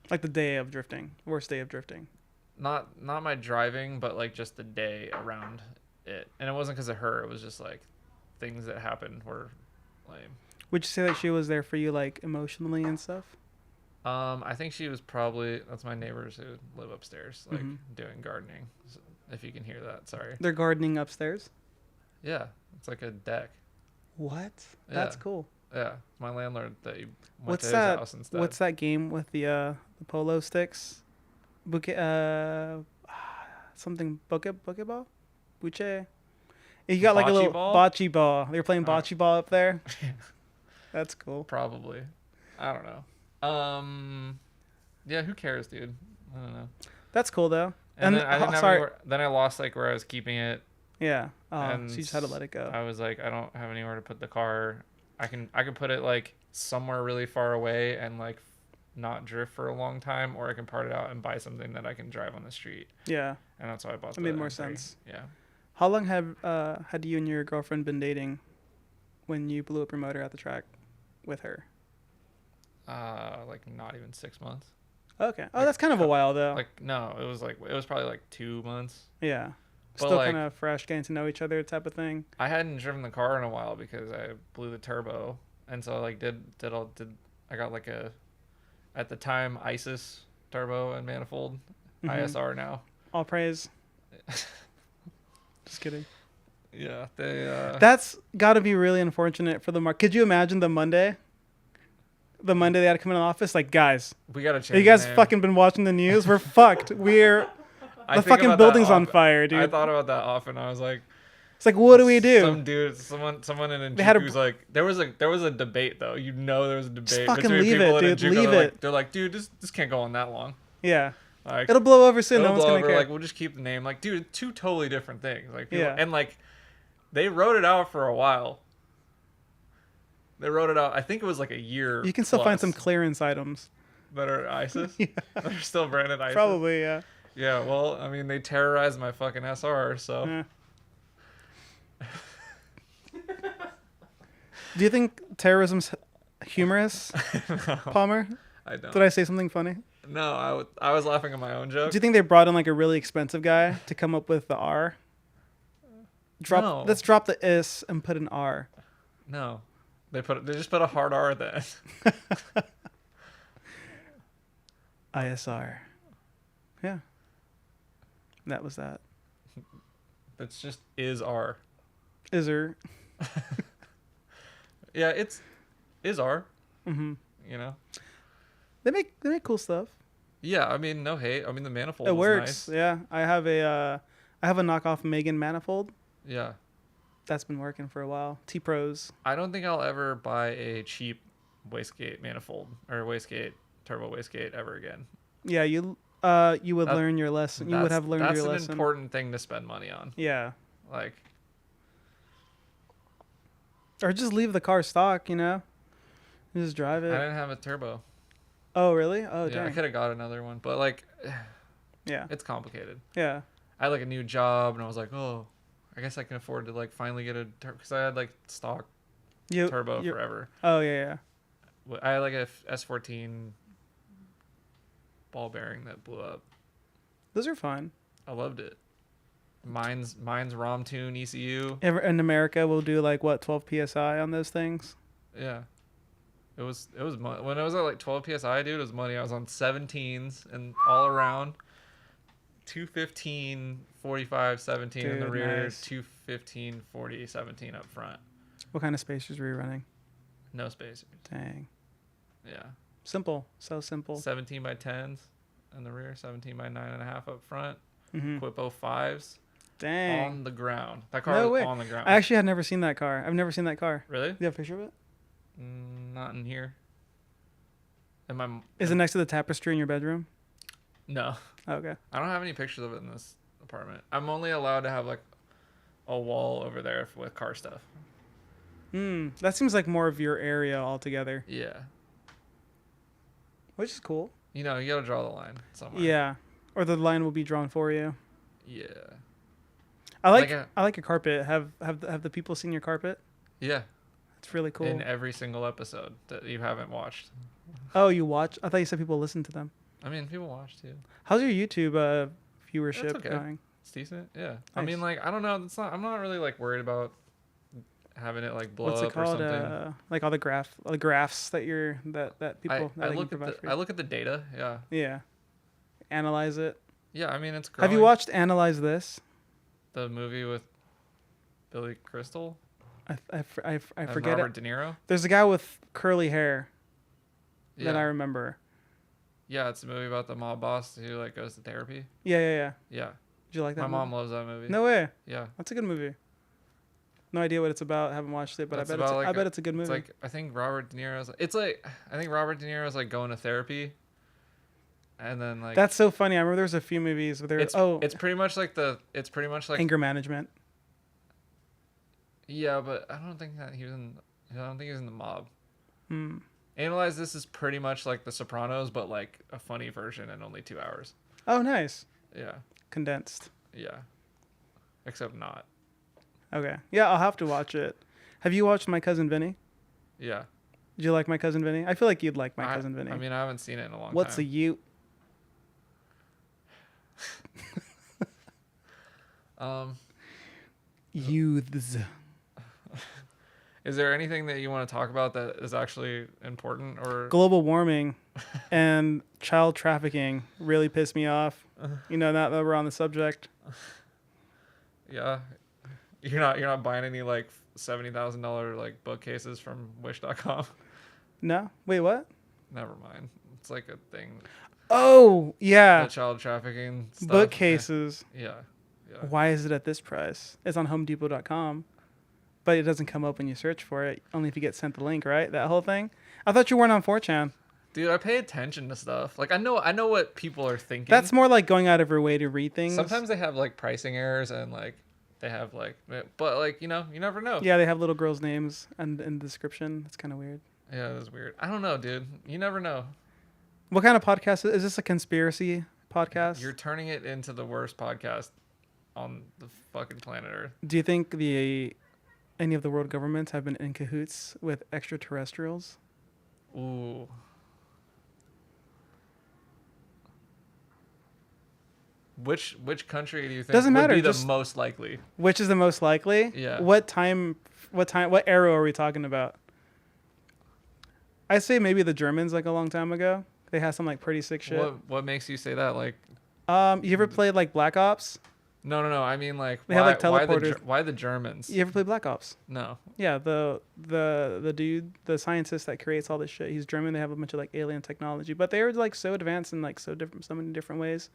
Like the day of drifting. Worst day of drifting. Not my driving, but like just the day around it. And it wasn't because of her. It was just like things that happened were lame. Would you say that she was there for you like emotionally and stuff? I think she was probably, that's my neighbors who live upstairs, like doing gardening. So if you can hear that, sorry. They're gardening upstairs? Yeah, it's like a deck. What? That's Yeah. cool. Yeah, my landlord that you went What's to his that? house instead. What's that game with the polo sticks? Something Pokeball? Buche? You got like a Bocce little ball? bocce ball. They were playing bocce ball up there. That's cool. Probably. I don't know. Yeah, who cares, dude? I don't know. That's cool though. And then I didn't have sorry. anywhere, then I lost like where I was keeping it. Yeah. Oh, and so you just had to let it go. I was like, I don't have anywhere to put the car. I can put it like somewhere really far away and like not drift for a long time, or I can part it out and buy something that I can drive on the street. Yeah. And that's why I bought. That made the more M3. sense. Yeah. How long had you and your girlfriend been dating when you blew up your motor at the track with her? Like not even 6 months. Okay. Oh, that's kind of a while though. Like no, it was probably like 2 months. Yeah. But, Still like, kind of fresh, getting to know each other type of thing. I hadn't driven the car in a while because I blew the turbo, and so I like I got like a, at the time, ISIS turbo and manifold, ISR now. All praise. Just kidding. Yeah, they. That's got to be really unfortunate for the market. Could you imagine the Monday they had to come in the office? Like, guys, We gotta change. have you guys the name. fucking been watching the news? We're fucked. I The think fucking about that building's on often. fire, dude. I thought about that often. I was like, It's like, what do we do? Some dude, someone in They had a- Njuku's like, there was a debate though. You know, there was a debate fucking between leave people it, in dude. Njuku. Leave They're like, dude, this can't go on that long. Yeah. Like, It'll blow over soon. No it'll one's blow going to over. care. Like, we'll just keep the name. Like, dude, it's two totally different things. Like, people, Yeah. and like, they wrote it out for a while. They wrote it out. I think it was like a year. You can still find plus some clearance items. that are ISIS. Yeah. That are still branded ISIS. Probably, yeah. Yeah. Well, I mean, they terrorized my fucking SR. So. Yeah. Do you think terrorism's humorous, Palmer? I don't. Did I say something funny? No, I was laughing at my own joke. Do you think they brought in like a really expensive guy to come up with the R? No. Let's drop the is and put an R. No. They just put a hard R at the end. ISR. Yeah. That was that. It's just is R. Iser. Yeah, it's is R. Mm-hmm. You know. They make cool stuff. Yeah, I mean, no hate. I mean, the manifold. It was works. Nice. Yeah, I have a knockoff Megan manifold. Yeah. That's been working for a while. T-Pros. I don't think I'll ever buy a cheap wastegate manifold or wastegate turbo wastegate ever again. Yeah, you would learn your lesson. You would have learned your lesson. That's an important thing to spend money on. Yeah. Like. Or just leave the car stock, you know? You just drive it. I didn't have a turbo. Oh, really? Oh, Yeah, dang. I could have got another one, but like, Yeah. it's complicated. Yeah. I had like a new job, and I was like, oh, I guess I can afford to like finally get a because I had like stock turbo forever. Oh, yeah. I had like a S14 ball bearing that blew up. Those are fun. I loved it. Mine's ROM tune ECU. In America, we'll do like what 12 psi on those things. Yeah, it was when I was at like 12 psi, dude. It was money. I was on 17s and all around. 215, 45, 17 in the Dude, rear. nice. 215, 40, 17 up front. What kind of spacers were you running? No spacers. Dang. Yeah. Simple. So simple. 17 by 10s in the rear. 17 by 9.5 up front. Mm-hmm. Quippo 5s. Dang. On the ground. That car No was way. on the ground. I actually had never seen that car. I've never seen that car. Really? Do you have a picture of it? Not in here. Is it next to the tapestry in your bedroom? No. Oh, okay. I don't have any pictures of it in this apartment. I'm only allowed to have like a wall over there with car stuff. That seems like more of your area altogether. Yeah. Which is cool. You know, you gotta draw the line somewhere. Yeah. Or the line will be drawn for you. Yeah. I like your carpet. Have the people seen your carpet? Yeah. It's really cool. In every single episode that you haven't watched. Oh, you watch? I thought you said people listen to them. I mean, people watch too. How's your YouTube viewership okay. going? It's decent. Yeah. Nice. I mean, like, I don't know. I'm not really like worried about having it like blow What's it up or called? something. Like all the graphs that people I look at the data. Yeah. Yeah. Analyze it. Yeah. I mean, it's growing. Have you watched Analyze This? The movie with Billy Crystal? I And forget Robert it. De Niro? There's a guy with curly hair Yeah. that I remember. Yeah, it's a movie about the mob boss who like goes to therapy. Yeah. Yeah. Did you like that? My mom movie? loves that movie. No way. Yeah. That's a good movie. No idea what it's about. Haven't watched it, but That's I about, like, bet it's a good movie. It's like I think Robert De Niro's like going to therapy. And then like That's so funny. I remember there's a few movies where it's pretty much like anger management. Yeah, but I don't think he was in the mob. Hmm. Analyze This is pretty much like The Sopranos, but like a funny version in only 2 hours. Oh, nice. Yeah. Condensed. Yeah. Except not. Okay. Yeah, I'll have to watch it. Have you watched My Cousin Vinny? Yeah. Did you like My Cousin Vinny? I feel like you'd like My Cousin Vinny. I mean, I haven't seen it in a long What's a time. you? Youths. Is there anything that you want to talk about that is actually important or Global warming and child trafficking really pissed me off. You know, now that we're on the subject. yeah? You're not buying any like $70,000 like bookcases from wish.com? No? Wait, what? Never mind. It's like a thing. Oh, yeah. The child trafficking stuff. Bookcases. Yeah. Why is it at this price? It's on homedepot.com, but it doesn't come up when you search for it. Only if you get sent the link, right? That whole thing? I thought you weren't on 4chan. Dude, I pay attention to stuff. Like I know what people are thinking. That's more like going out of your way to read things. Sometimes they have like pricing errors and like they have like, but like, you know, you never know. Yeah, they have little girls' names and in the description. It's kind of weird. Yeah, that's weird. I don't know, dude. You never know. What kind of podcast is this? A conspiracy podcast? You're turning it into the worst podcast on the fucking planet Earth. Do you think any of the world governments have been in cahoots with extraterrestrials? Ooh. Which country do you think Doesn't would matter, be the just- most likely? Which is the most likely? Yeah. What era are we talking about? I say maybe the Germans, like a long time ago. They had some like pretty sick shit. What makes you say that? Like, You ever played like Black Ops? no. I mean, like, They have, like, why teleporters. why the Germans? You ever played Black Ops? No. Yeah, the dude, the scientist that creates all this shit. He's German. They have a bunch of like alien technology, but they were like so advanced in like so many different ways.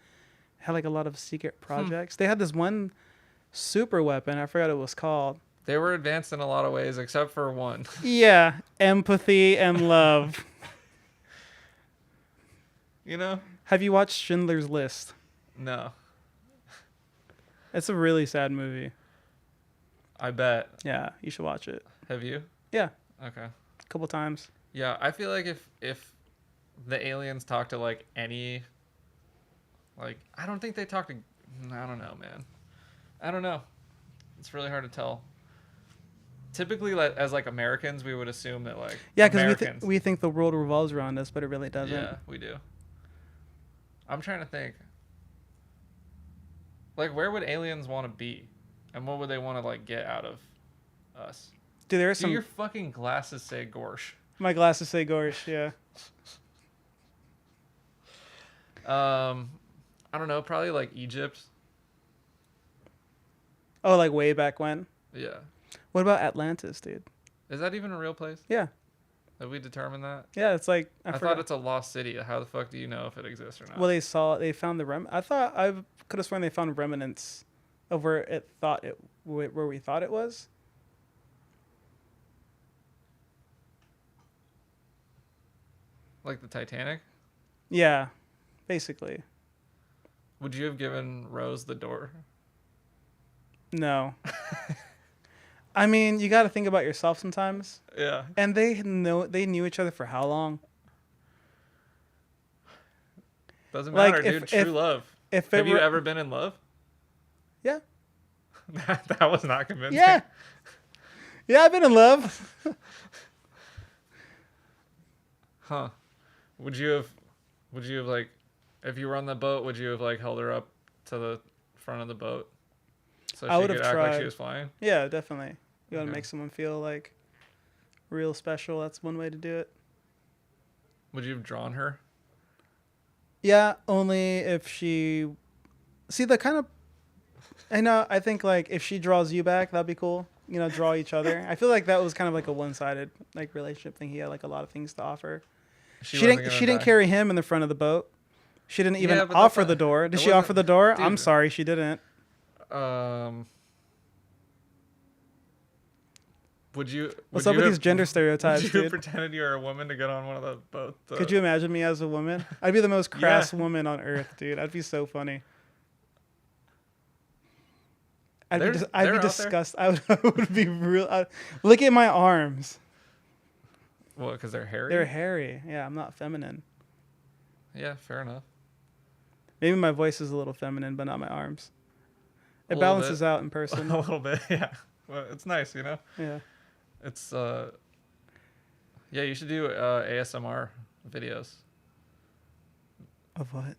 Had like a lot of secret projects. They had this one super weapon. I forgot what it was called. They were advanced in a lot of ways, except for one. Yeah, empathy and love. You know? Have you watched Schindler's List? No. It's a really sad movie. I bet. Yeah, you should watch it. Have you? Yeah, Okay. a couple times. Yeah, I feel like if the aliens talk to like any, like, I don't think they talk to. I don't know, man. I don't know. It's really hard to tell. Typically, like, as like Americans, we would assume that like Yeah, because Americans. we think the world revolves around us, but it really doesn't. Yeah, we do. I'm trying to think. Like, where would aliens want to be, and what would they want to like get out of us? Dude, there's Do some. your fucking glasses say Gorsh? My glasses say Gorsh. Yeah. I don't know. Probably like Egypt. Oh, like way back when. Yeah. What about Atlantis, dude? Is that even a real place? Yeah. Have we determined that? Yeah, it's like I forgot. thought it's a lost city. How the fuck do you know if it exists or not? Well, they found the I thought I could have sworn they found remnants of where where we thought it was. Like the Titanic? Yeah, basically. Would you have given Rose the door? No. I mean, you got to think about yourself sometimes. Yeah. And they knew each other for how long? Doesn't Like, matter, dude. True love. If Have you ever been in love? Yeah. that was not convincing. Yeah. Yeah, I've been in love. Huh. Would you have like, if you were on the boat, would you have like held her up to the front of the boat so I she would could have act like tried. she was flying? Yeah, definitely. You want to Okay. make someone feel like real special. That's one way to do it. Would you have drawn her? Yeah, only if she see the kind of I think like if she draws you back, that'd be cool. You know, draw each other. I feel like that was kind of like a one-sided like relationship thing. He had like a lot of things to offer. She didn't carry him in the front of the boat. She didn't even Yeah, but offer that's the not- door. it Did she offer wasn't- the door? dude. I'm sorry, she didn't. Would you? What's would up you with have- these gender stereotypes, Would you dude? pretended you were a woman to get on one of the boats? Could you imagine me as a woman? I'd be the most crass Yeah. woman on earth, dude. I'd be so funny. I'd They're- be they're out there. disgusted. I would be real. Look at my arms. Well, because they're hairy. They're hairy. Yeah, I'm not feminine. Yeah, fair enough. Maybe my voice is a little feminine, but not my arms. A It little balances bit. out in person. A little bit, yeah. Well, it's nice, you know. Yeah. It's yeah. You should do ASMR videos. Of what?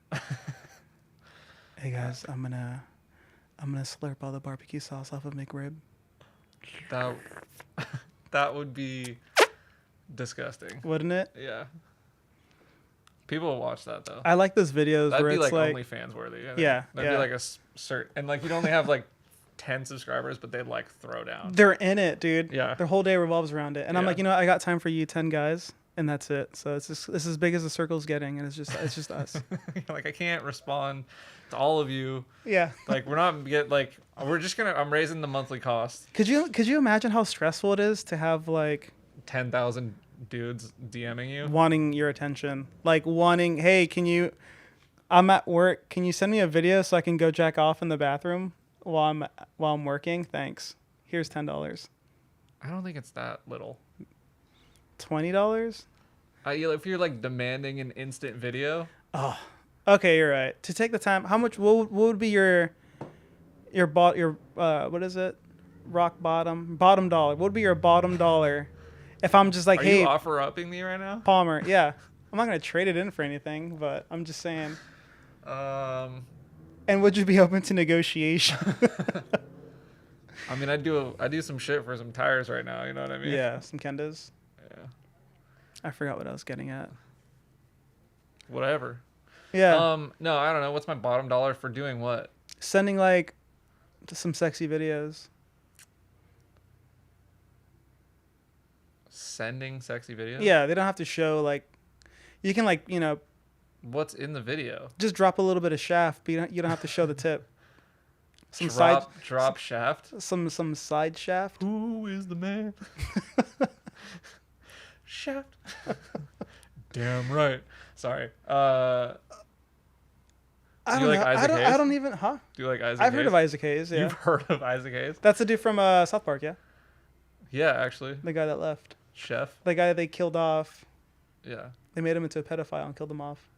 Hey guys, I'm gonna slurp all the barbecue sauce off of McRib. That that would be disgusting. Wouldn't it? Yeah. People will watch that though. I like those videos That'd where be it's like like OnlyFans worthy. I think. Yeah, That'd yeah. be like a cert, and like you'd only have like 10 subscribers, but they'd like throw down. they're in it, dude. Yeah. Their whole day revolves around it. And I'm Yeah. like, you know what? I got time for you 10 guys, and that's it. So it's as big as the circle's getting, and it's just us. Like I can't respond to all of you. Yeah. Like we're not we're just gonna. I'm raising the monthly cost. Could you imagine how stressful it is to have like 10,000 dudes DMing you. wanting your attention, like wanting, hey, I'm at work, can you send me a video so I can go jack off in the bathroom while I'm working? Thanks. Here's $10. I don't think it's that little. $20? If you're like demanding an instant video, Oh, okay, you're right. To take the time, how much? What would be your what is it? Rock bottom dollar. What would be your bottom dollar? If I'm just like, are hey, you offer upping me right now? Palmer, yeah, I'm not gonna trade it in for anything, but I'm just saying. And would you be open to negotiation? I mean, I do some shit for some tires right now. You know what I mean? Yeah, some Kendas. Yeah. I forgot what I was getting at. Whatever. Yeah. No, I don't know. What's my bottom dollar for doing what? Sending like some sexy videos. Sending sexy videos? Yeah, they don't have to show like. You can like What's in the video? just drop a little bit of shaft, but you don't have to show the tip. Some Drop shaft. some side shaft. Who is the man? Shaft. Damn right. Sorry. I Do you don't like know. Isaac I Hayes? don't even. Huh? Do you like Isaac I've Hayes? heard of Isaac Hayes. Yeah. You've heard of Isaac Hayes? That's a dude from South Park. Yeah. Yeah, actually. The guy that left. Chef. The guy they killed off. Yeah. They made him into a pedophile and killed him off.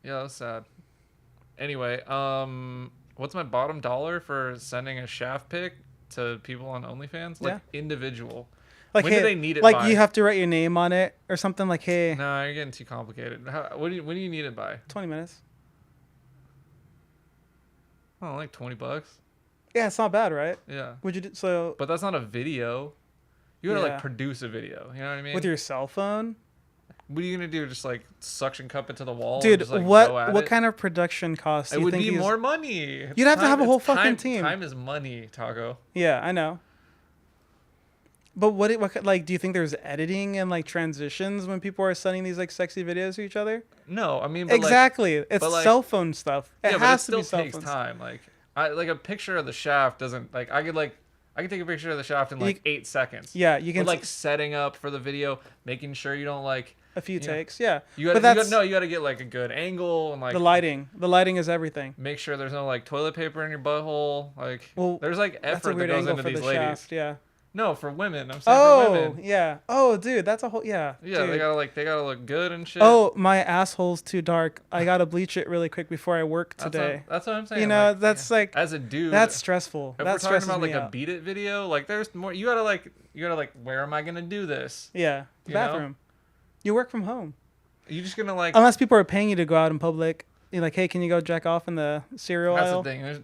Yeah, that was sad. Anyway, what's my bottom dollar for sending a shaft pic to people on OnlyFans? Like individual. Like, when hey, do they need it like by? you have to write your name on it or something. Like, hey, No, you're getting too complicated. When do you need it by? 20 minutes. Oh, like $20. Yeah, it's not bad, right? Yeah. Would you do so But that's not a video. You gotta Yeah. like produce a video. You know what I mean? with your cell phone? What are you gonna do? Just like suction cup it to the wall? Dude, and just, like, go what at it? kind of production costs? It would be more money. You'd have to have a whole it's fucking team. Time is money, Taco. Yeah, I know. But what like do you think there's editing and like transitions when people are sending these like sexy videos to each other? No, I mean, but Exactly. It's but, like- cell phone stuff. It yeah, but it has to still be cell takes phones. time. Like a picture of the shaft doesn't like I could take a picture of the shaft in like 8 seconds. Yeah, you can But, like setting up for the video, making sure you don't like a few know, takes. Yeah. you But gotta that's you gotta get like a good angle and like the lighting. The lighting is everything. make sure there's no like toilet paper in your butthole. Like Well, there's like That's a effort that weird goes angle into for these the ladies. shaft. Yeah. No, for women. I'm saying for Oh, women. yeah. Oh, dude, that's a whole yeah. Yeah, dude. they gotta look good and shit. Oh, my asshole's too dark. I gotta bleach it really quick before I work that's today. that's what I'm saying. You know, like, that's like as a dude. that's stressful. If That we're talking stresses about me like a out. beat it video, like there's more. You gotta like where am I gonna do this? Yeah, the you know? bathroom. You work from home. You just gonna like. Unless people are paying you to go out in public. You're like, hey, can you go jack off in the cereal That's aisle? the thing.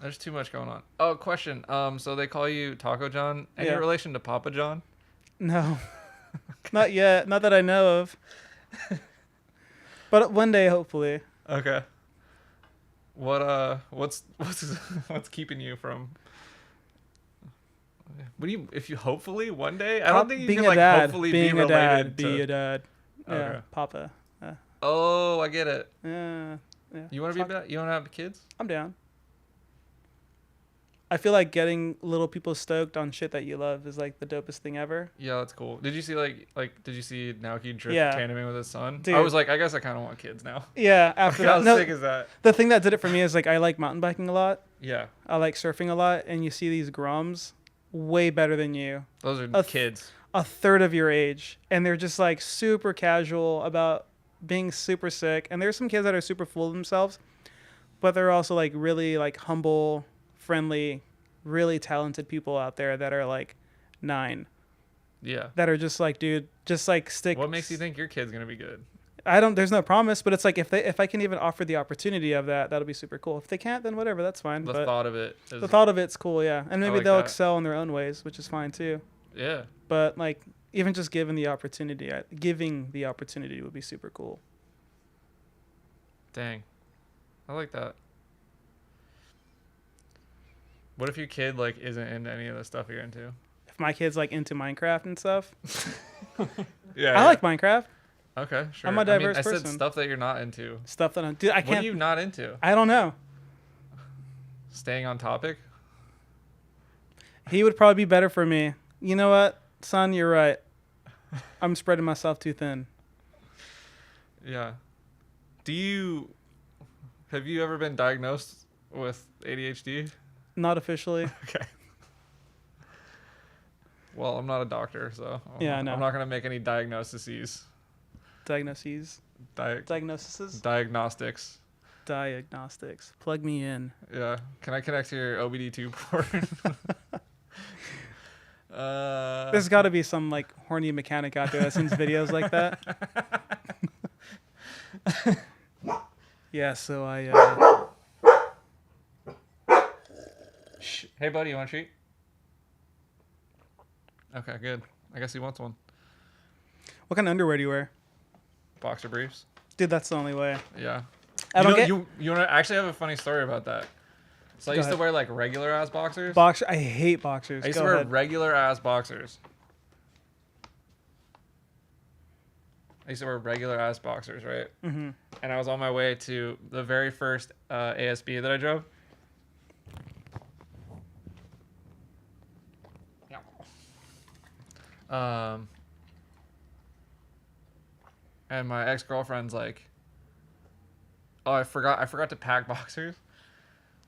There's too much going on. Oh, question. So they call you Taco John. Any Yeah. relation to Papa John? No, not yet. Not that I know of. But one day, hopefully. Okay. What's keeping you from? What do you? If you hopefully one day, I don't think you being can a like dad, hopefully being be a related dad, be to. a dad. Yeah, Okay. Papa. Oh, I get it. Yeah. You want to be you want to have kids? I'm down. I feel like getting little people stoked on shit that you love is like the dopest thing ever. Yeah, that's cool. Did you see did you see Naoki drift Yeah. tandeming with his son? Dude. I was like, I guess I kind of want kids now. Yeah, after How that. No, sick is that? the thing that did it for me is like I like mountain biking a lot. Yeah, I like surfing a lot, and you see these Groms way better than you, those are A kids. a third of your age, and they're just like super casual about being super sick. And there's some kids that are super full of themselves, but they're also like really like humble, friendly, really talented people out there that are like 9 Yeah. that are just like, dude, just like stick. What makes you think your kid's gonna be good? There's no promise, but it's like if I can even offer the opportunity of that, that'll be super cool. If they can't, then whatever, that's fine. The But thought of it. Is, the thought of it's cool, yeah. And maybe like they'll that. excel in their own ways, which is fine too. Yeah. But like even just giving the opportunity would be super cool. Dang. I like that. What if your kid like isn't into any of the stuff you're into? If my kid's like into Minecraft and stuff, Yeah. I like Minecraft. Okay, sure. I'm a diverse I said person. stuff that you're not into. Stuff that dude, I What can't. are you not into? I don't know. Staying on topic? He would probably be better for me. You know what, son? You're right. I'm spreading myself too thin. Yeah. Have you ever been diagnosed with ADHD? Not officially. Okay. Well, I'm not a doctor, so Yeah, I know. I'm not gonna make any diagnoses. Diagnoses. Diagnoses. Diagnostics. Diagnostics. Plug me in. Yeah. Can I connect to your OBD2 port? There's got to be some like horny mechanic out there that sends videos like that. Yeah, so I Hey, buddy, you want a treat? Okay, good. I guess he wants one. what kind of underwear do you wear? Boxer briefs. Dude, that's the only way. Yeah. I don't get You want to actually have a funny story about that. So I Go used to ahead. wear like regular ass boxers. boxer. I hate boxers. I used Go to wear ahead. regular ass boxers. Right? Mm-hmm. And I was on my way to the very first ASB that I drove. And my ex-girlfriend's like, "Oh, I forgot to pack boxers."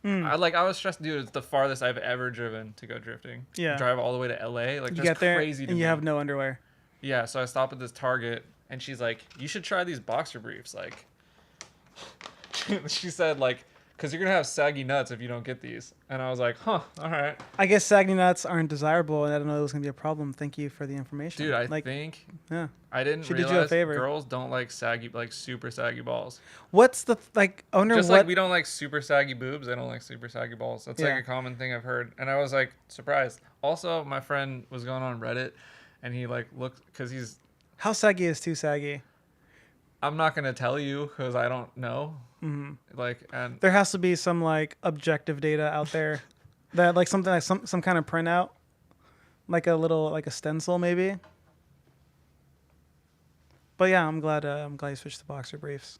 I was stressed, dude. It's the farthest I've ever driven to go drifting. Yeah. Drive all the way to LA. Like, You that's get there crazy to and me. you have no underwear. Yeah, so I stop at this Target, and she's like, "You should try these boxer briefs." Like, she said, like, "Cause you're gonna have saggy nuts if you don't get these." And I was like, "Huh, all right." I guess saggy nuts aren't desirable, and I didn't know it was gonna be a problem. Thank you for the information, Dude, I like, think yeah. I didn't She did you a realize favor. girls don't like super saggy balls. What's the like? I wonder Just what. like we don't like super saggy boobs, they don't like super saggy balls. That's Yeah. like a common thing I've heard, and I was like surprised. Also, my friend was going on Reddit, and he like looked because he's. How saggy is too saggy? I'm not gonna tell you because I don't know. Mm-hmm. Like, and There has to be some like objective data out there that like something like some kind of printout, like a little like a stencil maybe. But yeah, I'm glad you switched to boxer briefs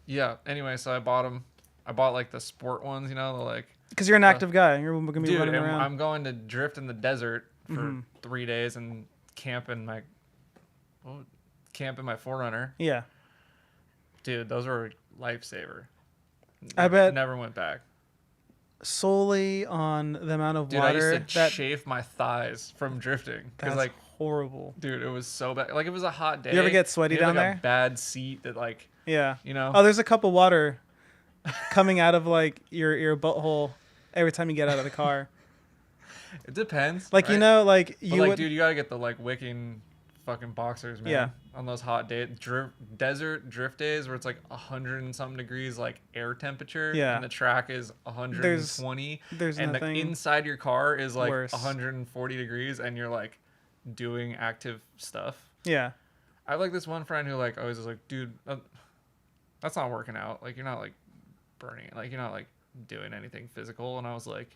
yeah. Anyway, so I bought them. I bought like the sport ones, you know, the like. because you're an active guy. You're gonna be Dude, running and around. I'm going to drift in the desert for Mhm. 3 days and camp in my 4Runner. Yeah, Dude, those were lifesaver. I bet Never went back. solely on the amount of Dude, I water used to that chafe my thighs from drifting that's because like, horrible. dude, it was so bad. Like, it was a hot day. You ever get sweaty You had, down like, there? A bad seat that like, Yeah. you know. Oh, there's a cup of water coming out of like your butthole every time you get out of the car. It depends. Like right? you know, like But, you like, would. dude, you gotta get the like wicking fucking boxers, man. Yeah. On those hot days, desert drift days where it's like 100 and something degrees, like air temperature. Yeah. And the track is 120. There's and nothing the inside your car is like worse. 140 degrees, and you're like doing active stuff. Yeah. I have like this one friend who like always is like, dude, that's not working out. Like, you're not like burning it. Like, you're not like doing anything physical. And I was like,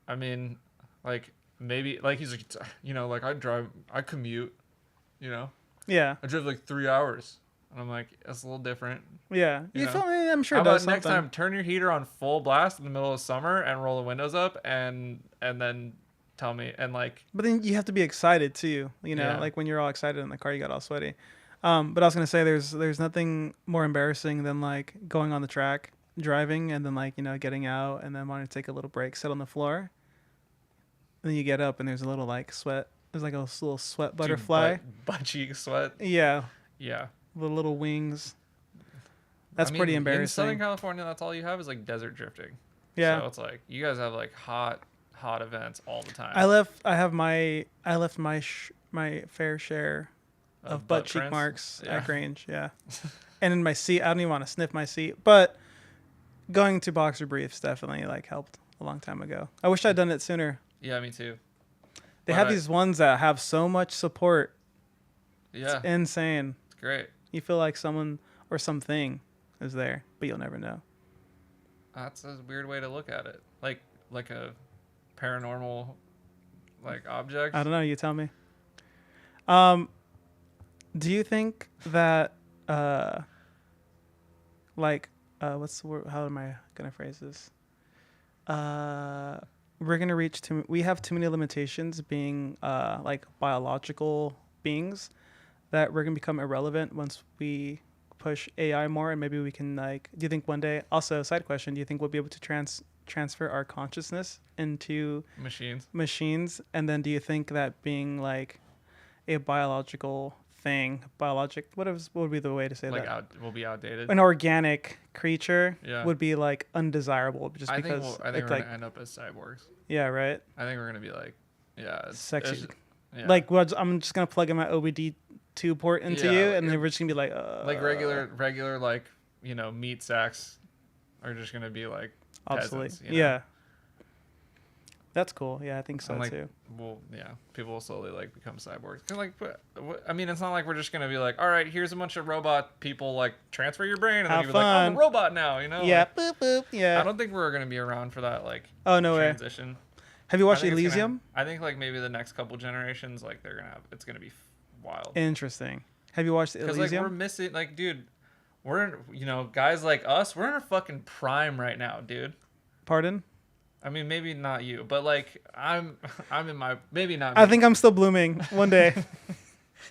I mean, like, maybe, like, he's like, you know, like, I commute, you know, Yeah. I drove like 3 hours. And I'm like, that's a little different. Yeah. You You know? feel me? I'm sure How it does about next something. time, turn your heater on full blast in the middle of summer and roll the windows up and then tell me, and like, But then you have to be excited too. You know, Yeah. like when you're all excited in the car, you got all sweaty. But I was gonna say there's nothing more embarrassing than like going on the track, driving, and then like getting out and then wanting to take a little break, sit on the floor. And then you get up and there's a little like sweat. There's like a little sweat butterfly. butt cheek sweat. Yeah, Yeah. the little wings. That's I mean, pretty In embarrassing. Southern California, that's all you have is like desert drifting. Yeah. So it's like you guys have like hot events all the time. I left my fair share of butt cheek prints? marks Yeah. at Grange, yeah. And in my seat, I don't even want to sniff my seat. But going to boxer briefs definitely like helped a long time ago. I wish I'd done it sooner. Yeah, me too. They But have I- these ones that have so much support. Yeah, It's insane. it's great. You feel like someone or something is there, but you'll never know. That's a weird way to look at it. Like a paranormal like object. I don't know. You tell me. Do you think that what's the word? How am I gonna phrase this? We're gonna reach we have too many limitations being like biological beings that we're gonna become irrelevant once we push AI more, and maybe we can like. Do you think one day? Also, side question: do you think we'll be able to transfer our consciousness into machines? And then do you think that being like a biological thing, what would be the way to say like that? will be outdated. An organic creature Yeah. would be like undesirable just I because think we're it's like gonna end up as cyborgs. yeah, right, I think we're gonna be like, yeah, sexy. Yeah. Like I'm just gonna plug in my OBD2 port into Yeah, you, like and then you're- we're just gonna be like like regular like meat sacks are just gonna be like Obsolete. peasants, Yeah. That's cool. Yeah, I think so And, like, too. well, yeah, people will slowly like become cyborgs. 'Cause, like, I mean, it's not like we're just gonna be like, all right, here's a bunch of robot people, like transfer your brain, and Have then you're like, I'm fun. a robot now, Yeah. Like, Boop boop. Yeah. I don't think we're gonna be around for that like Oh no way. transition. Have you watched I think it's Elysium? I think like maybe the next couple generations, like it's gonna be wild. Interesting. Have you watched Because like Elysium? we're missing, like, dude, we're in, guys like us, we're in our fucking prime right now, dude. Pardon? I mean, maybe not you, but like I'm in my maybe not. I me. think I'm still blooming one day.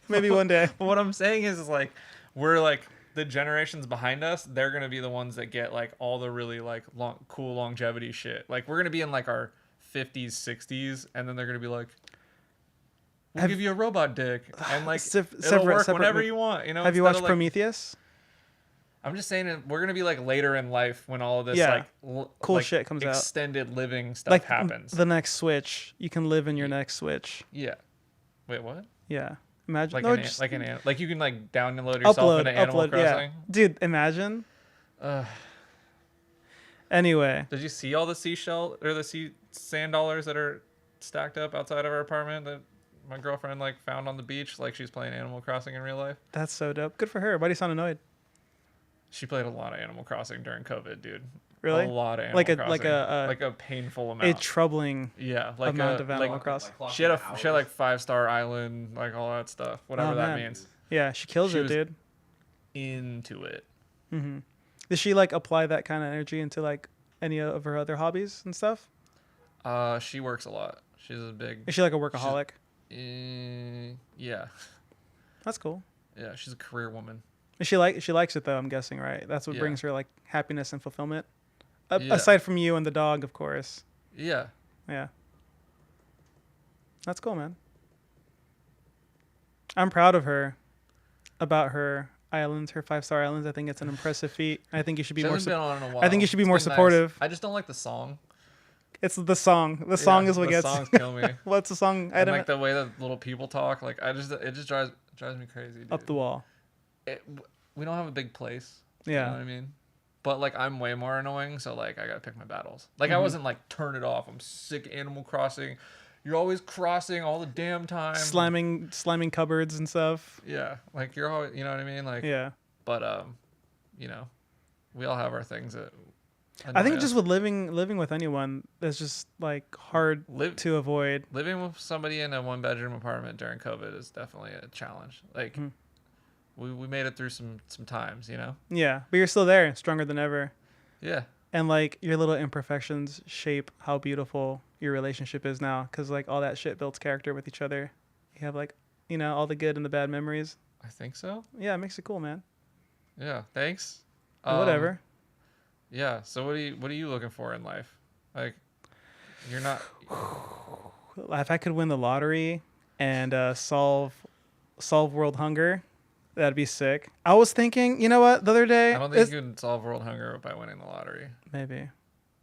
Maybe one day. But what I'm saying is like we're like the generations behind us, they're gonna be the ones that get like all the really like cool longevity shit. Like we're gonna be in like our 50s, 60s, and then they're gonna be like, we'll give you a robot dick, and like it'll work whenever you want. Have you watched Prometheus? I'm just saying that we're gonna be like later in life when all of this Yeah. like Cool like, shit comes out. extended living stuff Like happens. the next Switch. You can live in your next Switch. Yeah. Wait, what? Yeah. Imagine. Like no, an just like you can like download yourself into Animal upload. Crossing. Yeah. Dude, imagine. Ugh. Anyway. Did you see all the sea sand dollars that are stacked up outside of our apartment that my girlfriend like found on the beach like she's playing Animal Crossing in real life? That's so dope. Good for her. Why do you sound annoyed? She played a lot of Animal Crossing during COVID, dude. Really? A lot of Animal Like Crossing. a like a painful a amount. troubling Yeah, like amount of Animal like Crossing. she had like 5-star island, like all that stuff, whatever Oh, that man. means. Yeah, she kills She it, was- dude. Into it. Mm-hmm. Does she like apply that kind of energy into like any of her other hobbies and stuff? She works a lot. She's a big. Is she like a workaholic? Yeah, That's cool. yeah. She's a career woman. She likes it though, I'm guessing, right? That's what Yeah. brings her like happiness and fulfillment. Yeah. Aside from you and the dog, of course. Yeah. Yeah. That's cool, man. I'm proud of her about her islands, her 5-star islands. I think it's an impressive feat. I think you should be She more hasn't been on in a while. I think you should be It's more been nice. supportive. I just don't like the song. It's the song. The song Yeah, is what the gets songs kill me. What's the song? And like the way that little people talk, like it just drives me crazy. Dude. Up the wall. We don't have a big place. Yeah. You know what I mean? But like I'm way more annoying, so like I gotta pick my battles. Like I Mm-hmm. wasn't like turn it off. I'm sick of Animal Crossing. You're always crossing all the damn time. Slamming cupboards and stuff. Yeah, like you're always, you know what I mean? Like Yeah. But we all have our things that. I think annoy just us. with living with anyone, that's just like hard to avoid. Living with somebody in a 1-bedroom apartment during COVID is definitely a challenge. Like we made it through some times, you know. Yeah, but you're still there, stronger than ever. Yeah. And like your little imperfections shape how beautiful your relationship is now, because like all that shit builds character with each other. You have like all the good and the bad memories. I think so. Yeah, it makes it cool, man. Yeah. Thanks. Whatever. Yeah. So what are you looking for in life? Like, you're not. If I could win the lottery and solve world hunger, that'd be sick. I was thinking, you know what? The other day, I don't think you can solve world hunger by winning the lottery. maybe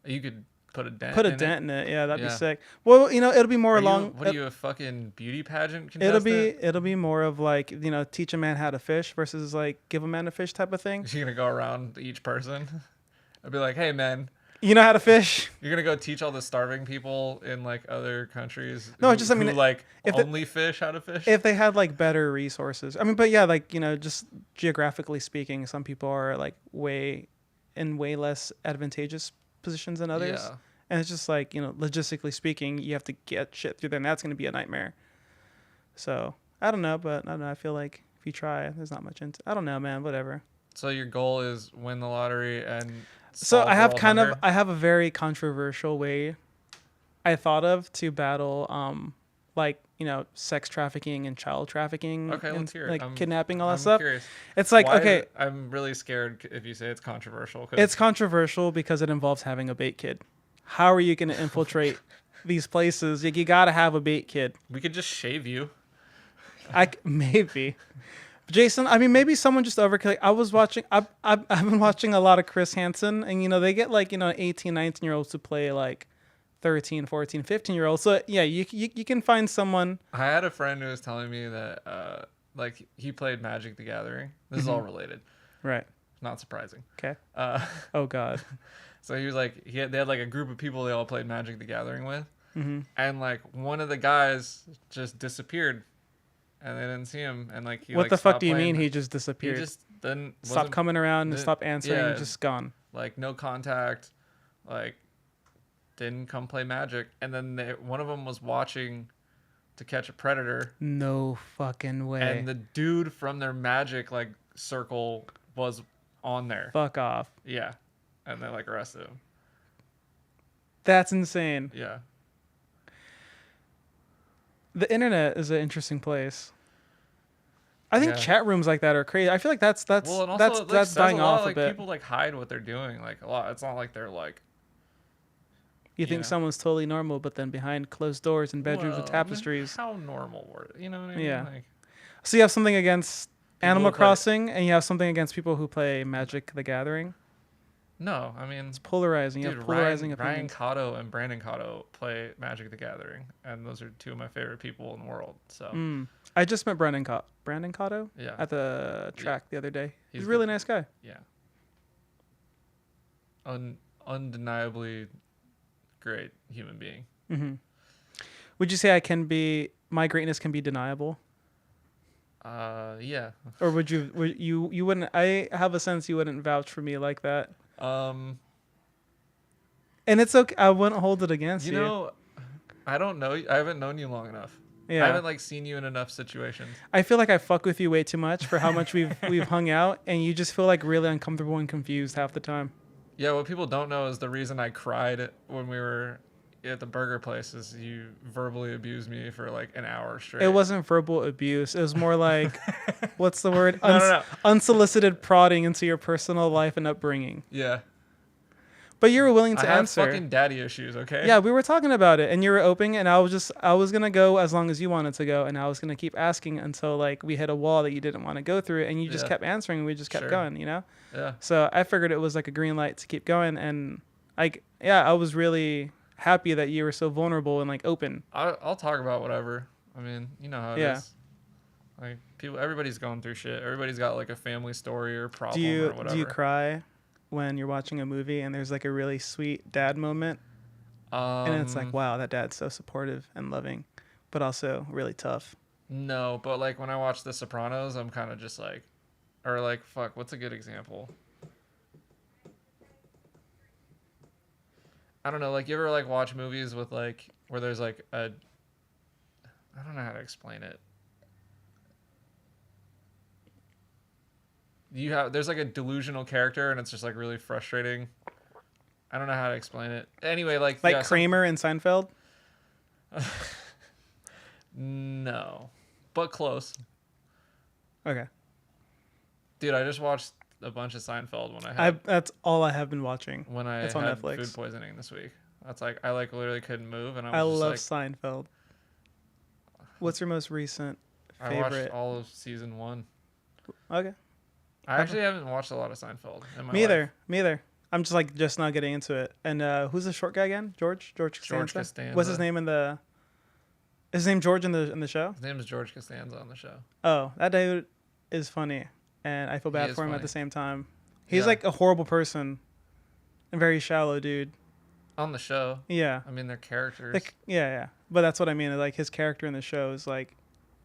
You could put a dent. put a in dent in it. Yeah, that'd be Yeah. sick. Well, it'll be more along. What are you, a fucking beauty pageant It'll contestant? be more of like teach a man how to fish versus like give a man a fish type of thing. You're gonna go around to each person. I'd be like, hey man, You know how to fish? you're gonna go teach all the starving people in like other countries. No, who, just, I mean, who, like if the- only fish how to fish. If they had like better resources. I mean, but yeah, like just geographically speaking, some people are like way less advantageous positions than others. Yeah. And it's just like, logistically speaking, you have to get shit through there, and that's going to be a nightmare. So, I don't know, but I don't know. I feel like if you try, there's not much into I don't know, man, whatever. So your goal is win the lottery and. So solve I have world kind hunger? of I have a very controversial way I thought of to battle sex trafficking and child trafficking. Okay, and let's hear it. like I'm- kidnapping, all that I'm stuff. Curious. It's like, Why is okay, it- I'm really scared if you say it's controversial. 'Cause it's controversial because it involves having a bait kid. How are you going to infiltrate these places? You got to have a bait kid. we could just shave you. Maybe. Jason, I mean, maybe someone just overkill. I was watching, I've been watching a lot of Chris Hansen, and, they get 18, 19-year-olds to play 13, 14, 15-year-olds. So, yeah, you can find someone. I had a friend who was telling me that he played Magic the Gathering. This is all related. Right. Not surprising. Okay. Uh, Oh God. so he was like, they had like a group of people they all played Magic the Gathering with, Mm-hmm. and like one of the guys just disappeared, and they didn't see him, and like he What like the fuck stopped do you mean playing. he just He disappeared? just then Stopped coming around and didn't- stopped answering. yeah. Just gone. like no contact, like didn't come play Magic, and then one of them was watching To Catch a Predator, No fucking way. and the dude from their Magic like circle was on there. Fuck off. Yeah, and they like arrested him. That's insane. Yeah, The internet is an interesting place. I think Yeah. chat rooms like that are crazy. I feel like that's well, and also it, like, says dying a lot, off like, a bit. people like hide what they're doing like a lot. It's not like they're like You think know. someone's totally normal, but then behind closed doors and bedrooms well, with tapestries. How normal were you know what I mean? Yeah. Like, So you have something against Animal who play- Crossing, and you have something against people who play Magic: The Gathering. no, I mean. It's polarizing. You Dude, have polarizing Ryan opinions. Cotto and Brandon Cotto play Magic the Gathering, and those are two of my favorite people in the world. So I just met Brandon Cotto yeah, at the track the other day. He's a He's really good. nice guy. yeah, undeniably great human being. Hmm. Would you say my greatness can be deniable? Yeah. Or would you wouldn't? I have a sense you wouldn't vouch for me like that. Um, And it's okay. I wouldn't hold it against you. you know, I don't know. I haven't known you long enough. Yeah. I haven't like seen you in enough situations. I feel like I fuck with you way too much for how much we've hung out, and you just feel like really uncomfortable and confused half the time. Yeah, what people don't know is the reason I cried when we were at the burger place is you verbally abused me for like an hour straight. It wasn't verbal abuse. It was more like, what's the word? No. Unsolicited prodding into your personal life and upbringing. Yeah. But you were willing I to have answer. fucking daddy issues, okay? Yeah, we were talking about it, and you were open, and I was gonna go as long as you wanted to go, and I was gonna keep asking until like we hit a wall that you didn't want to go through, and you just Yeah. kept answering, and we just kept Sure. going, you know. Yeah. So I figured it was like a green light to keep going, and I was really happy that you were so vulnerable and like open. I'll talk about whatever. I mean, you know how it is. Yeah. Like everybody's going through shit. Everybody's got like a family story or problem Do or whatever. you cry when you're watching a movie and there's like a really sweet dad moment, and it's like, wow, that dad's so supportive and loving, but also really tough? No, but like when I watch The Sopranos, I'm kind of just like, or like, fuck, what's a good example? I don't know. Like, you ever like watch movies with like where there's like I don't know how to explain it. There's like a delusional character and it's just like really frustrating. I don't know how to explain it. Anyway, like yeah, Kramer in Seinfeld. No, but close. Okay, Dude, I just watched a bunch of Seinfeld when that's all I have been watching. I It's on had Netflix. food poisoning this week. That's like I like literally couldn't move, and I I was love just like, Seinfeld. What's your most recent I favorite? watched all of season 1. Okay, I actually haven't watched a lot of Seinfeld in my me life. either. Me either. I'm just not getting into it. And who's the short guy again? George Costanza. Costanza. What's his name in the? Is his name George in the show? His name is George Costanza on the show. Oh, that dude is funny, and I feel bad is for him at funny. the same time. He's Yeah. like a horrible person, and very shallow dude. On the show, Yeah, I mean, they're characters. like yeah. But that's what I mean. Like his character in the show is like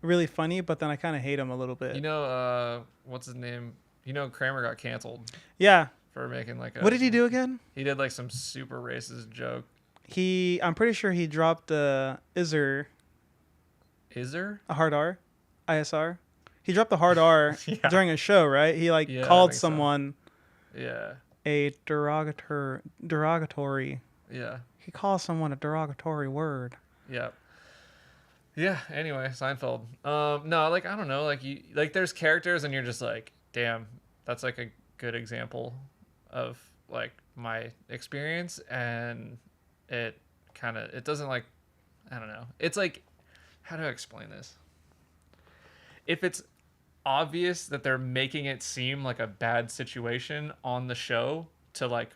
really funny, but then I kind of hate him a little bit. You know, what's his name? You know, Kramer got canceled Yeah. for making like a. What did he do again? He did like some super racist joke. I'm pretty sure he dropped Iser, Is there? a hard R, ISR. He dropped the hard R Yeah. during a show, right? He like Yeah, I called think so. someone Yeah. a derogatory. Yeah. He calls someone a derogatory word. Yeah. Yeah. Anyway, Seinfeld. No, like I don't know, like there's characters and you're just like, damn, that's like a good example of like my experience, and it doesn't like, I don't know. It's like, how do I explain this? If it's obvious that they're making it seem like a bad situation on the show to like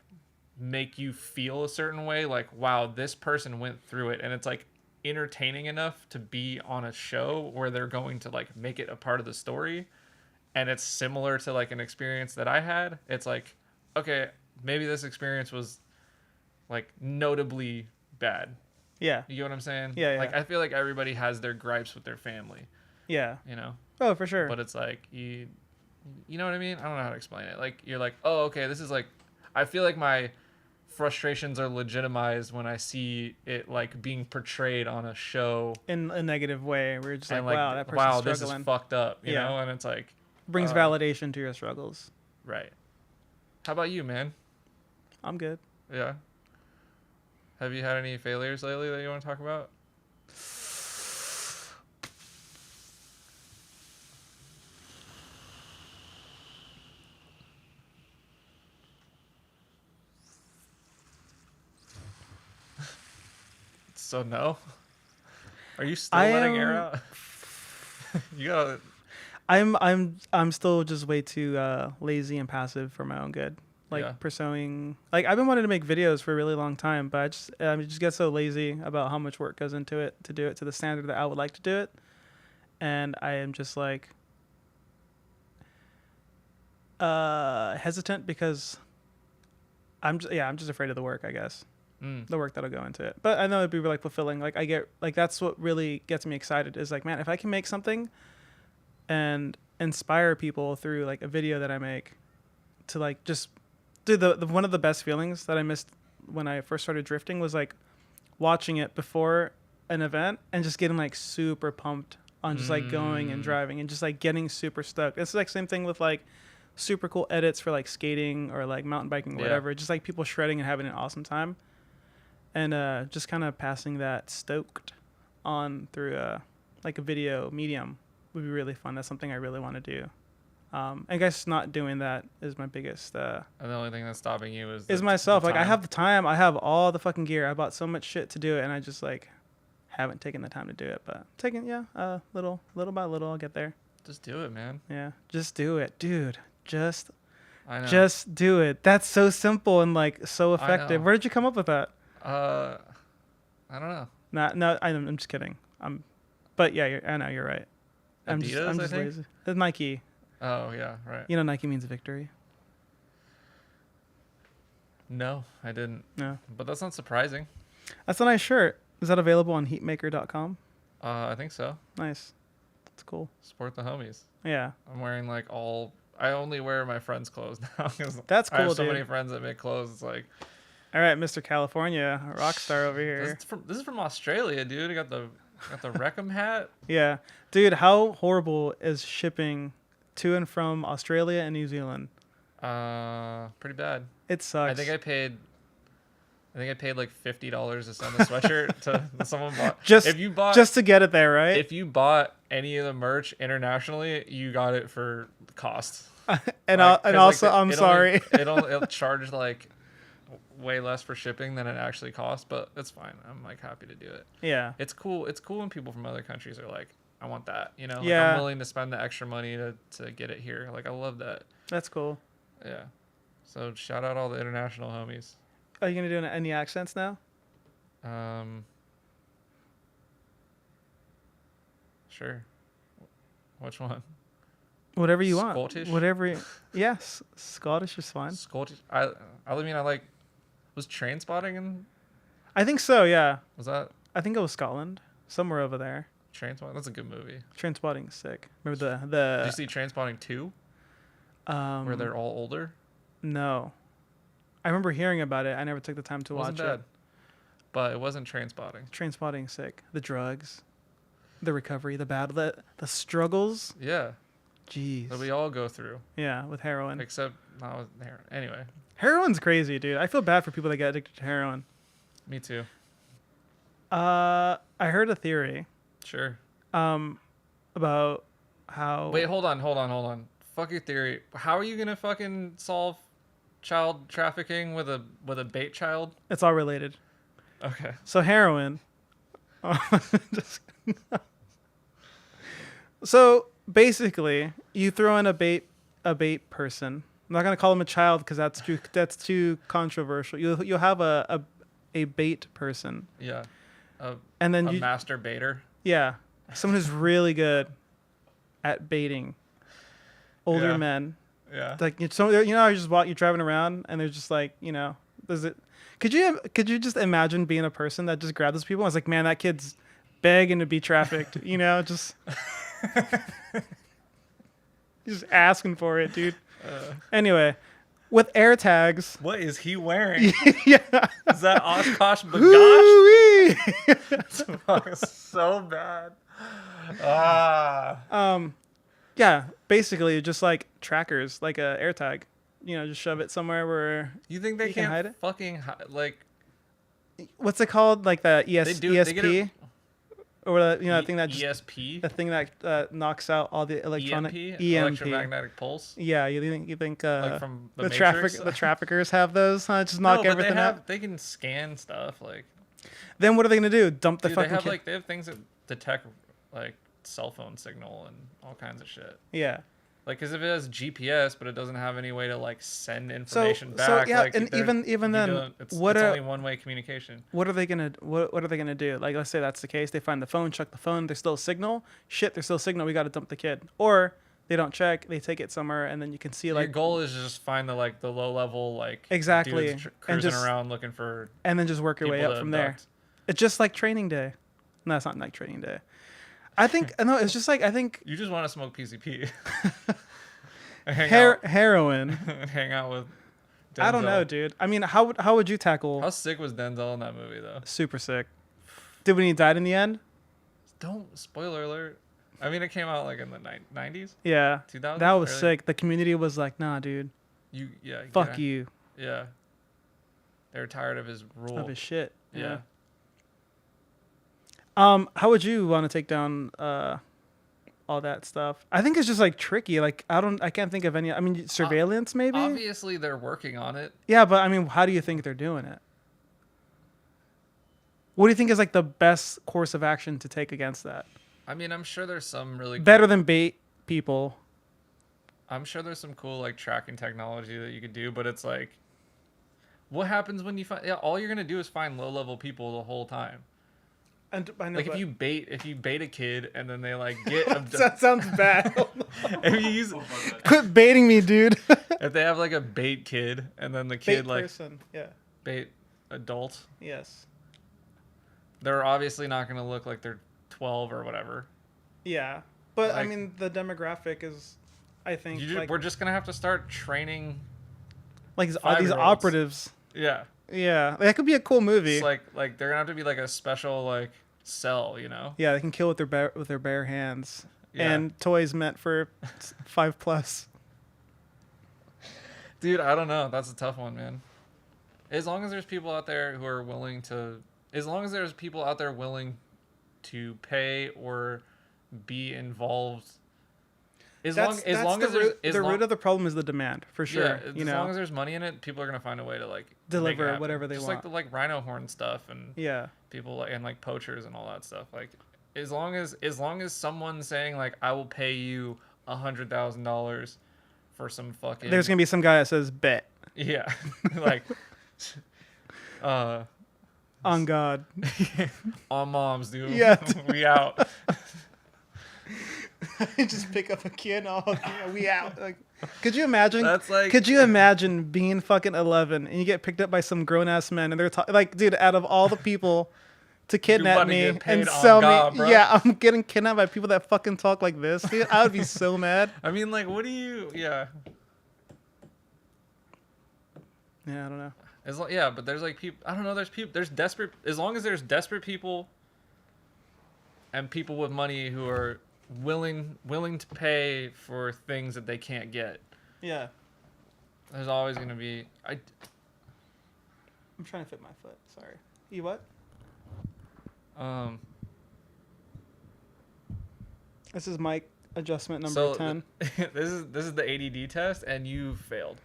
make you feel a certain way, like, wow, this person went through it, and it's like entertaining enough to be on a show where they're going to like make it a part of the story, and it's similar to like an experience that I had, it's like, okay, maybe this experience was like notably bad. Yeah. You get what I'm saying? Yeah, yeah. Like I feel like everybody has their gripes with their family, Yeah. you know? Oh, for sure. But it's like you know what I mean? I don't know how to explain it. Like you're like, "Oh, okay, this is like I feel like my frustrations are legitimized when I see it like being portrayed on a show in a negative way. We're just like, and wow, that person's this struggling. is fucked up, you Yeah. know? And it's like Brings validation to your struggles. right. How about you, man? I'm good. Yeah. Have you had any failures lately that you want to talk about? So no. Are you still letting air out? You gotta. I'm still just way too lazy and passive for my own good. Like Yeah. pursuing, like I've been wanting to make videos for a really long time, but I just get so lazy about how much work goes into it to do it to the standard that I would like to do it, and I am just like hesitant because I'm just afraid of the work, I guess. The work that'll go into it. But I know it'd be like fulfilling. Like I get like that's what really gets me excited is like, man, if I can make something and inspire people through like a video that I make to like just dude, the one of the best feelings that I missed when I first started drifting was like watching it before an event and just getting like super pumped on just like going and driving and just like getting super stoked. It's like same thing with like super cool edits for like skating or like mountain biking or whatever. Just like people shredding and having an awesome time. And just kind of passing that stoked on through like a video medium would be really fun. That's something I really want to do. I guess not doing that is my biggest. And the only thing that's stopping you is myself. Like I have the time, I have all the fucking gear. I bought so much shit to do it, and I just like haven't taken the time to do it. But little by little, I'll get there. Just do it, man. Yeah, just do it, dude. I know. Just do it. That's so simple and like so effective. Where did you come up with that? I don't know. No, I'm just kidding. But yeah, I know you're right. I'm Adidas, just I think? lazy. It's Nike. Oh yeah, right. You know, Nike means victory. No, I didn't. No, But that's not surprising. that's a nice shirt. Is that available on heatmaker.com? I think so. Nice. That's cool. Support the homies. Yeah, I'm wearing like I only wear my friends' clothes now. 'Cause that's I cool, have so dude. many friends that make clothes. It's like All right, Mr. California, a rock star over here. this is from Australia, dude. I got the Wreckham hat. Yeah, dude, how horrible is shipping to and from Australia and New Zealand? Pretty bad. It sucks. I think I paid like $50 to send the sweatshirt to someone bought. just to get it there, right? If you bought any of the merch internationally, you got it for cost. and Like, 'cause, also, like, I'm sorry. It'll charge like way less for shipping than it actually costs, but it's fine. I'm like happy to do it. Yeah. It's cool. It's cool when people from other countries are like, I want that. You know, like, Yeah. I'm willing to spend the extra money to get it here. Like I love that. That's cool. Yeah. So shout out all the international homies. Are you gonna do any accents now? Sure. Which one? Whatever you want. Scottish? Whatever. Yes, Scottish is fine. Scottish. I mean, I like. Was Train Spotting in? I think so. Yeah. Was that I think it was Scotland, somewhere over there. Train Spotting? That's a good movie. Trainspotting's sick. Remember Did the you see Train Spotting 2? where Where they're all older? No, I remember hearing about it. I never took the time to It wasn't watch bad. it. But it wasn't Train Spotting. Trainspotting's sick. The drugs, the recovery, the battle, the struggles. Yeah. Jeez. That we all go through. Yeah, with heroin. Except not with heroin. Anyway. Heroin's crazy, dude. I feel bad for people that get addicted to heroin. Me too. I heard a theory Sure. about how. Wait, hold on. Fuck your theory. How are you gonna fucking solve child trafficking with a bait child? It's all related. Okay. So heroin. So basically, you throw in a bait person. I'm not gonna call him a child because that's too controversial. You'll have a bait person, Yeah. and then A you master baiter. someone who's really good at baiting. older Yeah. men. Yeah. Like so, you're driving around and they're just like, does it? Could you just imagine being a person that just grabbed those people? I was like, man, that kid's begging to be trafficked. Just just asking for it, dude. Anyway, with air tags. What is he wearing? Yeah. Is that Oshkosh Bagosh? Woo-wee. So bad. Ah. Yeah, basically just like trackers, like a air tag. Just shove it somewhere where You think they You can can't hide it? fucking like what's it called? Like the They do- they get ESP, it- or the thing that just ESP? the thing that knocks out all the electronic EMP? EMP. Electromagnetic pulse? Yeah, you think Like from the the Matrix? traffickers have those? Huh? Just knock no, but everything they out. they can scan stuff like Then what are they gonna do? Dump the dude, fucking they have kid? they have things that detect like cell phone signal and all kinds of shit. Yeah. Like, because if it has GPS, but it doesn't have any way to like send information back, so yeah, like, and even then, it's what only are one-way communication. what are they gonna do? Like, let's say that's the case. They find the phone, check the phone. There's still a signal. Shit, there's still a signal. We got to dump the kid. Or they don't check. They take it somewhere, and then you can see Your like, goal is to just find the low-level Exactly, dudes and cruising just- around looking for and then just work your way people up to from there. abduct. It's just like training day. No, it's not like training day. I think no. It's just like I think You just want to smoke PCP. hang heroin. out, hang out with. Denzel. I don't know, dude. I mean, how would you tackle How sick was Denzel in that movie, though? super sick? Did when he died in the end? Don't spoiler alert. I mean, it came out like in the 90s, Yeah, 2000s. that was early- sick. The community was like, nah, dude, Yeah. fuck you Yeah. They were tired of his rule. of his shit. Yeah. How would you want to take down all that stuff? I think it's just like tricky. Like I can't think of any. I mean, surveillance maybe. Obviously, they're working on it. Yeah, but I mean, how do you think they're doing it? What do you think is like the best course of action to take against that? I mean, I'm sure there's some really Better than bait people. I'm sure there's some cool like tracking technology that you could do, but it's like, what happens when you find? Yeah, all you're gonna do is find low-level people the whole time. And I know, Like if you bait a kid and then they like get that sounds bad. if you use Quit baiting me, dude. if they have like a bait kid and then the kid Bait like person. Yeah. bait adult, Yes. they're obviously not gonna look like they're 12 or whatever. Yeah, but I Like- mean, the demographic is, I think, like We're just gonna have to start training. these 5-year-olds. operatives. Yeah, Yeah, that could be a cool movie. it's like they're gonna have to be like a special like cell, you know? Yeah, they can kill with their bare hands. Yeah. And toys meant for 5+. Dude, I don't know. That's a tough one, man. As long as there's people out there who are willing to, as long as there's people out there willing to pay or be involved. As long as the root of the problem is the demand, for sure. yeah, you as know, long as there's money in it, people are gonna find a way to like make it deliver happen. whatever they Just want. like the rhino horn stuff and Yeah, people and like poachers and all that stuff. Like as long as someone's saying like I will pay you $100,000 for some fucking there's gonna be some guy that says bet yeah like on God. on moms, dude. Yeah. We out. Just pick up a kid. Oh, yeah, we out. Like, could you imagine? That's like- Could you imagine being fucking 11 and you get picked up by some grown ass men and they're like, dude, out of all the people to kidnap about to me get paid and on sell God, me, bro. yeah, I'm getting kidnapped by people that fucking talk like this, dude. I would be so mad. I mean, like, what do you? Yeah. Yeah, I don't know. Yeah, but there's like people. I don't know. There's people. There's desperate. As long as there's desperate people. And people with money who are willing to pay for things that they can't get. Yeah, There's always gonna be. I'm trying to fit my foot. Sorry. You what? This is mic adjustment number 10. This is the ADD test, and you failed.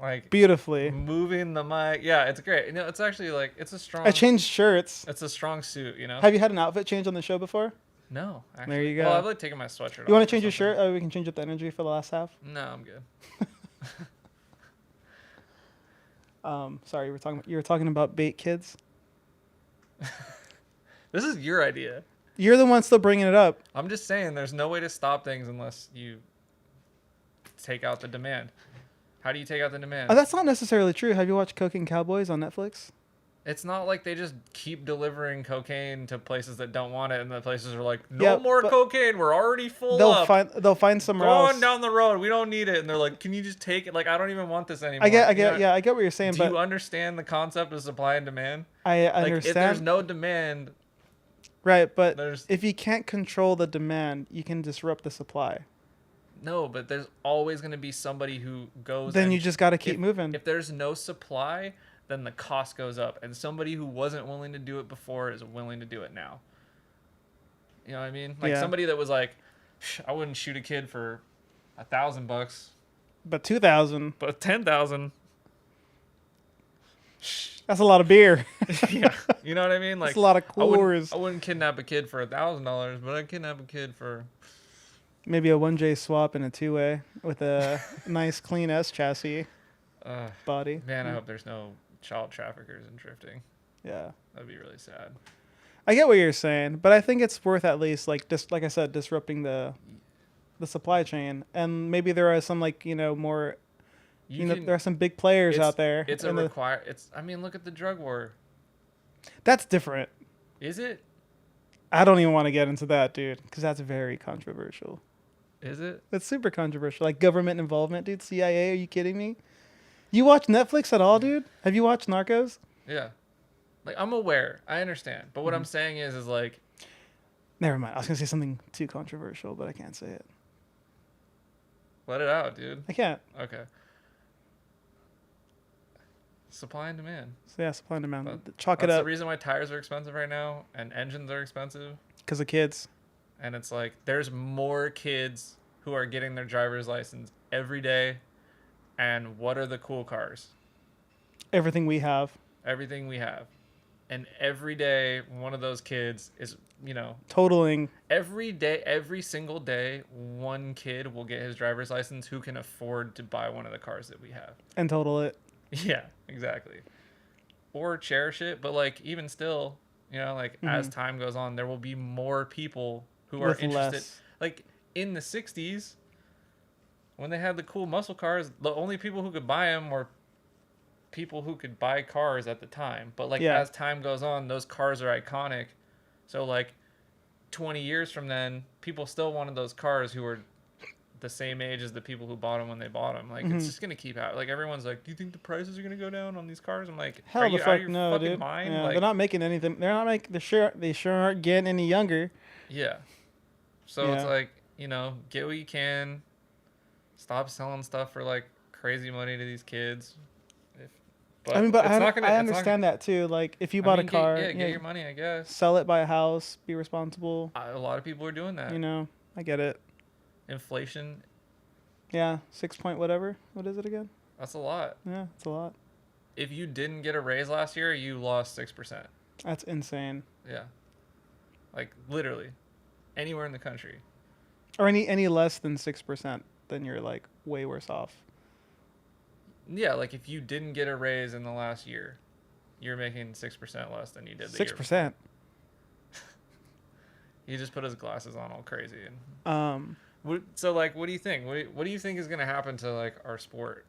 Like Beautifully. moving the mic. Yeah, it's great. You know, it's actually like it's a strong. I changed shirts. It's a strong suit. You know. Have you had an outfit change on the show before? No. Actually. There you go. Well, I've like taken my sweatshirt off. You want or to change your something. shirt? Oh, we can change up the energy for the last half. No, I'm good. Sorry, you were talking about bait kids. This is your idea. You're the one still bringing it up. I'm just saying, there's no way to stop things unless you take out the demand. How do you take out the demand? Oh, that's not necessarily true. Have you watched Cocaine Cowboys on Netflix? It's not like they just keep delivering cocaine to places that don't want it, and the places are like, no more cocaine. We're already full up. They'll find somewhere Go else. on down the road. We don't need it. And they're like, can you just take it? Like, I don't even want this anymore. I get what you're saying. Do but you understand the concept of supply and demand? I Like, understand. if there's no demand, right, but there's if you can't control the demand, you can disrupt the supply. no, but there's always going to be somebody who goes. Then and you just got to keep moving. If there's no supply, then the cost goes up, and somebody who wasn't willing to do it before is willing to do it now. You know what I mean? Like somebody that was like, I wouldn't shoot a kid for $1,000, But 2,000. but 10,000. That's a lot of beer. Yeah, you know what I mean? Like That's a lot of Coors. I wouldn't kidnap a kid for $1,000, but I'd kidnap a kid for Maybe a 1J swap and a 2-way with a nice clean S chassis body. Man, I hope there's no child traffickers in drifting. Yeah. That'd be really sad. I get what you're saying, but I think it's worth at least like I said, disrupting the supply chain, and maybe there are some like more. There are some big players out there. It's I mean, look at the drug war. That's different. Is it? I don't even want to get into that, dude, because that's very controversial. Is it? It's super controversial. Like government involvement, dude. CIA? Are you kidding me? You watch Netflix at all, dude? Have you watched Narcos? Yeah. Like, I'm aware. I understand. But what I'm saying is like... Never mind. I was going to say something too controversial, but I can't say it. Let it out, dude. I can't. Okay. Supply and demand. So yeah, supply and demand. But Chalk it that's up. the reason why tires are expensive right now and engines are expensive. Because of kids. And it's like, there's more kids who are getting their driver's license every day. And what are the cool cars? Everything we have. Everything we have. And every day, one of those kids is, totaling. Every single day, one kid will get his driver's license who can afford to buy one of the cars that we have. And total it. Yeah, exactly. Or cherish it. But, like, even still, as time goes on, there will be more people who are interested. Less. Like, in the 60s, when they had the cool muscle cars, the only people who could buy them were people who could buy cars at the time. But like as time goes on, those cars are iconic. So like 20 years from then, people still wanted those cars who were the same age as the people who bought them when they bought them. Like it's just gonna keep out. Like everyone's like, do you think the prices are gonna go down on these cars? I'm like, hell the fuck no, dude. dude. Yeah, like, they're not making anything. They're not making. They sure aren't getting any younger. Yeah. So it's like get what you can. Stop selling stuff for like crazy money to these kids. But I understand that too. Like if you bought a car, get your money, I guess. Sell it, buy a house, be responsible. A lot of people are doing that. I get it. Inflation. Yeah, 6 point whatever. What is it again? That's a lot. Yeah, it's a lot. If you didn't get a raise last year, you lost 6%. That's insane. Yeah. Like literally, anywhere in the country. Or any less than 6%, then you're like way worse off. Yeah, like if you didn't get a raise in the last year, you're making 6% less than you did the 6%. year. He just put his glasses on all crazy. So like, what do you think? What do you think is gonna happen to like our sport?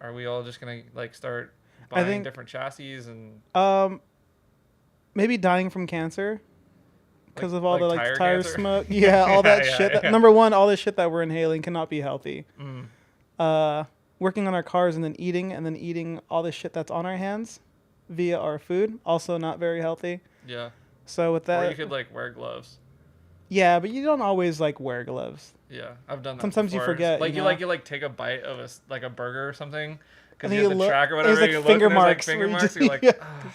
Are we all just gonna like start buying different chassis and? Maybe dying from cancer. Because of all the like tire smoke. Yeah, Yeah, all that shit. Yeah. Number one, all the shit that we're inhaling cannot be healthy. Working on our cars and then eating all the shit that's on our hands via our food, also not very healthy. Yeah. So with that, or you could like wear gloves. Yeah, but you don't always like wear gloves. Yeah, I've done that. Sometimes before. you forget. Like you take a bite of a burger or something because you you have the track or whatever. Like you finger look, marks. And there's, like, finger marks. Yeah. You're like,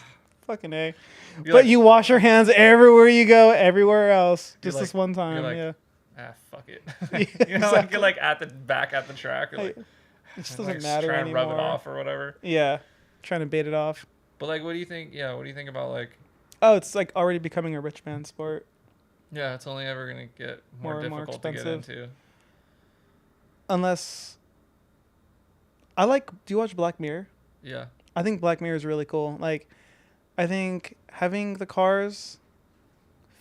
fucking A. But like, you wash your hands everywhere you go, everywhere else. Just this one time. Like, yeah. Fuck it. Exactly. Like you're like at the track or like. It just doesn't matter try anymore. and rub it off or whatever. Yeah, trying to bait it off. But like, what do you think? Yeah, what do you think about like? Oh, it's like already becoming a rich man sport. Yeah, it's only ever gonna get more difficult to get into. Unless. Do you watch Black Mirror? Yeah. I think Black Mirror is really cool. Like, I think having the cars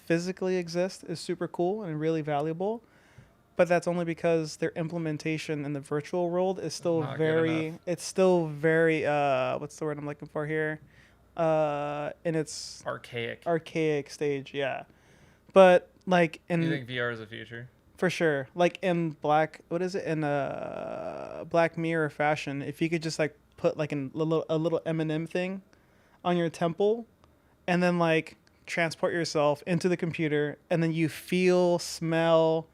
physically exist is super cool and really valuable. but that's only because their implementation in the virtual world is still Not good very. enough. It's still very. What's the word I'm looking for here? In its Archaic. stage, yeah. But like You in think VR is the future? for sure, like in what is it in Black Mirror fashion, if you could just like put like a little M&M thing on your temple, and then like transport yourself into the computer, and then you feel, smell,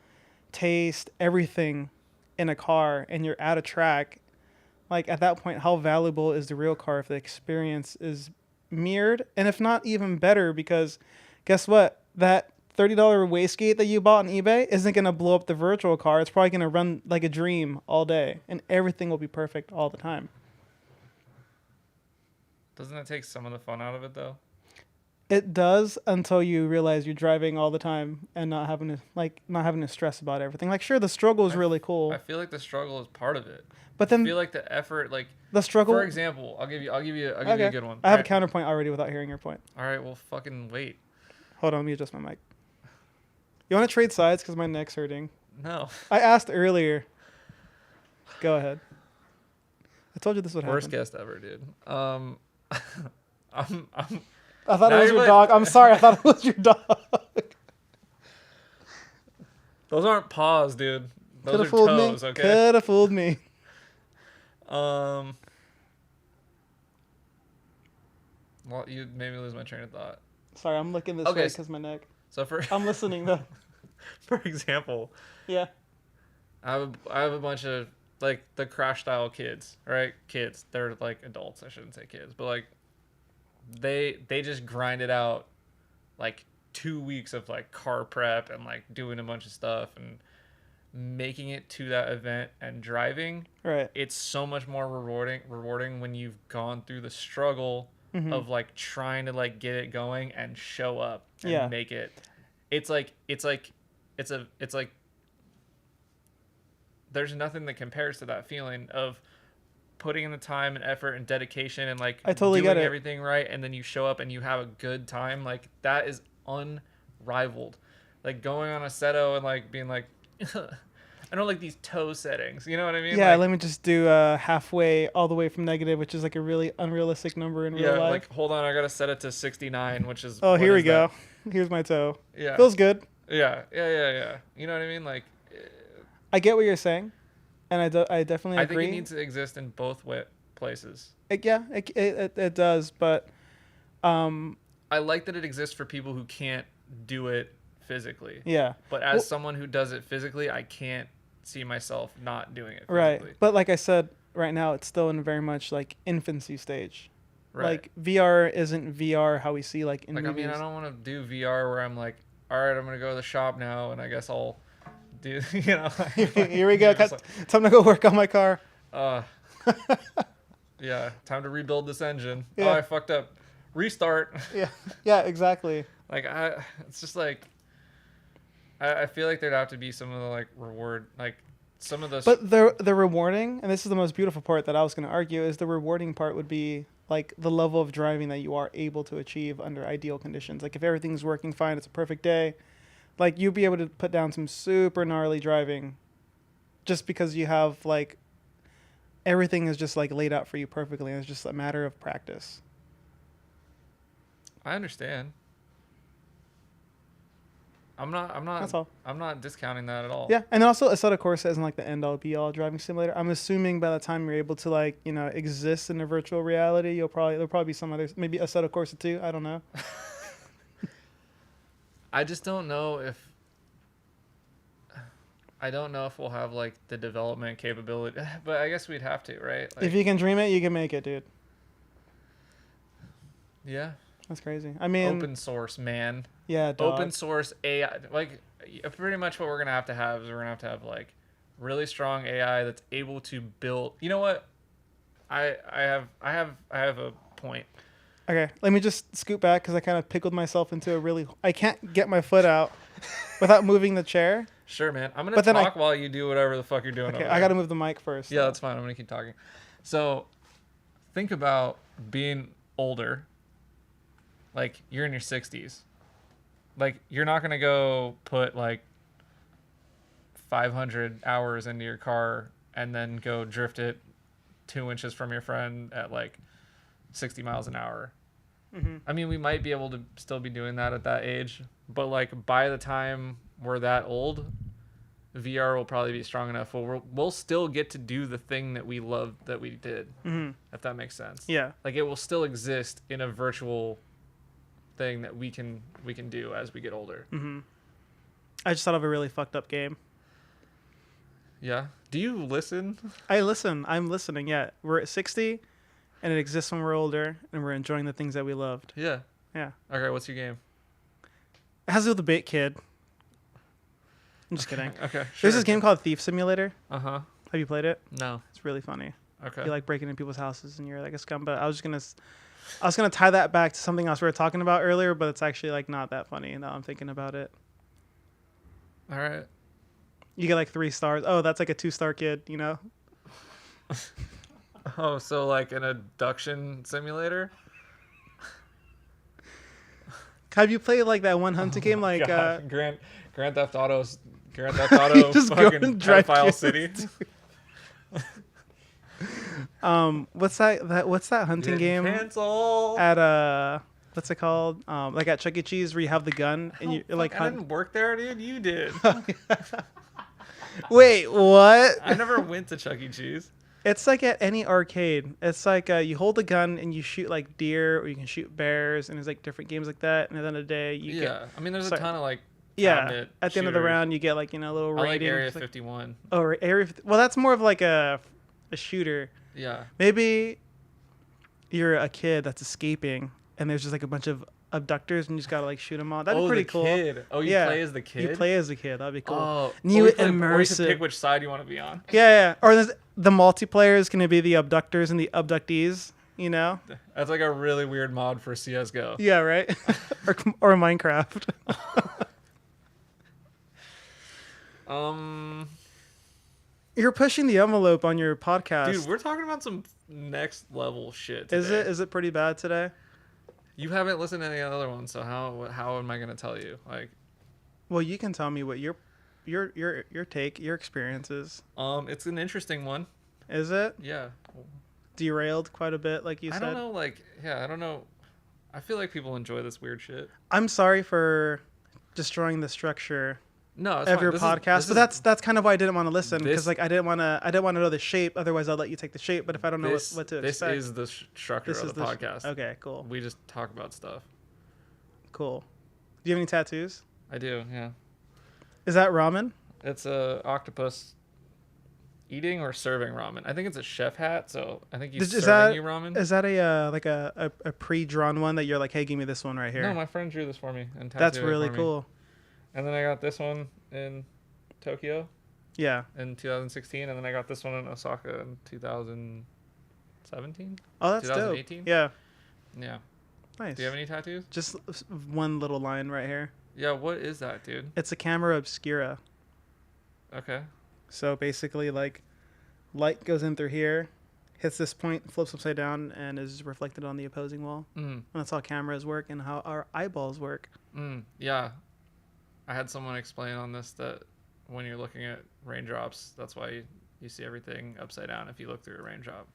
taste everything in a car, and you're at a track. Like at that point, how valuable is the real car if the experience is mirrored, and if not even better, because guess what? That $30 wastegate that you bought on eBay isn't gonna blow up the virtual car. It's probably gonna run like a dream all day, and everything will be perfect all the time. Doesn't that take some of the fun out of it though? It does until you realize you're driving all the time and not having to stress about everything. Like sure, the struggle is really cool, I feel like the struggle is part of it. but I then feel like the effort, like the struggle. for example, I'll give you a Okay. good one. I have a Alright. counterpoint already without hearing your point. All right, well, fucking wait. Hold on, let me adjust my mic. You want to trade sides because my neck's hurting? No. I asked earlier. Go ahead. I told you this would happen. Worst guest ever, dude. I'm I thought Now it was you're your like- dog. I'm sorry. I thought it was your dog. Those aren't paws, dude. Those Could are have fooled toes, me. okay? Could have fooled me. Well, you made me lose my train of thought. Sorry, I'm looking this Okay, way because my neck. So I'm listening though. for example, Yeah. I have a bunch of like the crash style kids, right? Kids. They're like adults. I shouldn't say kids, but like they just grind it out like 2 weeks of like car prep and like doing a bunch of stuff and making it to that event and driving. Right. It's so much more rewarding when you've gone through the struggle Mhm. of like trying to like get it going and show up and Yeah. make it. It's like there's nothing that compares to that feeling of putting in the time and effort and dedication and like I totally doing get it. everything right, and then you show up and you have a good time. Like that is unrivaled. Like going on a seto and like being like I don't like these toe settings, you know what I mean? Yeah. Like, Let me just do halfway all the way from negative, which is like a really unrealistic number in real life. like hold on, I gotta set it to 69, which is Oh, what here we is go. that? Here's my toe. Yeah, Feels good. yeah. You know what I mean? Like I get what you're saying, and I definitely I agree. think it needs to exist in both places. It does, but I like that it exists for people who can't do it physically. yeah. But as Well- someone who does it physically, I can't see myself not doing it Right. physically. But like I said, right now it's still in very much like infancy stage. Right. Like VR isn't VR how we see like in Like, I movies. mean, I don't want to do VR where I'm like, all right, I'm going to go to the shop now, and I guess I'll do, you know. Like, Here we go. you're just Time to go work on my car. like, yeah, time to rebuild this engine. Oh, Yeah. I fucked up. Restart. Yeah. Yeah, exactly. Like, it's just like, I feel like there'd have to be some of the, like, reward, like, some of the... But the rewarding, and this is the most beautiful part that I was going to argue, is the rewarding part would be like the level of driving that you are able to achieve under ideal conditions. Like if everything's working fine, it's a perfect day. Like you'll be able to put down some super gnarly driving just because you have like everything is just like laid out for you perfectly, and it's just a matter of practice. I understand. I'm That's all. I'm not discounting that at all. Yeah, and also Assetto Corsa isn't like the end all be all driving simulator. I'm assuming by the time you're able to like exist in a virtual reality, there'll probably be some others, maybe Assetto Corsa 2. I don't know. I just don't know if we'll have like the development capability, but I guess we'd have to, right? Like, If you can dream it, you can make it, dude. yeah, That's crazy. I mean, open source, man. yeah, dog. Open source AI, like pretty much what we're gonna have to have is we're gonna have like really strong AI that's able to build. You know what? I have a point. Okay, let me just scoot back because I kind of pickled myself into a really. I can't get my foot out without moving the chair. Sure, man. I'm gonna But then talk while you do whatever the fuck you're doing. Okay, over I got to there. move the mic first. Yeah, that's fine. I'm gonna keep talking. So, think about being older. Like you're in your 60s. Like you're not gonna go put like 500 hours into your car and then go drift it 2 inches from your friend at like 60 miles an hour. I mean, we might be able to still be doing that at that age, but like by the time we're that old, VR will probably be strong enough where we'll still get to do the thing that we loved that we did, if that makes sense. Yeah. Like it will still exist in a virtual thing that we can do as we get older. I just thought of a really fucked up game. Yeah. Do you listen? I listen. I'm listening. Yeah. We're at 60, and it exists when we're older, and we're enjoying the things that we loved. Yeah. Yeah. Okay. What's your game? It has to do with the bait kid. I'm just kidding. Okay. Sure. There's this game called Thief Simulator. Uh-huh. Have you played it? No. It's really funny. Okay. You like breaking into people's houses, and you're like a scum. But I was gonna tie that back to something else we were talking about earlier, but it's actually like not that funny now I'm thinking about it. All right. You get like 3 stars. Oh, that's like a 2-star kid, you know? Oh, so like an abduction simulator? Have you played like that one hunting game, like God, Grand Theft Auto just go fucking and drive pedophile kids. city? What's that hunting game Cancel. at what's it called? Like at Chuck E. Cheese where you have the gun and you like I hunt. didn't work there, dude. You did. Wait, what? I never went to Chuck E. Cheese. It's like at any arcade. It's like you hold a gun and you shoot like deer or you can shoot bears and there's like different games like that. And at the end of the day, you get I mean, there's sorry. a ton of like at the end of the shooters. round you get like a little I like rating. Area It's like, 51. oh, Area 50. Well, that's more of like a shooter. Yeah. Maybe you're a kid that's escaping and there's just like a bunch of abductors and you just gotta like shoot them all. That'd be pretty the cool. Kid. Oh, you Yeah. play as the kid? You play as the kid. That'd be cool. Oh, And you or you can immersive. pick which side you want to be on. Yeah. Or the multiplayer is gonna be the abductors and the abductees. You know? That's like a really weird mod for CS:GO. Yeah. Right. or Minecraft. You're pushing the envelope on your podcast. Dude, we're talking about some next level shit today. Is it pretty bad today? You haven't listened to any other ones, so how am I gonna tell you? Like, Well, you can tell me what your take, your experiences. it's an interesting one. Is it Yeah. derailed quite a bit, like you I said? don't know. Like, yeah, I don't know. I feel like people enjoy this weird shit. I'm sorry for destroying the structure No, it's of fine. your This podcast, is- but that's kind of why I didn't want to listen because this- like I didn't want to know the shape. Otherwise, I'll let you take the shape. But if I don't know what to this expect, is the structure of the podcast. Okay, cool, We just talk about stuff. cool. Do you have any tattoos? I do. Yeah. Is that ramen? It's a octopus eating or serving ramen. I think it's a chef hat, so I think he's serving you ramen. Is that a like a pre-drawn one that you're like, hey, give me this one right here? No, my friend drew this for me and tattooed That's it really for me. cool. And then I got this one in Tokyo Yeah. in 2016, and then I got this one in Osaka in 2017. Oh, that's dope. 2018? Yeah. Yeah. Nice. Do you have any tattoos? Just one little line right here. Yeah. What is that, dude? It's a camera obscura. Okay. So basically, like, light goes in through here, hits this point, flips upside down, and is reflected on the opposing wall. And that's how cameras work and how our eyeballs work. Yeah. I had someone explain on this that when you're looking at raindrops, that's why you see everything upside down if you look through a raindrop.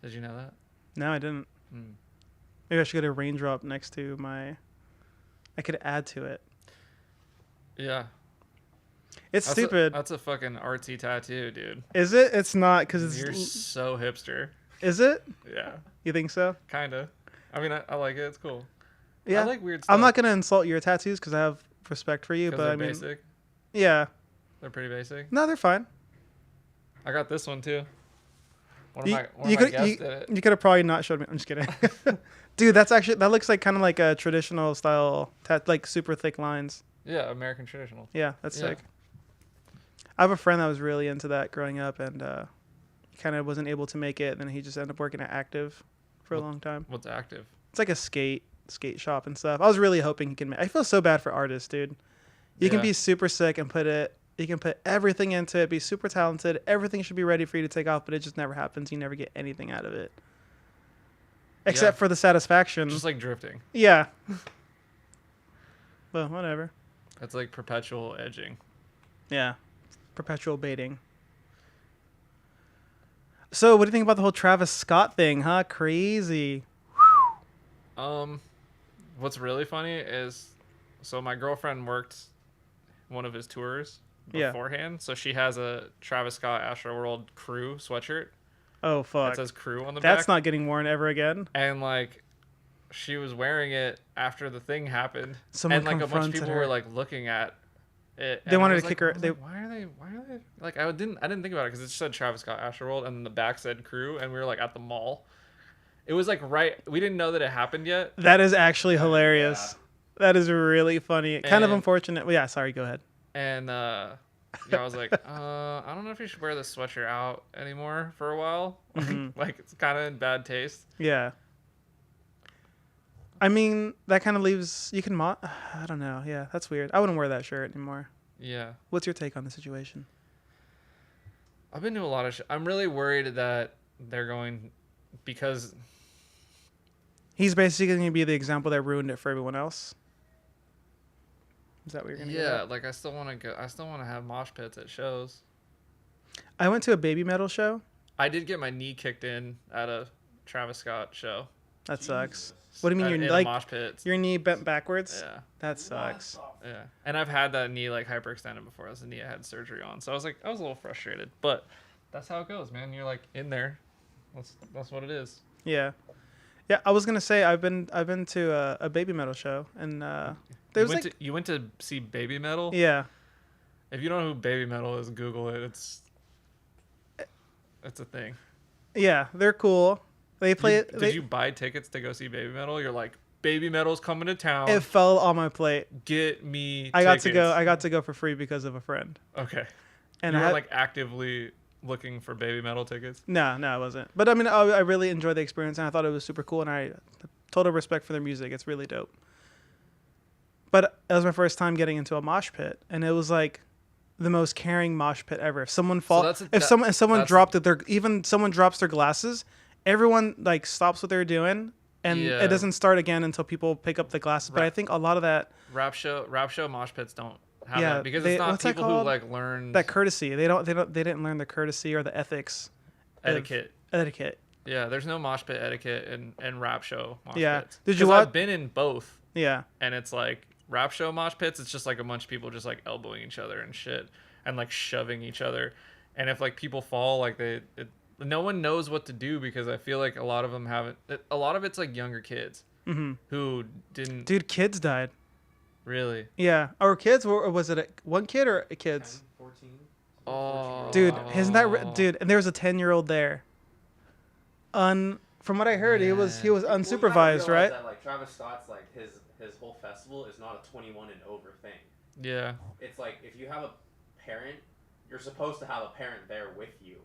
Did you know that? No, I didn't. Maybe I should get a raindrop next to my... I could add to it. Yeah. It's stupid. That's a fucking artsy tattoo, dude. Is it? It's not, because You're it's... so hipster. Is it? Yeah. You think so? Kinda. I mean, I like it. It's cool. Yeah. I like weird stuff. I'm not going to insult your tattoos because I have respect for you, 'Cause but they're I mean... basic. Yeah. They're pretty basic. No, they're fine. I got this one too. One of You, my you guests could did it. you could have probably not showed me. I'm just kidding. Dude, that looks like kind of like a traditional style like super thick lines. Yeah, American traditional. Yeah, that's Yeah. sick. I have a friend that was really into that growing up, and he kind of wasn't able to make it. And then he just ended up working at Active for a long time. What's active? It's like a skate shop and stuff. I was really hoping he can. I feel so bad for artists, dude. You can Yeah. be super sick and you can put everything into it, be super talented. Everything should be ready for you to take off, but it just never happens. You never get anything out of it. Except for the satisfaction. Just like drifting. Yeah. Well, whatever. That's like perpetual edging. Yeah. perpetual baiting. So, what do you think about the whole Travis Scott thing, huh? Crazy. What's really funny is, so my girlfriend worked one of his tours beforehand, so she has a Travis Scott Astroworld crew sweatshirt. Oh, It fuck. says crew on the back. That's not getting worn ever again. And like, she was wearing it after the thing happened, Someone and like a bunch of confronted people her. were like looking at it. They and I wanted was to like- kick her- I was they- like, why are they? Like, I didn't think about it because it just said Travis Scott Astroworld, and then the back said crew, and we were like at the mall. It was like right. We didn't know that it happened yet. That is actually hilarious. That is really funny. Kind of And- unfortunate. Well, yeah, sorry, go ahead. And yeah, I was like, I don't know if you should wear this sweatshirt out anymore for a while. Like, it's kind of in bad taste. Yeah. I mean, that kind of leaves you can I don't know. Yeah, that's weird. I wouldn't wear that shirt anymore. Yeah. What's your take on the situation? I've been to a lot of I'm really worried that they're going because He's basically going to be the example that ruined it for everyone else. Is that what you're going to get at? like I still want to go. I still want to have mosh pits at shows. I went to a baby metal show. I did get my knee kicked in at a Travis Scott show. That sucks. What do you mean? In You're a like mosh pit. your knee bent backwards? Yeah, That sucks. yeah. And I've had that knee like hyperextended before. That's the knee I had surgery on. So I was a little frustrated, but that's how it goes, man. You're like in there. That's what it is. Yeah. Yeah, I was gonna say I've been to a baby metal show and there was You went to see Baby Metal. yeah. If you don't know who Baby Metal is, Google it. It's a thing. Yeah, they're cool. They play it. Did you buy tickets to go see Baby Metal? You're like, Baby Metal's coming to town. It fell on my plate. Get me. I got tickets. to go for free because of a friend. Okay. And you I were had, like actively looking for Baby Metal tickets. no, I wasn't. But I mean, I really enjoyed the experience and I thought it was super cool. And I total respect for their music. It's really dope. But it was my first time getting into a mosh pit, and it was like the most caring mosh pit ever. If someone if someone someone drops their glasses, everyone like stops what they're doing, and Yeah. it doesn't start again until people pick up the glasses. But I think a lot of that Rap show mosh pits don't have Yeah, that because they- it's not what's that people who called? like learn courtesy, they didn't learn the courtesy or the ethics of etiquette. Yeah, there's no mosh pit etiquette in rap show mosh Yeah. pits. Did you 'Cause watch- I've been in both, Yeah. and it's like rap show mosh pits. It's just like a bunch of people just like elbowing each other and shit, and like shoving each other. And if like people fall, like no one knows what to do because I feel like a lot of them haven't. A lot of it's like younger kids who didn't Dude, kids died. really. Yeah. Or kids, or was it one kid or kids? 10, 14. Oh, Dude, isn't that dude? And there was a 10-year-old there. From what I heard, he was unsupervised, right? That, like Travis Scott's like his whole festival is not a 21 and over thing. Yeah. It's like if you have a parent, you're supposed to have a parent there with you,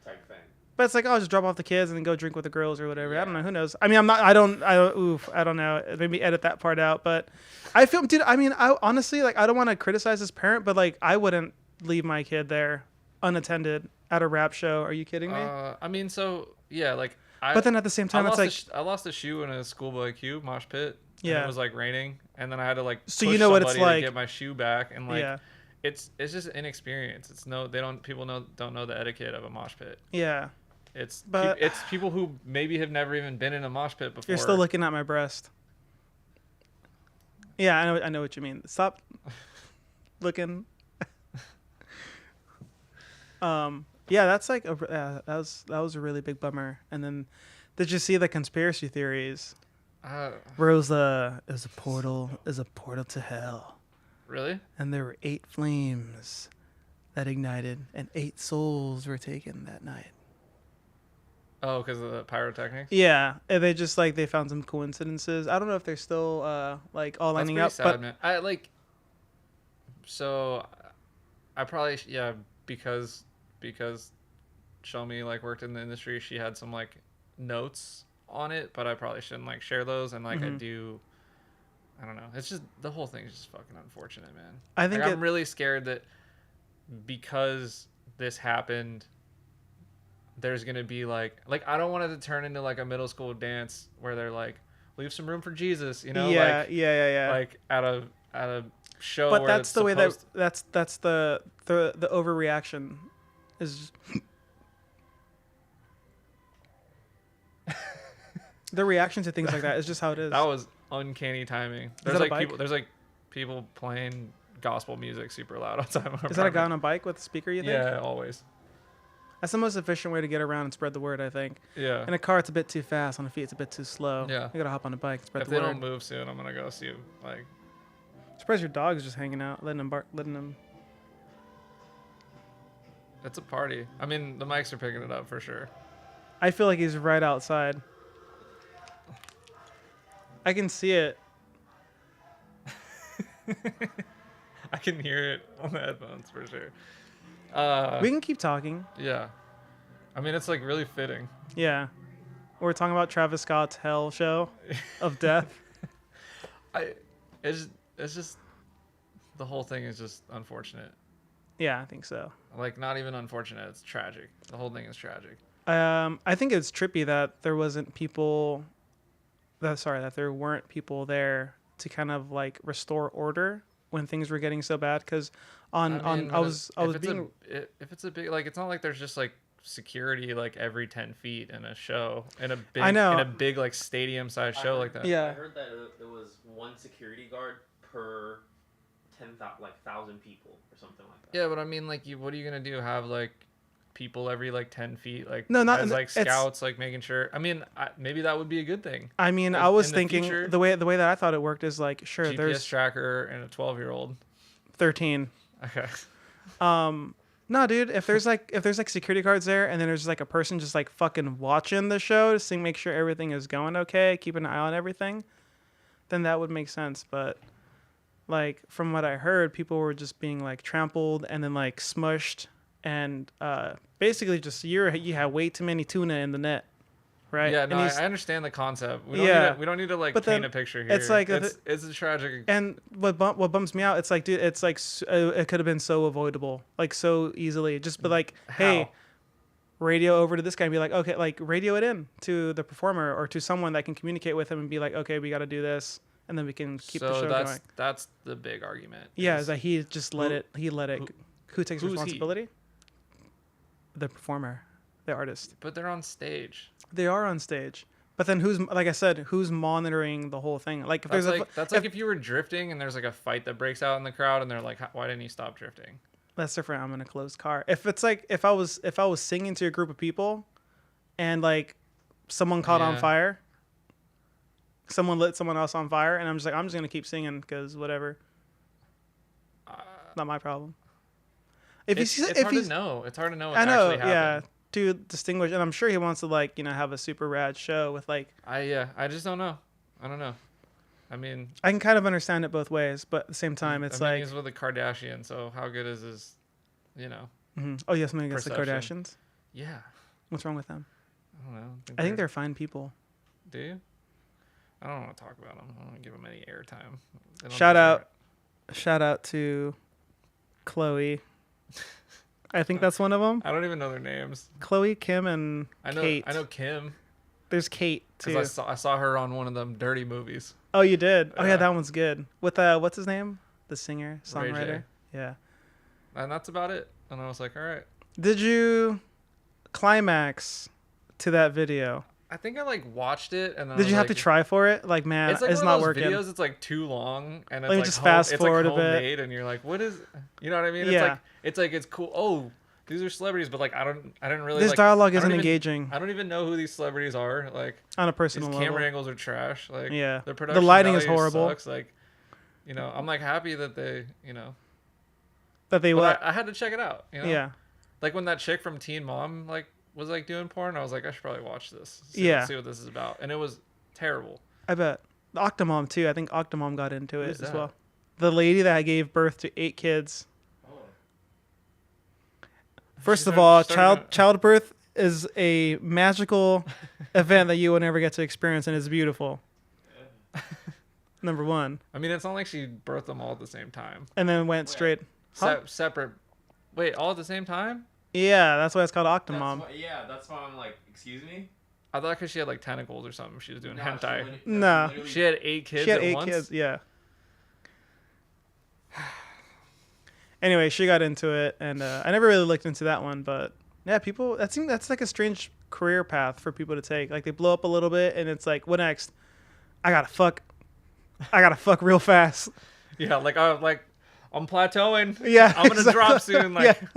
type thing. But it's like, oh, just drop off the kids and then go drink with the girls or whatever. I don't know. Who knows? I mean, I don't know. Maybe edit that part out. But I feel, dude, I mean, I honestly, like, I don't want to criticize this parent, but like, I wouldn't leave my kid there unattended at a rap show. Are you kidding me? I mean, so yeah, like. But then at the same time, it's like, I lost a shoe in a schoolboy Q mosh pit. And Yeah. it was like raining, and then I had to like So push you know what it's somebody like. to get my shoe back, and like yeah, it's just inexperience. People don't know the etiquette of a mosh pit. yeah. It's But- it's people who maybe have never even been in a mosh pit before. You're still looking at my breast. Yeah, I know what you mean. Stop looking. Yeah, that's like that was a really big bummer. And then, did you see the conspiracy theories? Where it was a portal to hell, Really? and there were 8 flames that ignited, and 8 souls were taken that night. Oh, because of the pyrotechnics. Yeah, and they found some coincidences. I don't know if they're still like all That's lining pretty up, sad, but man. I probably because Shomi like worked in the industry, she had some like notes on it, but I probably shouldn't like share those. And like I don't know. It's just the whole thing is just fucking unfortunate, man. I think I'm really scared that because this happened, there's gonna be like I don't want it to turn into like a middle school dance where they're like leave some room for Jesus, you know? yeah, like, yeah. like at a show. But where that's it's the way that supposed- that's the overreaction is. The reaction to things like that is just how it is. That was uncanny timing. that a bike? There's like people playing gospel music super loud outside my apartment. Is that a guy on a bike with a speaker? You think? Yeah, always. That's the most efficient way to get around and spread the word, I think. Yeah. In a car, it's a bit too fast. On a feet, it's a bit too slow. Yeah. You gotta hop on a bike and spread If the they word. don't move soon, I'm gonna go see like. Surprised your dog's just hanging out, letting him bark, letting him. It's a party. I mean, the mics are picking it up for sure. I feel like he's right outside. I can see it. I can hear it on the headphones for sure. We can keep talking. Yeah. I mean, it's like really fitting. Yeah. We're talking about Travis Scott's Hell show of death. It's just the whole thing is just unfortunate. Yeah, I think so. Like not even unfortunate, it's tragic. The whole thing is tragic. I think it's trippy that there wasn't people. That there weren't people there to kind of like restore order when things were getting so bad. Because if it's a big, like, it's not like there's just like security like every 10 feet in a show in a big I know. in a big like stadium sized show like that. Yeah. I heard that there was one security guard per 1,000 people or something like that. Yeah, but I mean, like, what are you gonna do? Have like people every like 10 feet, like No, not as like it's- scouts, like making sure. I mean, maybe that would be a good thing. I mean, Like, I was in the thinking future- the way that I thought it worked is like, sure, GPS there's tracker and a 12-year-old. 13. Okay. No, dude, if there's like security guards there and then there's like a person just like fucking watching the show to make sure everything is going okay, keep an eye on everything, then that would make sense. But like from what I heard, people were just being like trampled and then like smushed and basically just you had way too many tuna in the net, right? Yeah, no, And I understand the concept. We don't need to like But paint then a picture here. it's like it's a tragic. And what bums me out, it's like, dude, it's like it could have been so avoidable, like so easily. Just be like, hey, How? radio over to this guy and be like, okay, like radio it in to the performer or to someone that can communicate with him and be like, okay, we got to do this, and then we can keep the show going. That's the big argument. Yeah, is that he just let it. Who takes who's he? responsibility? The performer, the artist. But they're on stage. They are on stage. But then like I said, who's monitoring the whole thing? Like if That's like if you were drifting and there's like a fight that breaks out in the crowd and they're like, why didn't you stop drifting? That's different. I'm in a closed car. If it's like if I was singing to a group of people, and like someone caught on Yeah. fire, someone lit someone else on fire, and I'm just gonna keep singing because whatever. Not my problem. It's hard to know. It's hard to know. What's I know. actually Yeah, happened. to distinguish, and I'm sure he wants to like have a super rad show with like. I just don't know. I don't know. I mean, I can kind of understand it both ways, but at the same time, it's like. he's with a Kardashian, so how good is his, Mhm. Oh, yes, something against the perception. Kardashians. Yeah. What's wrong with them? I don't know. I think they're fine people. Do you? I don't want to talk about them. I don't want to give them any airtime. They don't Shout deserve out. Shout out to Chloe. I think that's one of them. it. I don't even know their names. Chloe, Kim, and Kate. I know Kim There's Kate too. because I saw her on one of them dirty movies. Oh, you did? Oh yeah, Yeah. that one's good. With what's his name? The singer, Ray J. songwriter. Yeah. And that's about it. And I was like, all right. Did you climax to that video? I think I like watched it and Did you have to try for it? Like, man, It's like it's one not of those working. videos. It's like too long and it's Like, like just fast forward a bit. homemade, and you're like, what is? You know what I mean? Yeah. It's cool. Oh, these are celebrities, but like I didn't really. This like, dialogue I don't isn't even- engaging I don't even know who these celebrities are. Like on a these personal level. camera angles are trash. Like Yeah. the The production lighting is value horrible. Sucks. Like, I'm like happy that they, That they but what? I had to check it out. Yeah. Like when that chick from Teen Mom like was like doing porn, I was like, I should probably watch this. Yeah. See what this is about, and it was terrible. I bet. The Octomom too. I think Octomom got into it Who's as that? well. The lady that gave birth to 8 kids. Oh. First She's of starting- all, she's starting to- childbirth is a magical event that you will never get to experience, and it's beautiful. Number one, I mean, it's not like she birthed them all at the same time. and then went straight. Huh? Separate. Wait, all at the same time? Yeah, that's why it's called That's Octomom. why, yeah, that's why I'm like, excuse me? I thought because she had like tentacles or something. She was doing No, hentai. literally- Nah. literally- She had 8 kids She had at 8 once. kids. Yeah. Anyway, she got into it, and I never really looked into that one, but yeah, people. That's like a strange career path for people to take. Like they blow up a little bit, and it's like, what next? I gotta fuck real fast. Yeah, I'm plateauing. Yeah, I'm gonna drop soon. Like, yeah.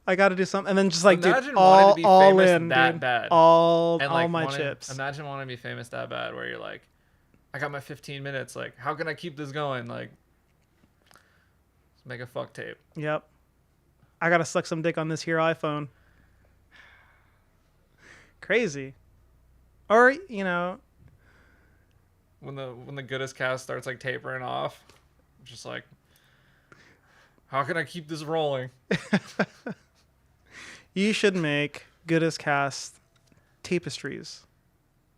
I gotta do something, and then just like, imagine dude, wanting to be all famous in, that dude. bad. all and like my wanting, chips. Imagine wanting to be famous that bad, where you're like, I got my 15 minutes. Like, how can I keep this going? Like, let's make a fuck tape. Yep. I gotta suck some dick on this here iPhone. Crazy. Or When the Goodest cast starts like tapering off, just like, how can I keep this rolling? you should make Goodest cast tapestries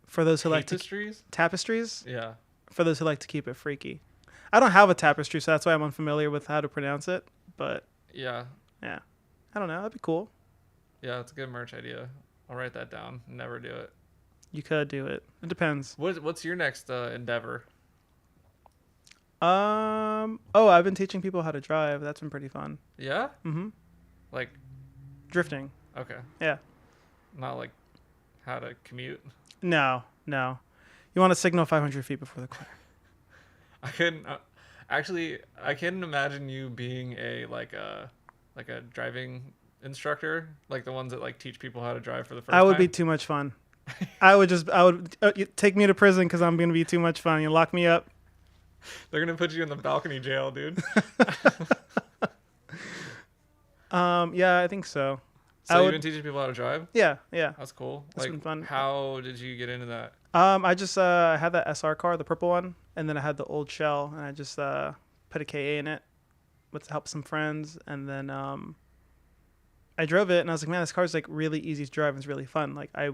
for those who Tapestries? like to tapestries. Yeah. For those who like to keep it freaky. I don't have a tapestry, so that's why I'm unfamiliar with how to pronounce it. But Yeah. yeah, I don't know. That'd be cool. Yeah, it's a good merch idea. I'll write that down. Never do it. You could do it. It depends. What's your next endeavor? I've been teaching people how to drive. That's been pretty fun. Yeah? Mm-hmm. Like, Drifting. okay. Yeah. Not like how to commute. No. You want to signal 500 feet before the corner. I couldn't actually. I couldn't imagine you being a driving instructor, like the ones that like teach people how to drive for the first time. I would be too much fun. You take me to prison because I'm gonna be too much fun. You lock me up. They're gonna put you in the balcony jail, dude. Yeah, I think so. So you've been teaching people how to drive? Yeah. That's cool. That's been fun. How did you get into that? I just had that SR car, the purple one, and then I had the old shell, and I just put a KA in it with help some friends, and then I drove it, and I was like, man, this car's like really easy to drive and it's really fun. Like I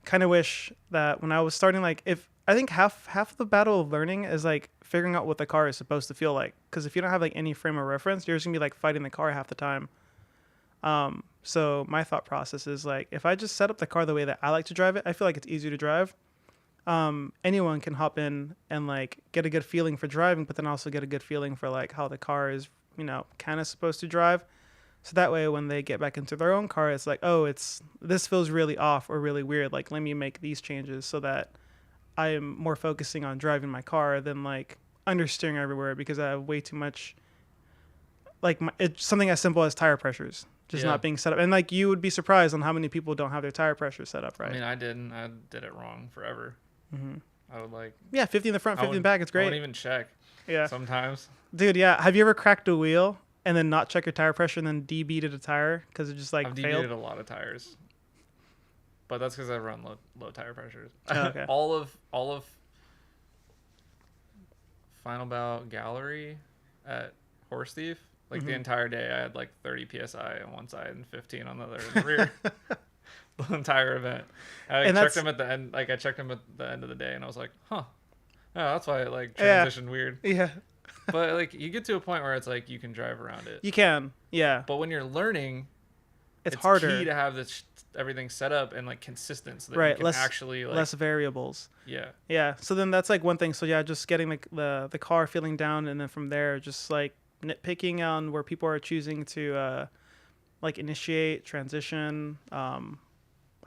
kind of wish that when I was starting, like I think half the battle of learning is like figuring out what the car is supposed to feel like, because if you don't have like any frame of reference, you're just gonna be like fighting the car half the time. So my thought process is like, if I just set up the car the way that I like to drive it, I feel like it's easier to drive. Anyone can hop in and like get a good feeling for driving, but then also get a good feeling for like how the car is, kind of supposed to drive. So that way, when they get back into their own car, it's like, oh, this feels really off or really weird. Like, let me make these changes so that I am more focusing on driving my car than like understeering everywhere, because I have way too much. Like it's something as simple as tire pressures just not being set up, and like you would be surprised on how many people don't have their tire pressures set up right. I mean, I didn't. I did it wrong forever. Mm-hmm. I would like. Yeah, 50 in the front, 50 in the back. It's great. I wouldn't even check. Yeah. Sometimes. Dude, yeah. Have you ever cracked a wheel and then not check your tire pressure and then debeated a tire because it just like I've failed? debeated a lot of tires, but that's because I run low tire pressures. Oh, okay. all of Final Bout Gallery at Horse Thief, like the entire day, I had like 30 psi on one side and 15 on the other in the rear. The entire event. I checked him at the end. Like I checked him at the end of the day, and I was like, "Huh, yeah, that's why it like transitioned weird." Yeah. But like you get to a point where it's like you can drive around it. You can, yeah. But when you're learning, it's harder. Key to have this everything set up and like consistent, so that right. you can actually like less variables. Yeah. Yeah. So then that's like one thing. So yeah, just getting the car feeling down, and then from there, just like nitpicking on where people are choosing to like initiate, transition,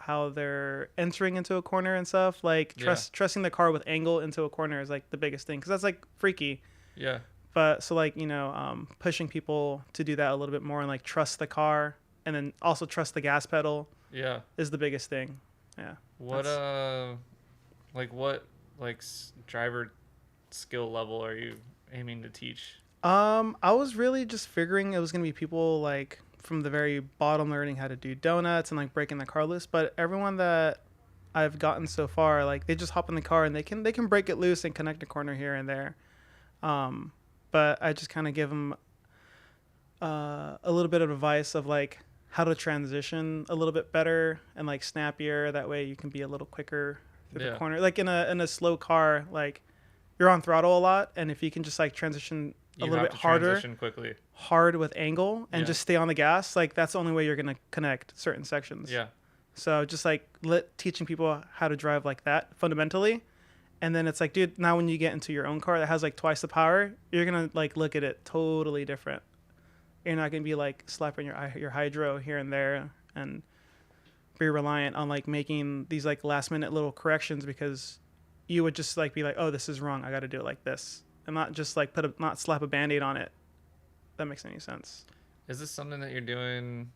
how they're entering into a corner and stuff. Like trusting the car with angle into a corner is like the biggest thing, because that's like freaky. Yeah. But so like pushing people to do that a little bit more and like trust the car, and then also trust the gas pedal. Yeah. Is the biggest thing. Yeah. What driver skill level are you aiming to teach? I was really just figuring it was gonna be people like from the very bottom learning how to do donuts and like breaking the car loose. But everyone that I've gotten so far, like they just hop in the car and they can break it loose and connect a corner here and there. But I just kind of give them a little bit of advice of like how to transition a little bit better and like snappier. That way you can be a little quicker through the corner. Like in a slow car, like you're on throttle a lot, and if you can just like transition a little bit harder, transition quickly, hard with angle, and just stay on the gas, like that's the only way you're gonna connect certain sections. Yeah. So just like teaching people how to drive like that fundamentally. And then it's like, dude, now when you get into your own car that has like twice the power, you're going to like look at it totally different. You're not gonna be like slapping your hydro here and there and be reliant on like making these like last minute little corrections, because you would just like be like, oh, this is wrong, I got to do it like this, and not just like not slap a band-aid on it. That makes any sense. Is this something that you're doing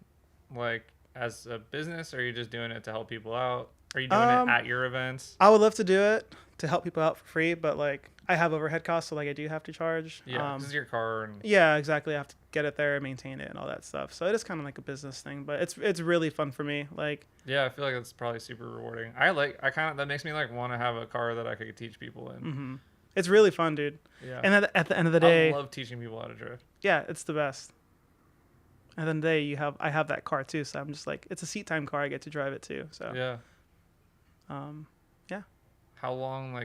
like as a business, or are you just doing it to help people out? Are you doing it at your events? I would love to do it to help people out for free, but like I have overhead costs, so like I do have to charge. Yeah, this is your car. And... Yeah, exactly. I have to get it there, maintain it, and all that stuff. So it is kind of like a business thing, but it's really fun for me. Like, yeah, I feel like it's probably super rewarding. That makes me like want to have a car that I could teach people in. Mm-hmm. It's really fun, dude. Yeah. And at the end of the day, I love teaching people how to drift. Yeah, it's the best. And then the day I have that car too, so I'm just like, it's a seat time car. I get to drive it too. So yeah. Yeah. How long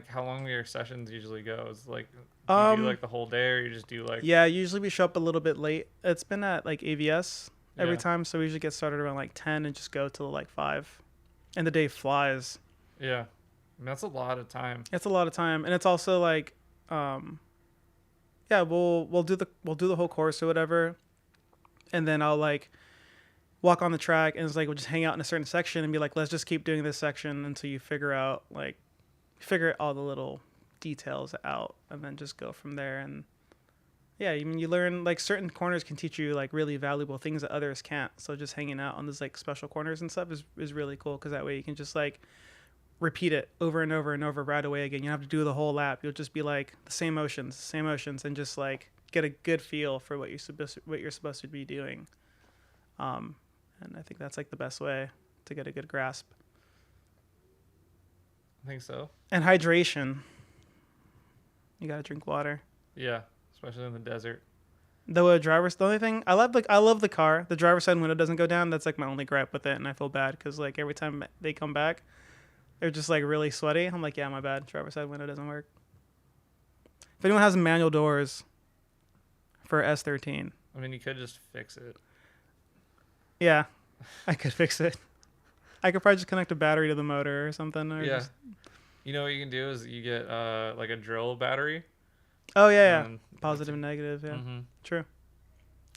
do your sessions usually go? Is like, do you do like the whole day, or you just do like? Yeah, usually we show up a little bit late. It's been at like AVS every Yeah. time, so we usually get started around like 10 and just go till like 5, and the day flies. Yeah, I mean, that's a lot of time. It's a lot of time, and it's also like, yeah, we'll do the whole course or whatever, and then I'll like walk on the track, and it's like we'll just hang out in a certain section and be like, let's just keep doing this section until you figure all the little details out, and then just go from there. And yeah, I mean, you learn like certain corners can teach you like really valuable things that others can't. So just hanging out on those like special corners and stuff is really cool, because that way you can just like repeat it over and over and over right away again. You don't have to do the whole lap. You'll just be like the same motions, and just like get a good feel for what you're supposed to be doing. And I think that's like the best way to get a good grasp. I think so. And hydration. You gotta drink water. Yeah, especially in the desert. The only thing I love the car. The driver's side window doesn't go down. That's like my only gripe with it, and I feel bad because like every time they come back, they're just like really sweaty. I'm like, yeah, my bad. Driver's side window doesn't work. If anyone has manual doors for S13, I mean, you could just fix it. yeah, I could fix it. I could probably just connect a battery to the motor or something. Or Yeah. You know what you can do is you get like a drill battery. Oh yeah, and positive and negative. Yeah, Mm-hmm. true.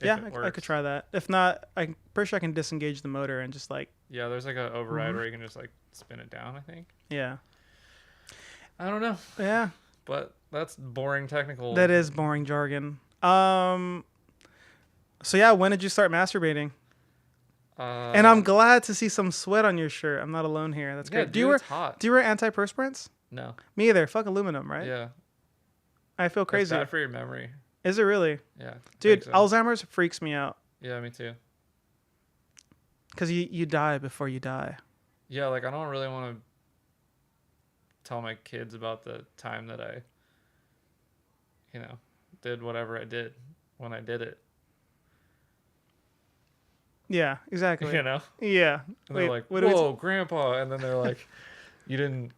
If Yeah, it I works. could try that. If not, I'm pretty sure I can disengage the motor and just like, Yeah, there's like a override Mhm. where you can just like spin it down, I think. yeah. I don't know, Yeah, but that's boring technical. that is boring jargon. So yeah, when did you start masturbating? And I'm glad to see some sweat on your shirt. I'm not alone here. That's yeah, great. dude, it's hot. Do you wear antiperspirants? No. Me either. Fuck aluminum, right? Yeah. I feel It's crazy. bad for your memory. Is it really? Yeah. I Dude, think so. Alzheimer's freaks me out. Yeah, me too. Because you die before you die. Yeah, like I don't really want to tell my kids about the time that I, did whatever I did when I did it. Yeah, exactly. You know? Yeah. And they're like, what do we "Whoa, Grandpa!" And then they're like, "You didn't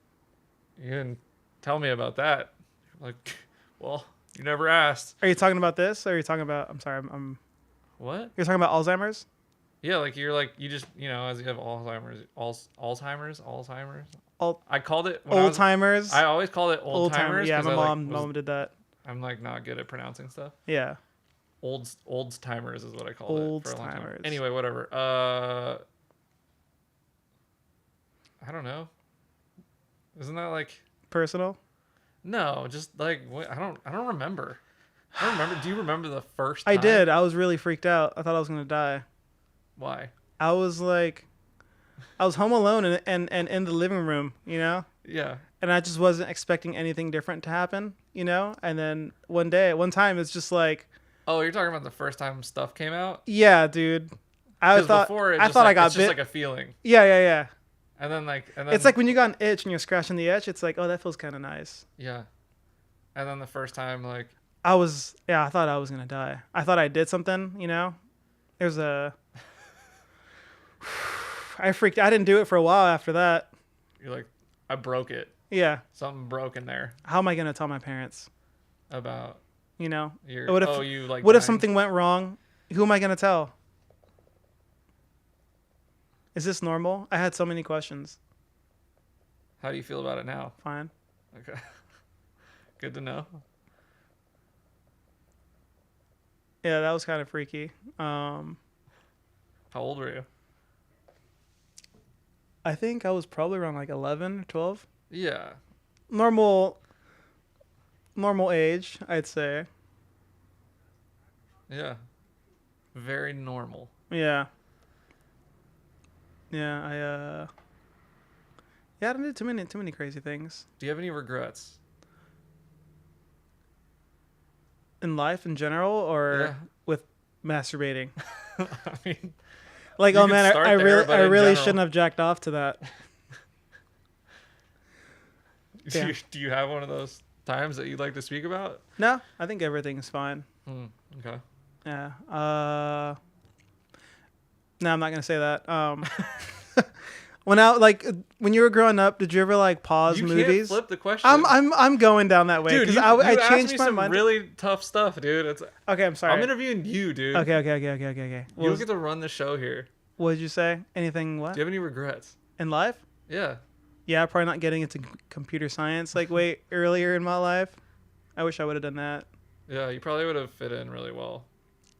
tell me about that." I'm like, well, you never asked. Are you talking about this? Or are you talking about? I'm sorry. I'm. What? You're talking about Alzheimer's? Yeah, like you just as you have Alzheimer's. Al- I called it Old timers. I always called it old timers. Yeah, 'cause my I, like, mom did that. I'm like not good at pronouncing stuff. Yeah. Old timers is what I called it for a long time. Old-timers. Anyway, whatever. I don't know. Isn't that like Personal? no? Just like what? I don't remember. I don't remember. Do you remember the first time? I did. I was really freaked out. I thought I was gonna die. Why? I was home alone and in the living room, Yeah. and I just wasn't expecting anything different to happen, and then one time it's just like, Oh, you're talking about the first time stuff came out? yeah, dude. I 'Cause thought before it I just, thought like, I got it's bit. just like a feeling. Yeah. And then It's like when you got an itch and you're scratching the itch. It's like, oh, that feels kind of nice. yeah. And then the first time like I thought I was gonna die. I thought I did something, There's I freaked. I didn't do it for a while after that. you're like I broke it. Yeah. Something broke in there How am I gonna tell my parents? about Your what if what if something went wrong? Who am I gonna tell? Is this normal? I had so many questions. How do you feel about it now? Fine. Okay. Good to know. Yeah, that was kind of freaky. How old were you? I think I was probably around like 11 or 12. Yeah. Normal age, I'd say. Yeah. Very normal. Yeah. Yeah, I don't do too many crazy things Do you have any regrets? in life in general, or Yeah. with masturbating. I mean, Like, You oh could man, start I there, really, but I in really general. shouldn't have jacked off to that. Yeah. do you have one of those times that you'd like to speak about? No, I think everything's fine. Okay. Yeah. No, I'm not gonna say that. When you were growing up, did you ever like pause You movies? can't flip the question. I'm going down that way Dude, because you I asked changed me my some mind. really tough stuff, dude. Okay, I'm sorry. I'm interviewing you, dude. Okay. You don't get to run the show here. What did you say? Anything? What Do you have any regrets? in life? Yeah. Yeah, probably not getting into computer science like way earlier in my life. I wish I would have done that. Yeah, you probably would have fit in really well.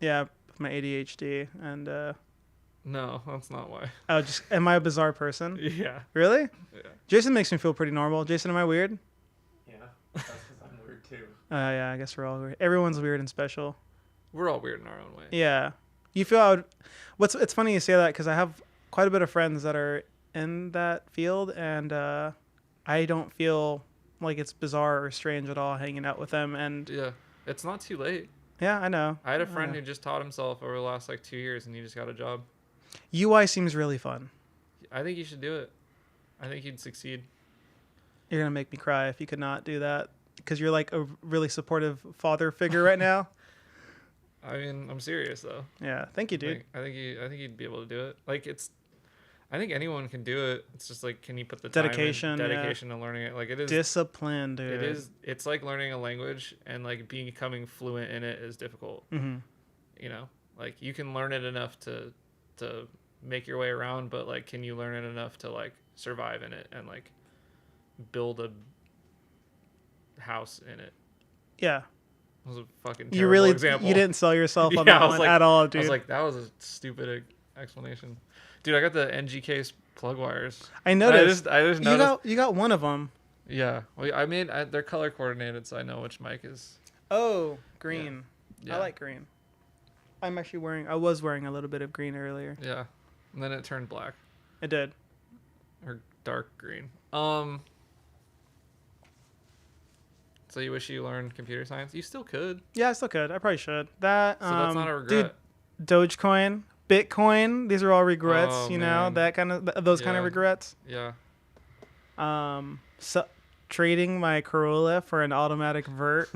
Yeah, with my ADHD and No, that's not why. am I a bizarre person? Yeah. Really? Yeah. Jason makes me feel pretty normal. Jason, am I weird? Yeah, that's because I'm weird too. Yeah, I guess we're all weird. Everyone's weird and special. We're all weird in our own way. Yeah. You feel it's funny you say that because I have quite a bit of friends that are in that field, and I don't feel like it's bizarre or strange at all hanging out with them. And Yeah. It's not too late. yeah, I know. I had a friend who just taught himself over the last like 2 years and he just got a job. UI seems really fun. I think you should do it. I think you'd succeed. You're gonna make me cry if you could not do that because you're like a really supportive father figure right now. I mean, I'm serious though. Yeah, thank you, dude. I think you'd be able to do it. Like I think anyone can do it. It's just like, can you put the Dedication, time and dedication to learning it? Like it is. Discipline, dude. It is. It's like learning a language, and like becoming fluent in it is difficult. Mm-hmm. You know, like you can learn it enough to make your way around, but like, can you learn it enough to like survive in it and like build a house in it? Yeah. That was a fucking You terrible really example. you didn't sell yourself on Yeah, I that was one like- at all, I dude. was like, that was a stupid explanation. Dude, I got the NG case plug wires. I noticed. I just noticed. You got one of them. Yeah. Well, they're color coordinated, so I know which mic is. Oh, green. Yeah. I like green. I was wearing a little bit of green earlier. Yeah. And then it turned black It did. or dark green. So you wish you learned computer science? You still could. Yeah, I still could. I probably should. That So that's not a regret. Dude, Dogecoin, Bitcoin, these are all regrets, Oh, you know, man. that kind of those kind of Yeah. regrets. Yeah. So trading my Corolla for an automatic vert.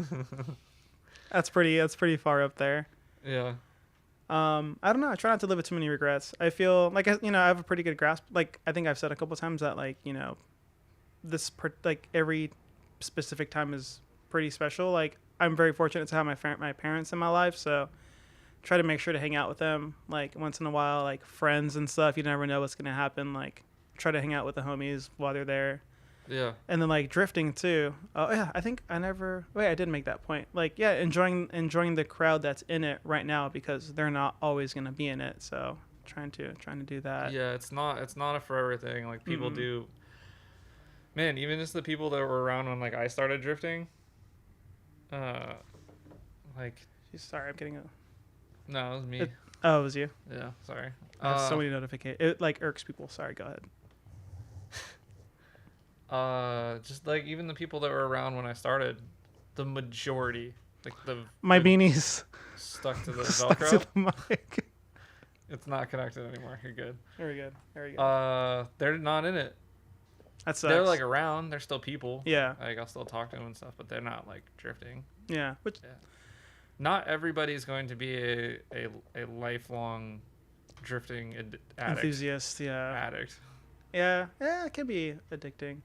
That's pretty far up there. Yeah. I don't know. I try not to live with too many regrets. I feel like I have a pretty good grasp. Like I think I've said a couple times that like every specific time is pretty special. Like I'm very fortunate to have my parents in my life, so try to make sure to hang out with them like once in a while, like friends and stuff. You never know what's gonna happen. Like try to hang out with the homies while they're there. Yeah. And then like drifting too. Oh yeah, I think I did make that point. Like yeah, enjoying the crowd that's in it right now because they're not always gonna be in it. So trying to do that. Yeah, it's not a forever thing. Like people Mm-mm. do. Man, even just the people that were around when like I started drifting. Like Sorry, I'm getting a. no, it was me. It was you. Yeah, sorry. I have so many notifications. It like irks people. Sorry, go ahead. Just like even the people that were around when I started, the majority, like My the beanies stuck to the stuck Velcro. to the mic. It's not connected anymore. You're good. There we go. They're not in it. That sucks. They're like around. They're still people. yeah, Like I'll still talk to them and stuff, but they're not like drifting. yeah. Which Not everybody's going to be a lifelong drifting addict. enthusiast. Yeah, Addict. yeah. It can be addicting.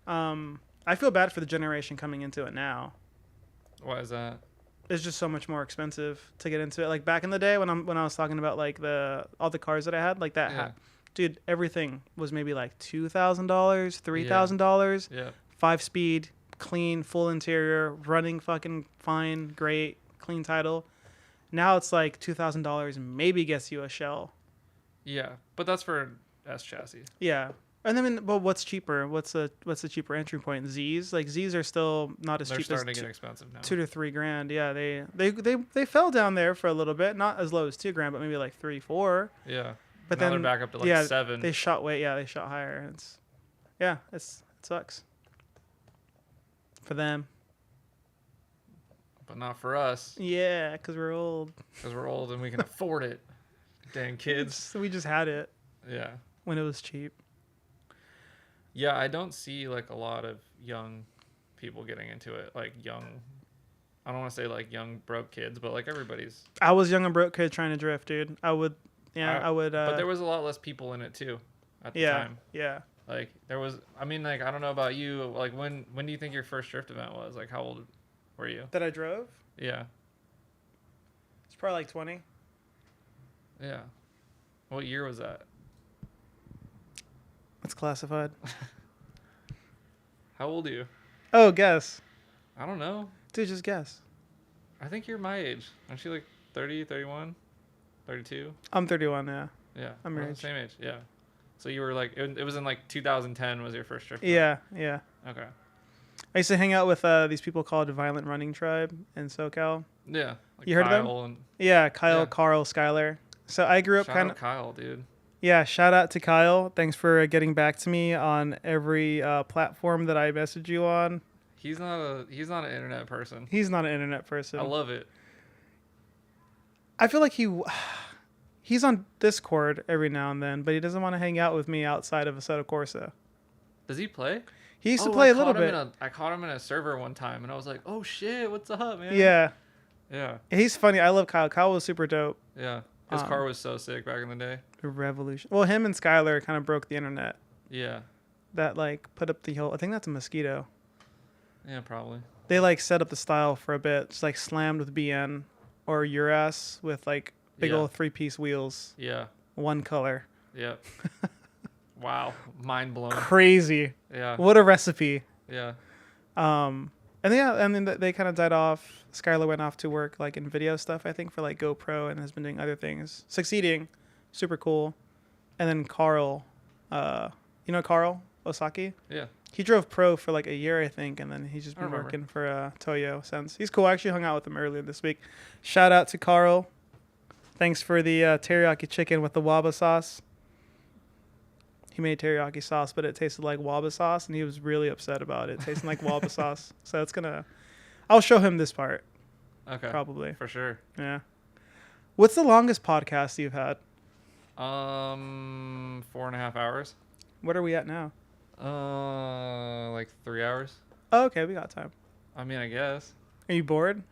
I feel bad for the generation coming into it now. Why is that? It's just so much more expensive to get into it. Like back in the day when I was talking about like all the cars that I had, like that, Yeah. Dude, everything was maybe like $2,000, $3,000, Yeah. 5-speed, clean, full interior, running fucking fine, great, clean title. Now it's like $2,000, maybe gets you a shell. Yeah, but that's for S chassis. Yeah. And then, but what's cheaper? What's the cheaper entry point? Z's? Like Z's are still not as They're cheap as starting to get expensive now. $2 to $3 grand. Yeah, they fell down there for a little bit, not as low as $2 grand, but maybe like 3, 4. Yeah. But now then they're back up to like 7. They shot higher. It sucks for them. But not for us. Yeah, because we're old. Because we're old and we can afford it. Dang kids. So we just had it Yeah. when it was cheap. Yeah, I don't see like a lot of young people getting into it. Like young, I don't want to say like young broke kids, but like everybody's. I was young and broke kid trying to drift, dude. I would. But there was a lot less people in it too, at the time. Yeah. Like there was. I mean, like I don't know about you. Like when do you think your first drift event was? Like how old were you? That I drove? Yeah. It's probably like 20. Yeah. What year was that? It's classified. How old are you? Oh, guess. I don't know. Dude, just guess. I think you're my age. Aren't you like 30, 31, 32? I'm 31, yeah. Yeah. I'm we're your the age. same age. Yeah. So you were like, it was in like 2010 was your first trip. Yeah. Okay. I used to hang out with these people called Violent Running Tribe in SoCal. Yeah. Like You heard of them? Kyle and Yeah, Kyle, Yeah. Carl, Skylar. So I grew up shout kind out of. Kyle, dude. Yeah, shout out to Kyle. Thanks for getting back to me on every platform that I message you on. He's not an internet person. He's not an internet person. I love it. I feel like he's on Discord every now and then, but he doesn't want to hang out with me outside of Assetto Corsa. Does he play? He used to play I a little caught him bit. I caught him in a server one time, and I was like, "Oh shit, what's up, man?" Yeah, Yeah. he's funny. I love Kyle. Kyle was super dope. Yeah. His car was so sick back in the day. Revolution. Well, him and Skylar kind of broke the internet. Yeah. That like put up the whole. I think that's a Mosquito. Yeah, probably. They like set up the style for a bit. Just like slammed with BN or Uras with like big Yeah. old 3-piece wheels, Yeah. one color. Yep. Wow. Mind blown. Crazy. Yeah. What a recipe. Yeah. And then they kind of died off. Skylar went off to work like in video stuff, I think, for like GoPro, and has been doing other things. Succeeding, super cool. And then Carl, you know Carl Osaki? Yeah. He drove pro for like a year, I think, and then he's just I been remember. working for Toyo since. He's cool. I actually hung out with him earlier this week. Shout out to Carl. Thanks for the teriyaki chicken with the waba sauce. He made teriyaki sauce, but it tasted like waba sauce, and he was really upset about it tasting like waba sauce. So I'll show him this part, Okay. probably. For sure. Yeah. What's the longest podcast you've had? 4.5 hours. What are we at now? Like 3 hours. Oh, okay, we got time. I mean, I guess. Are you bored?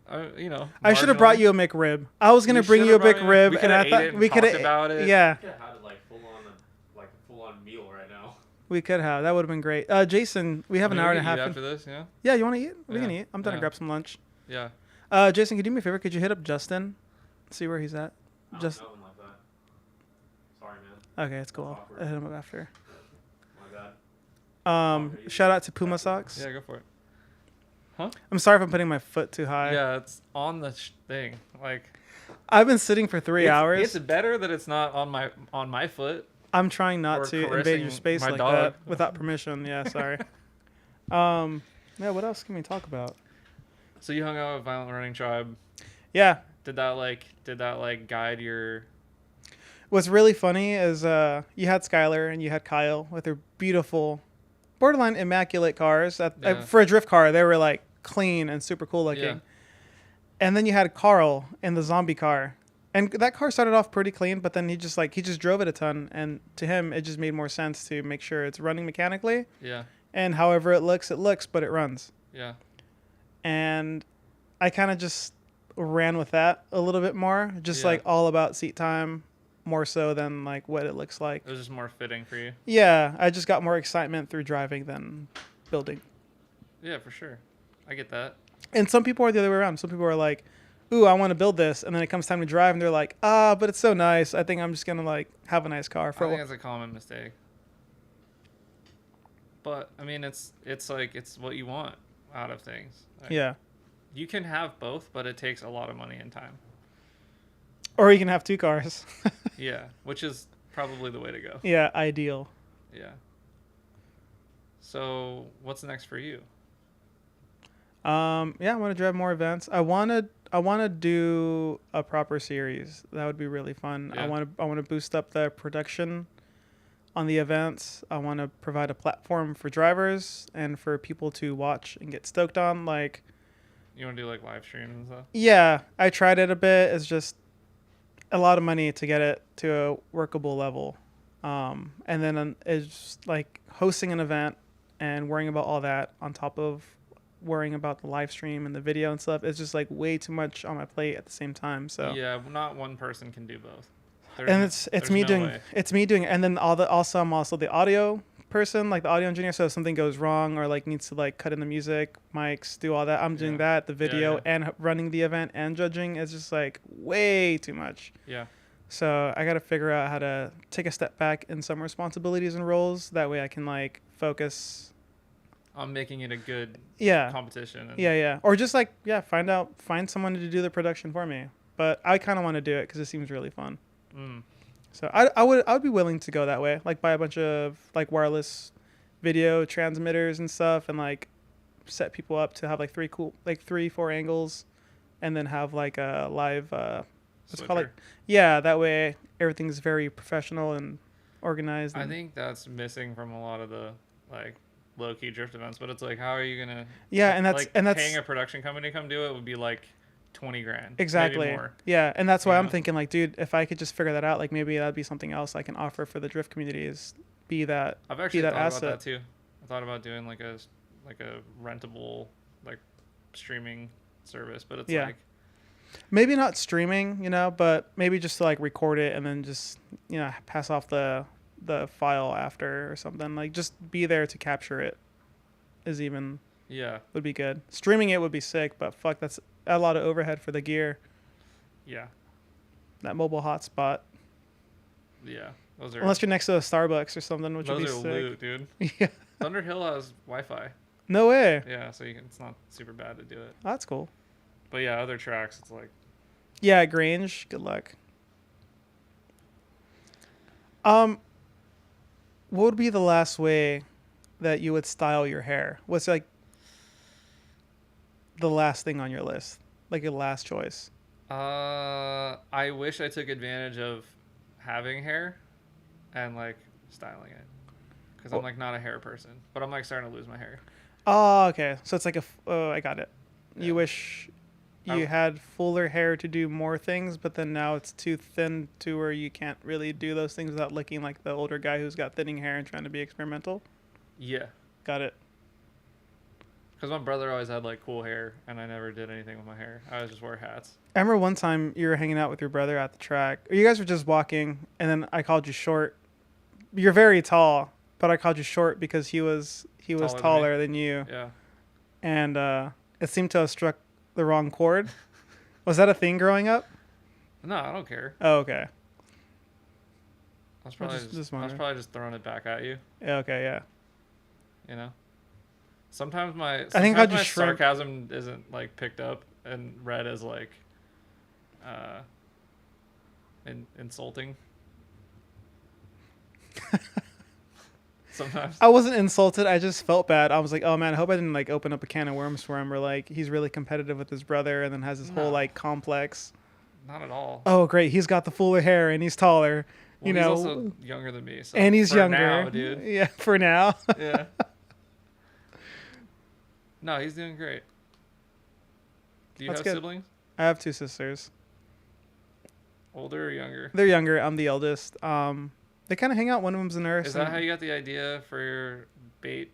I should have brought you a McRib. I was gonna bring you a McRib, We and I coulda ate thought it and we could talked have. about it. Yeah, Could have had like full on meal right now. we could have. That would have been great. Jason, we have an hour and a half. after this. Yeah. Yeah, you want to eat? We can Yeah, eat. I'm done to yeah. grab some lunch. Yeah. Jason, could you do me a favor? Could you hit up Justin? See where he's at. I don't Just know him like that. Sorry, man. okay, it's cool. Awkward. I'll hit him up after. My bad. Shout out to Puma Socks. Yeah. Go for it. I'm sorry if I'm putting my foot too high. Yeah, it's on the thing. Like I've been sitting for 3 hours. It's better that it's not on my foot. I'm trying not Or to invade caressing your space my like dog. that without permission. Yeah, sorry. Yeah, what else can we talk about? So you hung out with Violent Running Tribe. Yeah. Did that guide your? What's really funny is you had Skylar and you had Kyle with their beautiful, borderline immaculate cars. Yeah. For a drift car, they were like clean and super cool looking. Yeah. And then you had Carl in the zombie car. And that car started off pretty clean, but then he just drove it a ton. And to him, it just made more sense to make sure it's running mechanically. Yeah. And however it looks, but it runs. Yeah. And I kind of just ran with that a little bit more. Just Yeah. like all about seat time, more so than like what it looks like. It was just more fitting for you. Yeah, I just got more excitement through driving than building. Yeah, for sure. I get that. And some people are the other way around. Some people are like, ooh, I want to build this. And then it comes time to drive and they're like, but it's so nice. I think I'm just going to like have a nice car for I a think while. that's a common mistake. But I mean, it's like it's what you want out of things. Like, Yeah. You can have both, but it takes a lot of money and time. Or you can have 2 cars. Yeah, which is probably the way to go. Yeah, ideal. Yeah. So, what's next for you? Yeah, I want to drive more events. I want to do a proper series. That would be really fun. Yeah. I want to boost up the production on the events. I want to provide a platform for drivers and for people to watch and get stoked on. Like, You want to do like live streams and stuff? yeah, I tried it a bit. It's just a lot of money to get it to a workable level. And then it's just like hosting an event and worrying about all that on top of worrying about the live stream and the video and stuff. It's just like way too much on my plate at the same time. So Yeah, not one person can do both. and it's me doing it. And then I'm also the audio person, like the audio engineer. So if something goes wrong or like needs to like cut in the music, mics, do all that, I'm doing that, the video and running the event and judging. It's just like way too much. Yeah. So I got to figure out how to take a step back in some responsibilities and roles. That way I can like focus I'm making it a good competition. Yeah. Or just like, find someone to do the production for me. But I kind of want to do it because it seems really fun. So I would be willing to go that way, like buy a bunch of like wireless video transmitters and stuff, and like set people up to have like 3-4 angles, and then have like a live what's it called, like, that way everything's very professional and organized. I think that's missing from a lot of the like low key drift events, but it's like, how are you gonna? Yeah, and that's paying a production company to come do it would be like $20,000. Exactly. Maybe more. Yeah, and that's why I'm thinking like, dude, if I could just figure that out, like maybe that'd be something else I can offer for the drift community. Is be that I've actually be that thought asset. about that too. I thought about doing like a rentable like streaming service, but it's like maybe not streaming, but maybe just to like record it and then just pass off the file after or something. Like just be there to capture it is even would be good. Streaming it would be sick, but fuck, that's a lot of overhead for the gear. Yeah. That mobile hotspot. Yeah. Those are, unless you're next to a Starbucks or something, which would be sick. Those are loot, dude. Yeah. Thunderhill has Wi-Fi. No way. Yeah, so it's not super bad to do it. Oh, that's cool. But yeah, other tracks, it's like... Yeah, Grange, good luck. What would be the last way that you would style your hair? What's like the last thing on your list? Like your last choice? I wish I took advantage of having hair and like styling it. Because I'm like not a hair person, but I'm like starting to lose my hair. Oh, okay. So it's like I got it. Yeah. You wish you had fuller hair to do more things, but then now it's too thin to where you can't really do those things without looking like the older guy who's got thinning hair and trying to be experimental. Yeah. Got it. Because my brother always had like cool hair, and I never did anything with my hair. I always just wore hats. I remember one time you were hanging out with your brother at the track. Or you guys were just walking, and then I called you short. You're very tall, but I called you short because he was taller than you. Yeah. And it seemed to have struck the wrong chord. Was that a thing growing up? No, I don't care. Oh, okay. I was probably just throwing it back at you. Yeah, okay, yeah. You know? Sometimes my sarcasm isn't like picked up and read as like insulting. Sometimes I wasn't insulted. I just felt bad. I was like, oh man, I hope I didn't like open up a can of worms for him, where like he's really competitive with his brother and then has this whole like complex. Not at all. Oh great, he's got the fuller hair and he's taller. Well, he's also younger than me. So and he's younger. Now, dude. Yeah, for now. Yeah. No, he's doing great. Do you have siblings? I have 2 sisters. Older or younger? They're younger. I'm the eldest. They kind of hang out. One of them's a nurse. Is that how you got the idea for your bait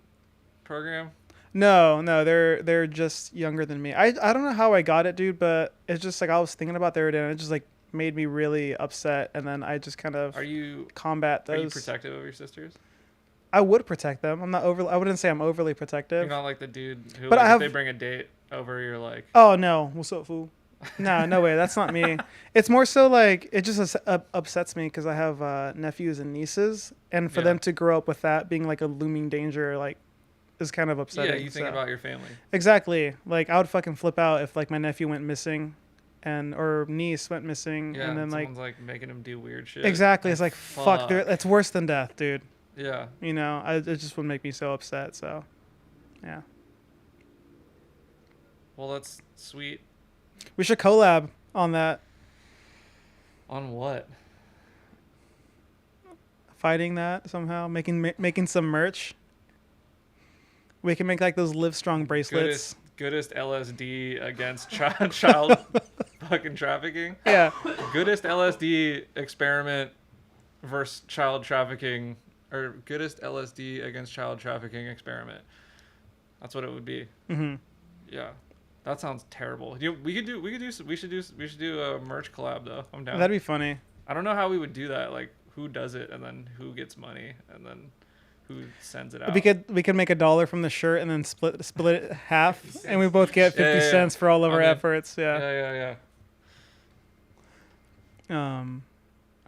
program? No, they're just younger than me. I don't know how I got it, dude, but it's just like I was thinking about the other day, and it just like made me really upset, and then I just kind of combat those. Are you protective of your sisters? I would protect them. I'm not overly. I wouldn't say I'm overly protective. You're not like the dude who, but like, if they bring a date over, you're like, oh no, what's up, fool? No way. That's not me. It's more so like it just upsets me because I have nephews and nieces, and for them to grow up with that being like a looming danger, like is kind of upsetting. Yeah, you think so. about your family. Exactly. Like I would fucking flip out if like my nephew went missing, or niece went missing, Yeah, and then like someone's like making him do weird shit. exactly, it's like fuck. fuck. It's worse than death, dude. Yeah. You know, it just would make me so upset. So, yeah, Well, that's sweet. we should collab on that. On what? Fighting that somehow, making some merch. We can make like those Live Strong bracelets. Goodest LSD against child fucking trafficking. Yeah. Goodest LSD experiment versus child trafficking, or Goodest LSD against child trafficking experiment. That's what it would be. Mm-hmm. Yeah, that sounds terrible. We should do a merch collab though. I'm down. That'd be funny. I don't know how we would do that. Like, who does it, and then who gets money, and then who sends it out. We could make $1 from the shirt and then split it half, and we both get 50 cents for all of our efforts. Yeah.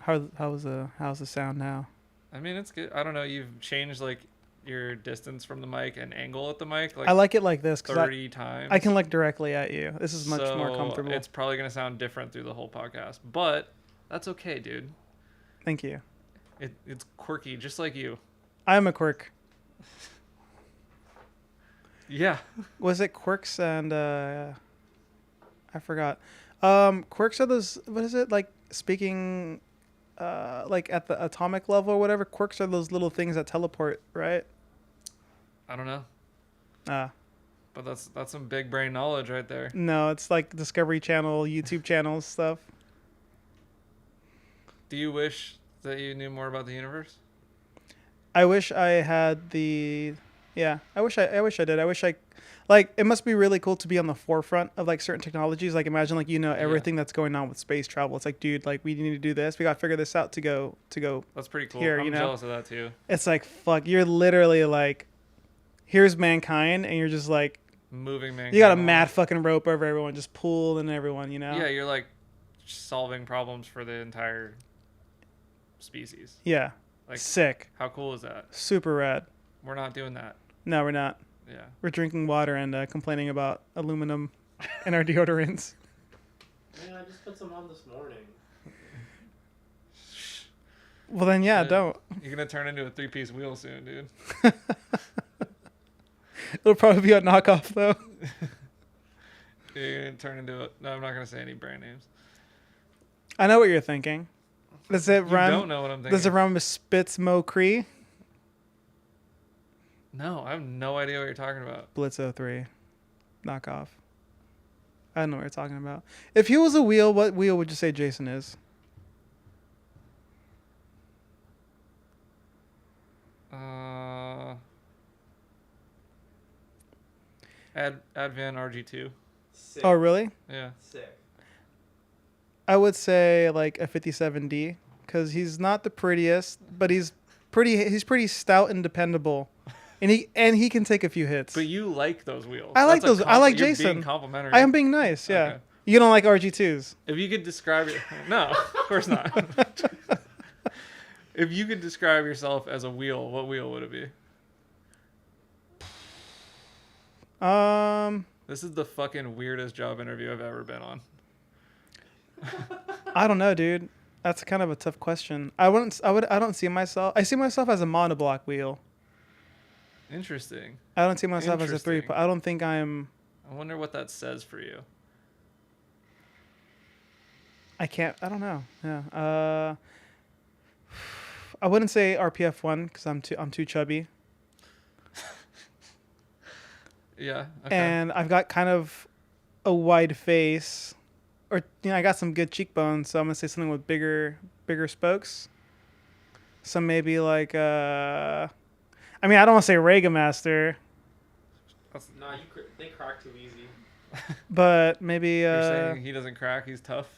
How's the sound now? I mean, it's good. I don't know. You've changed like your distance from the mic and angle at the mic. Like I like it like this 30 times. I can look directly at you. This is much more comfortable. It's probably gonna sound different through the whole podcast, but that's okay, dude. Thank you. It's quirky, just like you. I'm a quirk. Yeah. Was it quirks and I forgot. Quirks are those, what is it, like speaking like at the atomic level or whatever? Quirks are those little things that teleport, right? I don't know. Ah. But that's some big brain knowledge right there. No, it's like Discovery Channel, YouTube channel stuff. Do you wish that you knew more about the universe? I wish I had the. Yeah, I wish I did. I wish I, like, it must be really cool to be on the forefront of like certain technologies. Like, imagine like everything that's going on with space travel. It's like, dude, like we need to do this. We got to figure this out to go. That's pretty cool. Here, I'm jealous of that too. It's like, fuck, you're literally like, here's mankind, and you're just like moving mankind. You got a mad fucking rope over everyone, just pulling everyone. You know? Yeah, you're like solving problems for the entire species. Yeah. Like, sick. How cool is that? Super rad. We're not doing that. No, we're not. Yeah. We're drinking water and complaining about aluminum in our deodorants. Man, I just put some on this morning. Well, then, yeah, don't. You're going to turn into a 3-piece wheel soon, dude. It'll probably be a knockoff, though. You're going to turn into a... No, I'm not going to say any brand names. I know what you're thinking. Does it run? You don't know what I'm thinking. Does it run with Spitz Mo Cree? No, I have no idea what you're talking about. Blitz 03. Knockoff. I don't know what you're talking about. If he was a wheel, what wheel would you say Jason is? Advan RG2. Sick. Oh, really? Yeah. Sick. I would say like a 57D because he's not the prettiest, but he's pretty stout and dependable, and he can take a few hits. But you like those wheels. I like those. I like you're Jason. Being complimentary. I am being nice. Yeah. Okay. You don't like RG2s. If you could describe it, no, of course not. If you could describe yourself as a wheel, what wheel would it be? This is the fucking weirdest job interview I've ever been on. I don't know, dude. That's kind of a tough question. I don't see myself. I see myself as a monoblock wheel. Interesting. I don't see myself as a three. Interesting. I don't think I'm. I wonder what that says for you. I can't. I don't know. Yeah. I wouldn't say RPF 1 because I'm too chubby. Yeah. Okay. And I've got kind of a wide face, or I got some good cheekbones, so I'm gonna say something with bigger spokes. So maybe like I don't want to say Rega Master. Nah, they crack too easy. But maybe You're saying he doesn't crack, he's tough?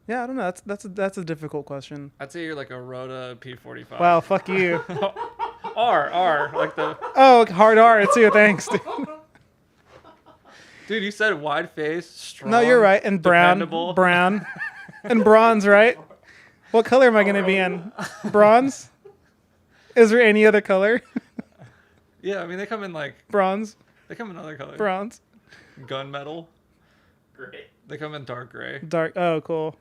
Yeah, I don't know. That's a difficult question. I'd say you're like a Rhoda P45. Wow, fuck you. R, like the... Oh, hard R too, thanks, dude. Dude, you said wide face, strong. No, you're right. And dependable. brown. And bronze, right? What color am I going to be in? Bronze? Is there any other color? Yeah, I mean they come in like Bronze. they come in other colors. Bronze. Gunmetal. Great. They come in dark gray. Dark. Oh, cool.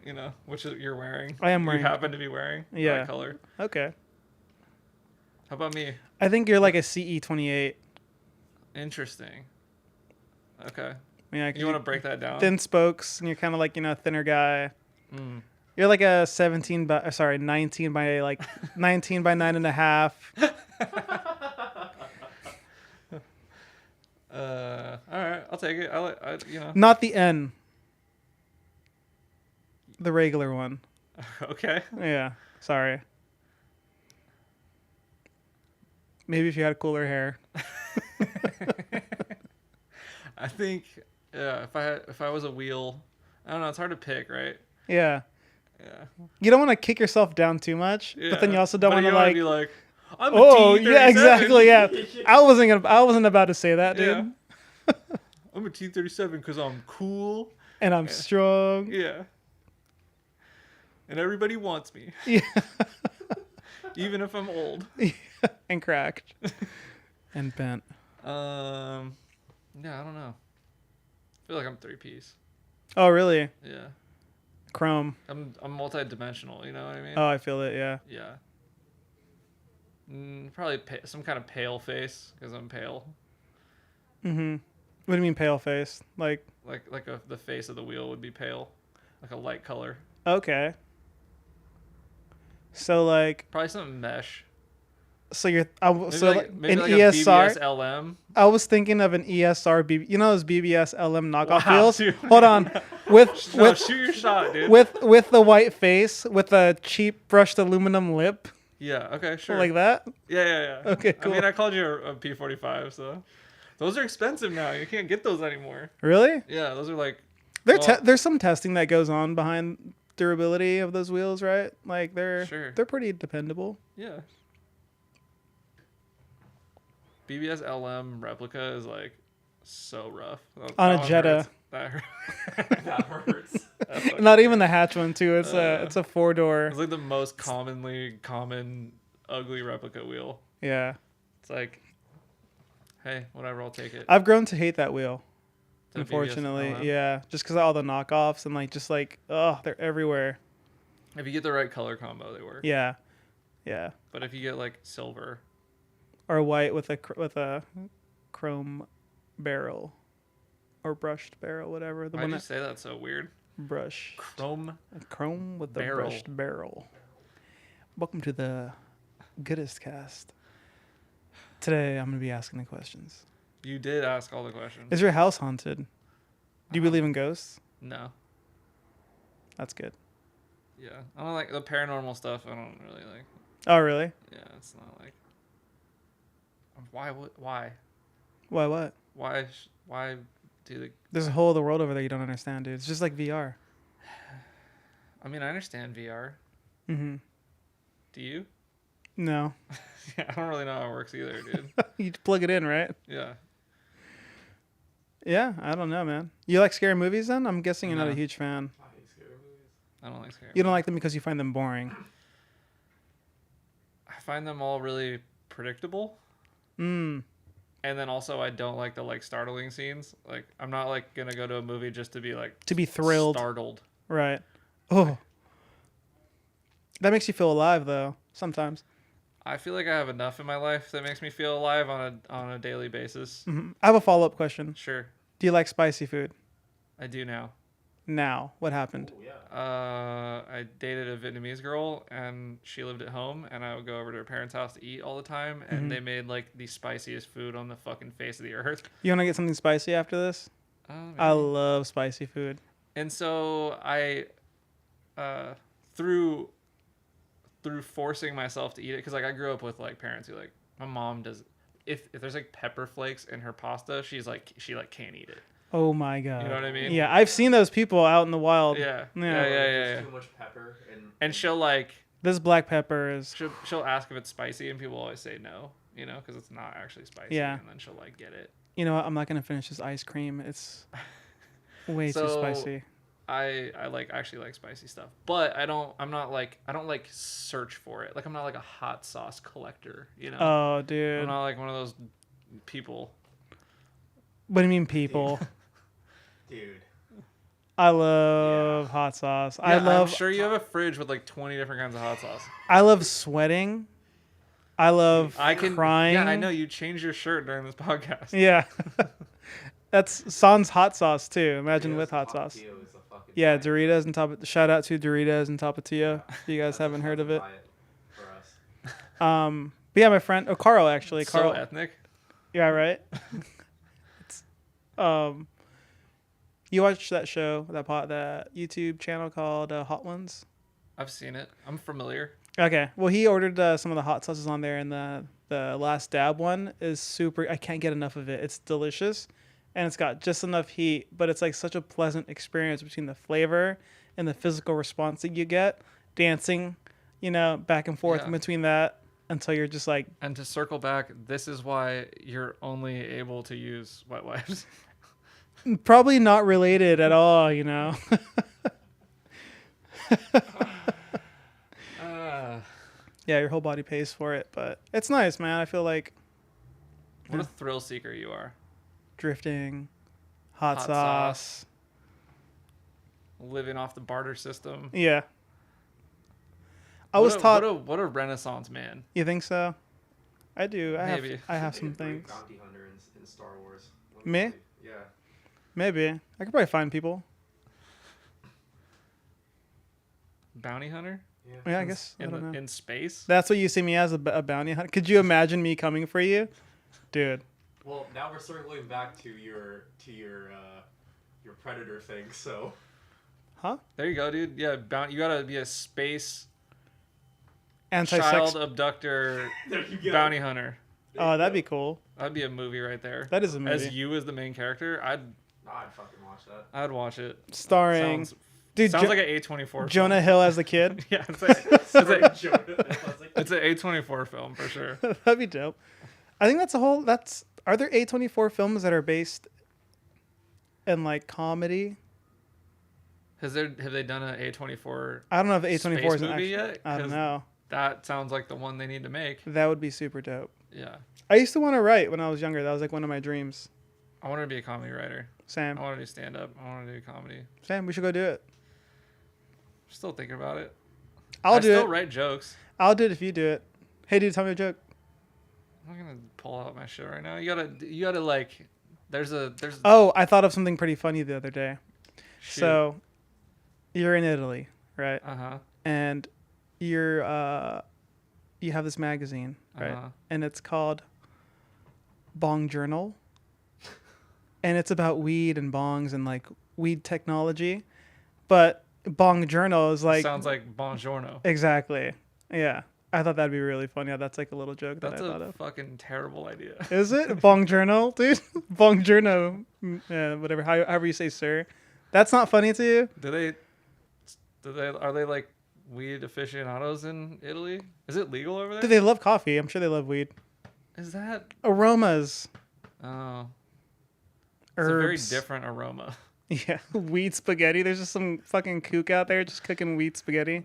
You know, which is you're wearing. I am wearing. You happen to be wearing. Yeah. That color. Okay. How about me? I think you're like a CE28. Interesting. Okay. Yeah. 'Cause You want to break that down? thin spokes, and you're kind of like a thinner guy. Mm. You're like a 19 by 19 by 9.5. All right, I'll take it. I. Not the N. The regular one. Okay. Yeah. Sorry. Maybe if you had cooler hair. I think, yeah, if I was a wheel, I don't know. It's hard to pick, right? Yeah. Yeah. You don't want to kick yourself down too much, but then you also don't want to wanna like. be like, I'm a Oh T37. yeah, exactly. Yeah. I wasn't about to say that, dude. Yeah. I'm a T37 because I'm cool. And I'm strong. Yeah. And everybody wants me, Yeah. even if I'm old. And cracked. And bent. Yeah, I don't know. I feel like I'm 3-piece. Oh really? Yeah. Chrome. I'm multi-dimensional. You know what I mean? Oh, I feel it. Yeah. Yeah. Probably some kind of pale face because I'm pale. Mhm. What do you mean pale face? Like. The face of the wheel would be pale, like a light color. Okay. So like. Probably some mesh. So you're. Maybe So like, maybe an like ESR. a BBS LM. I was thinking of an ESR BB. You know those BBS LM knockoff Wow, wheels? dude. Hold on. With No, shoot your shot, dude. with the white face with a cheap brushed aluminum lip Yeah. Okay. Sure. like that. Yeah. Okay, cool. I mean, I called you a P45, so those are expensive now. You can't get those anymore. Really? Yeah, those are like. Well- There's some testing that goes on behind durability of those wheels, right? Like they're Sure. they're pretty dependable. Yeah. BBS LM replica is like so rough. On a one Jetta. hurts. That hurts. That hurts. That fucking Not hurts. even the hatch one too. It's a 4-door. It's like the most common ugly replica wheel. Yeah. It's like, hey, whatever, I'll take it. I've grown to hate that wheel. The BBS Unfortunately, LM. yeah, just because of all the knockoffs and like just like they're everywhere. If you get the right color combo, they work. Yeah, yeah. But if you get like silver, Or white with a chrome barrel, or brushed barrel, whatever. The why'd one you that say that so weird? brush Chrome. chrome with the Barrel. brushed barrel. Welcome to the Goodest cast. Today I'm gonna be asking the questions. You did ask all the questions. Is your house haunted? Do you believe in ghosts? No. That's good. Yeah. I don't like the paranormal stuff. I don't really like. Oh really? Yeah, it's not like. Why? Why? Why what? Why do the? There's a whole other world over there you don't understand, dude. It's just like VR. I mean, I understand VR. Mm-hmm. Do you? No. Yeah, I don't really know how it works either, dude. You plug it in, right? Yeah. Yeah, I don't know, man. You like scary movies then? I'm guessing you're not No. a huge fan. I hate scary movies. I don't like scary. You don't like them because you find them boring. I find them all really predictable. Mm. And then also I don't like the like startling scenes. Like I'm not like gonna go to a movie just to be like To be thrilled. startled. Right. Oh. That makes you feel alive though, sometimes. I feel like I have enough in my life that makes me feel alive on a daily basis. Hmm. I have a follow-up question. Sure, Do you like spicy food? I do now. Now, what happened? Oh, yeah. I dated a Vietnamese girl and she lived at home and I would go over to her parents' house to eat all the time and Mhm. they made like the spiciest food on the fucking face of the earth. You want to get something spicy after this? I Maybe. love spicy food. And so I, through forcing myself to eat it, because like I grew up with like parents who like my mom does. If there's like pepper flakes in her pasta, she can't eat it. Oh my god. You know what I mean? Yeah, I've seen those people out in the wild. Yeah. Yeah. Yeah. There's too much pepper and And she'll like This black pepper is she'll ask if it's spicy, and people always say no, you know, because it's not actually spicy. Yeah. And then she'll like get it. you know what, I'm not gonna finish this ice cream. It's way too So, spicy. I actually like spicy stuff, but I don't like search for it. Like I'm not like a hot sauce collector, you know. Oh, I'm dude. not like one of those people. What do you mean, people? Dude. I love hot sauce. Yeah, I'm I'm sure you have a fridge with like 20 different kinds of hot sauce. I love sweating. I love crying. Yeah, I know you changed your shirt during this podcast. Yeah. That's Sans hot sauce too. Imagine with hot sauce. Yeah, Doritos and shout out to Doritos and Tapatio. If you guys haven't heard of it. But yeah, my friend Carl actually. Carl. So ethnic. Yeah, right. You watch that show, that YouTube channel called Hot Ones? I've seen it. I'm familiar. Okay. Well, he ordered some of the hot sauces on there, and the last dab one is super. I can't get enough of it. It's delicious, and it's got just enough heat, but it's like such a pleasant experience between the flavor and the physical response that you get, dancing, back and forth in between that until you're just like. And to circle back, this is why you're only able to use wet wipes. Probably not related at all, Yeah, your whole body pays for it, but it's nice, man. I feel like what a thrill seeker you are. Drifting, hot sauce, living off the barter system. Yeah. I was taught. What a renaissance man. You think so? I do. Maybe. I have some things. Bounty hunter in Star Wars. Me? Yeah. Maybe. I could probably find people. Bounty hunter? Yeah, I guess. I don't know. In space? That's what you see me as, a bounty hunter. Could you imagine me coming for you, dude? Well, now we're circling back to your predator thing. So. Huh? There you go, dude. Yeah, you gotta be a space anti-sex child abductor bounty hunter. Oh, that'd be cool. That'd be a movie right there. That is a movie. As you as the main character, I'd fucking watch that. I'd watch it. Starring. Sounds like an A24 Jonah Hill as the kid. Yeah, it's an A24 film for sure. That'd be dope. I think are there A24 films that are based in like comedy? Have they done an A24? I don't know if A24 is an movie yet. I don't know. That sounds like the one they need to make. That would be super dope. Yeah. I used to want to write when I was younger. That was like one of my dreams. I want to be a comedy writer. Sam. I want to do stand up. I want to do comedy. Sam, we should go do it. Still thinking about it. I still write jokes. I'll do it if you do it. Hey, dude, tell me a joke. I'm not gonna pull out my shit right now. You gotta like. There's. Oh, I thought of something pretty funny the other day. Shoot. So, you're in Italy, right? Uh-huh. And you have this magazine, right? Uh-huh. And it's called Bong Journal. And it's about weed and bongs and like weed technology. But Bong Journal is like. Sounds like Buongiorno. Exactly. Yeah. I thought that'd be really funny. Yeah, that's like a little joke that I thought of. That's a fucking terrible idea. Is it? Bong Journal, dude? Bong Journal. Yeah, whatever. However you say sir. That's not funny to you? Are they like weed aficionados in Italy? Is it legal over there? Do they love coffee? I'm sure they love weed. Is that aromas? Oh. Herbs. It's a very different aroma. Yeah, weed spaghetti. There's just some fucking kook out there just cooking weed spaghetti.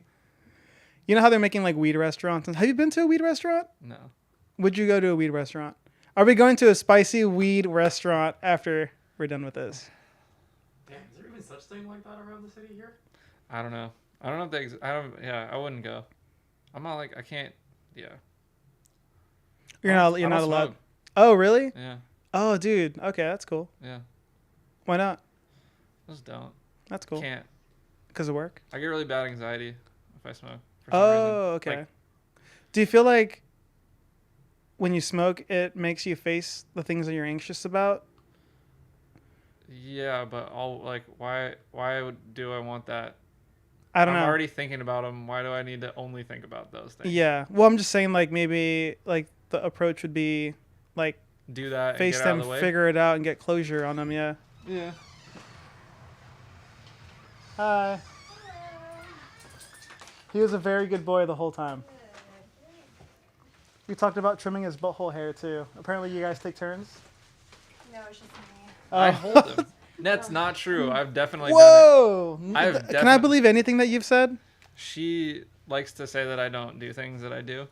You know how they're making like weed restaurants? Have you been to a weed restaurant? No. Would you go to a weed restaurant? Are we going to a spicy weed restaurant after we're done with this? Damn, is there even such thing like that around the city here? I don't know. I don't know if they. I wouldn't go. I'm not like I can't. Yeah. You're not allowed. Smoke. Oh really? Yeah. Oh dude. Okay, that's cool. Yeah. Why not? Just don't. That's cool. Can't. Because of work? I get really bad anxiety if I smoke. For some Oh, reason. okay. Like, do you feel like when you smoke, it makes you face the things that you're anxious about? yeah, but why do I want that? I don't know. I'm already thinking about them. Why do I need to only think about those things? Yeah. Well, I'm just saying, like, maybe like the approach would be like Do that. face and get them, out of the way. figure it out, and get closure on them. Yeah. Yeah. Hi. He was a very good boy the whole time. We talked about trimming his butthole hair too. Apparently, you guys take turns. No, it's just me. I hold him. That's not true. I've definitely done Whoa! I've Can I believe anything that you've said? it. She likes to say that I don't do things that I do.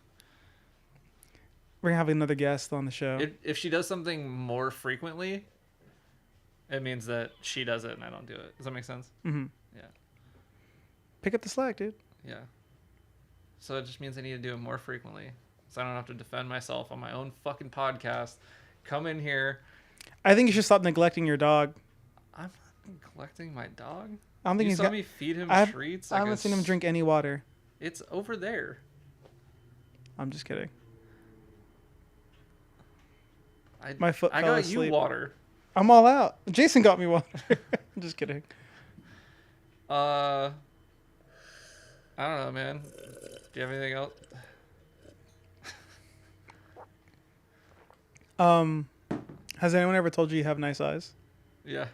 We're having another guest on the show. If she does something more frequently, it means that she does it and I don't do it. Does that make sense? Mm-hmm. Yeah. Pick up the slack, dude. Yeah. So it just means I need to do it more frequently, so I don't have to defend myself on my own fucking podcast. Come in here. I think you should stop neglecting your dog. I'm not neglecting my dog. I don't think You he's saw got. me feed him I treats. haven't seen him drink any water. It's over there. I'm just kidding. I My foot I fell got asleep. you water. I'm all out. Jason got me water. I'm just kidding. I don't know, man. Do you have anything else? Has anyone ever told you you have nice eyes? Yeah,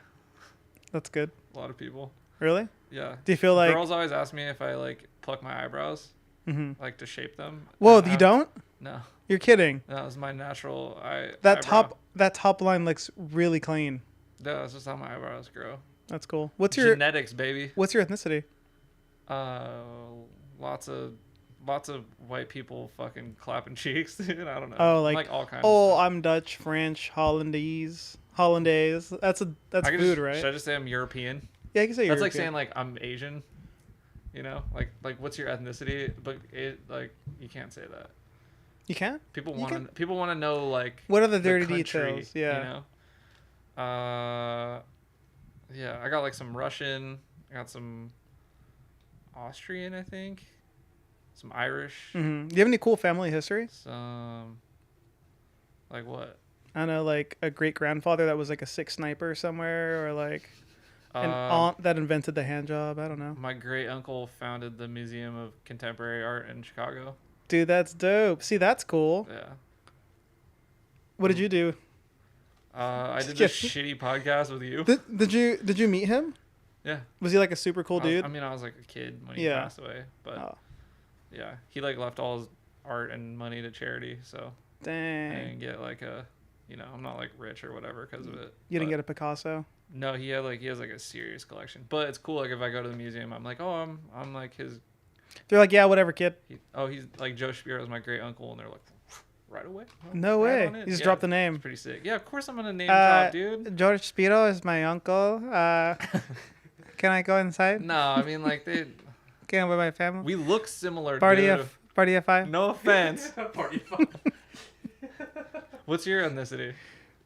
That's good. a lot of people. Really? Yeah. Do you feel like? Girls always ask me if I like pluck my eyebrows, Mhm. like to shape them. Whoa, And you don't? No, You're kidding. that was my natural That eyebrow. top line looks really clean. Yeah, that's just how my eyebrows grow. That's cool. What's your Genetics, baby. ethnicity? Lots of white people fucking clapping cheeks, dude. I don't know. Oh, like all kinds. Oh, of stuff. I'm Dutch, French, Hollandaise. That's I could food, just, right? Should I just say I'm European? Yeah, I can say That's like European. saying like I'm Asian. You know, like what's your ethnicity? But it like you can't say that. You can? People You want to know like What are the the dirty country, details? Yeah. You know. Yeah, I got like some Russian. I got some Austrian, I think. Some Irish. Mm-hmm. Do you have any cool family history? Some. Like what? I don't know, like a great grandfather that was like a sick sniper somewhere, or like an aunt that invented the hand job. I don't know. My great uncle founded the Museum of Contemporary Art in Chicago. Dude, that's dope. See, that's cool. Yeah. What did you do? I did this shitty podcast with you. Did you meet him? Yeah. Was he like a super cool dude? I was like a kid when he Yeah. passed away, but Oh, yeah, he like left all his art and money to charity, so I dang. didn't get like a, I'm not like rich or whatever because of it. You didn't but- get a Picasso? No, he has like a serious collection, but it's cool. Like if I go to the museum, I'm like, oh, I'm like his. They're like, yeah, whatever, kid. He's like Joe Shapiro is my great uncle, and they're like, right away. No Right way. on it. You just Yeah, dropped the It's name. pretty sick. Yeah, of course I'm gonna name drop, dude. George Spiro is my uncle. Can I go inside? No, I mean like Can I with my family? we look similar, Party dude. Party F5. No offense. Party fun. What's your ethnicity?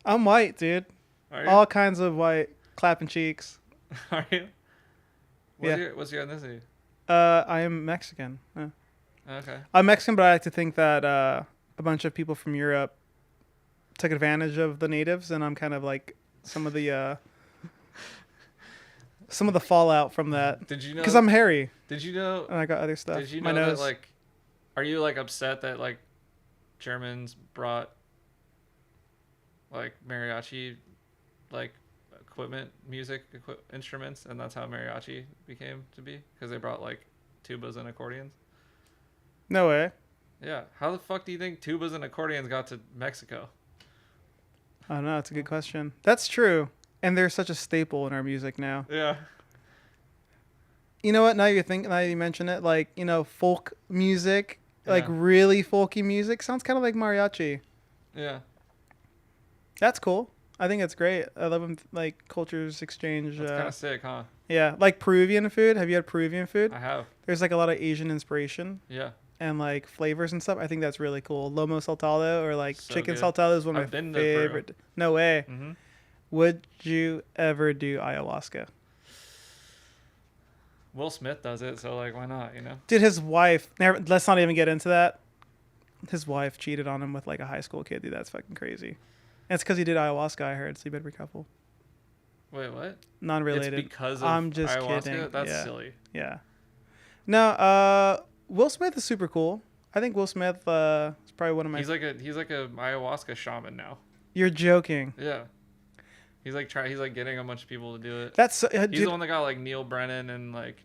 I'm white, dude. Are you? All kinds of white, clapping cheeks. Are you? Yeah. What's your ethnicity? I am Mexican. Okay. I'm Mexican, but I like to think that a bunch of people from Europe took advantage of the natives, and I'm kind of like some of the fallout from that. Did you know? Because I'm hairy Did you know? and I got other stuff. Did you My know nose. that like? Are you like upset that like Germans brought like mariachi like instruments, and that's how mariachi became to be, because they brought like tubas and accordions? No way. Yeah. How the fuck do you think tubas and accordions got to Mexico? I don't know. It's a good question. That's true. And they're such a staple in our music now. Yeah. You know what? Now you mention it, like, folk music, like Yeah. really folky music sounds kind of like mariachi. Yeah. That's cool. I think it's great. I love when like cultures exchange. That's kind of sick, huh? Yeah, like Peruvian food. Have you had Peruvian food? I have. There's like a lot of Asian inspiration Yeah. and like flavors and stuff. I think that's really cool. Lomo saltado or like So chicken good. saltado is one of I've my been to Peru. favorite. No way. Mm-hmm. Would you ever do ayahuasca? Will Smith does it, so like, why not? Dude, his wife. Let's not even get into that. His wife cheated on him with like a high school kid. Dude, that's fucking crazy. And it's because he did ayahuasca. I heard. So you better be careful. Wait, what? Non-related. It's because of I'm just ayahuasca? kidding. That's Yeah. silly. Yeah. No. Will Smith is super cool. I think Will Smith is probably one of my. He's like a ayahuasca shaman now. You're joking. Yeah. He's like getting a bunch of people to do it. That's He's dude, the one that got like Neil Brennan and like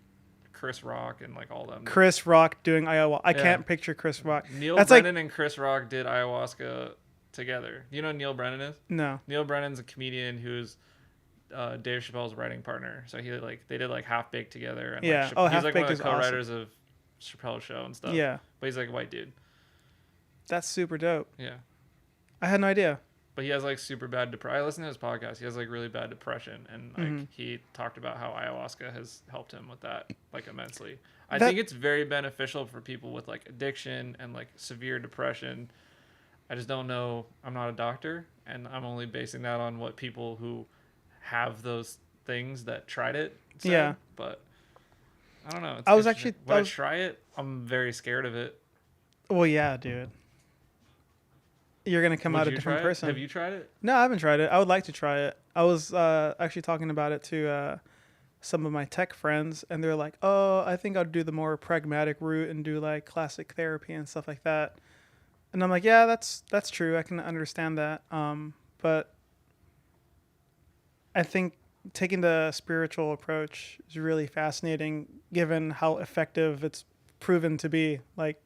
Chris Rock and like all them. Chris Rock doing ayahuasca. I Yeah. can't picture Chris Rock. Neil That's Brennan and Chris Rock did ayahuasca together. You know who Neil Brennan is? No. Neil Brennan's a comedian who's Dave Chappelle's writing partner. So they did like Half Baked together. And Yeah. Like, Oh, he's Half like one Baked of the is awesome. co-writers of Chappelle's show and stuff. Yeah. But he's like a white dude. That's super dope. Yeah. I had no idea. But he has like super bad depression. I listened to his podcast. He has like really bad depression, and like he talked about how ayahuasca has helped him with that like immensely. I think it's very beneficial for people with like addiction and like severe depression. I just don't know. I'm not a doctor, and I'm only basing that on what people who have those things that tried it say. Yeah. But I don't know. It's I was interesting. actually- When I I was- try it, I'm very scared of it. Well, yeah, dude. You're gonna come Would out a you different try it? person. Have you tried it? No, I haven't tried it. I would like to try it. I was actually talking about it to some of my tech friends, and they're like, "Oh, I think I'll do the more pragmatic route and do like classic therapy and stuff like that." And I'm like, "Yeah, that's true. I can understand that." But I think taking the spiritual approach is really fascinating, given how effective it's proven to be. Like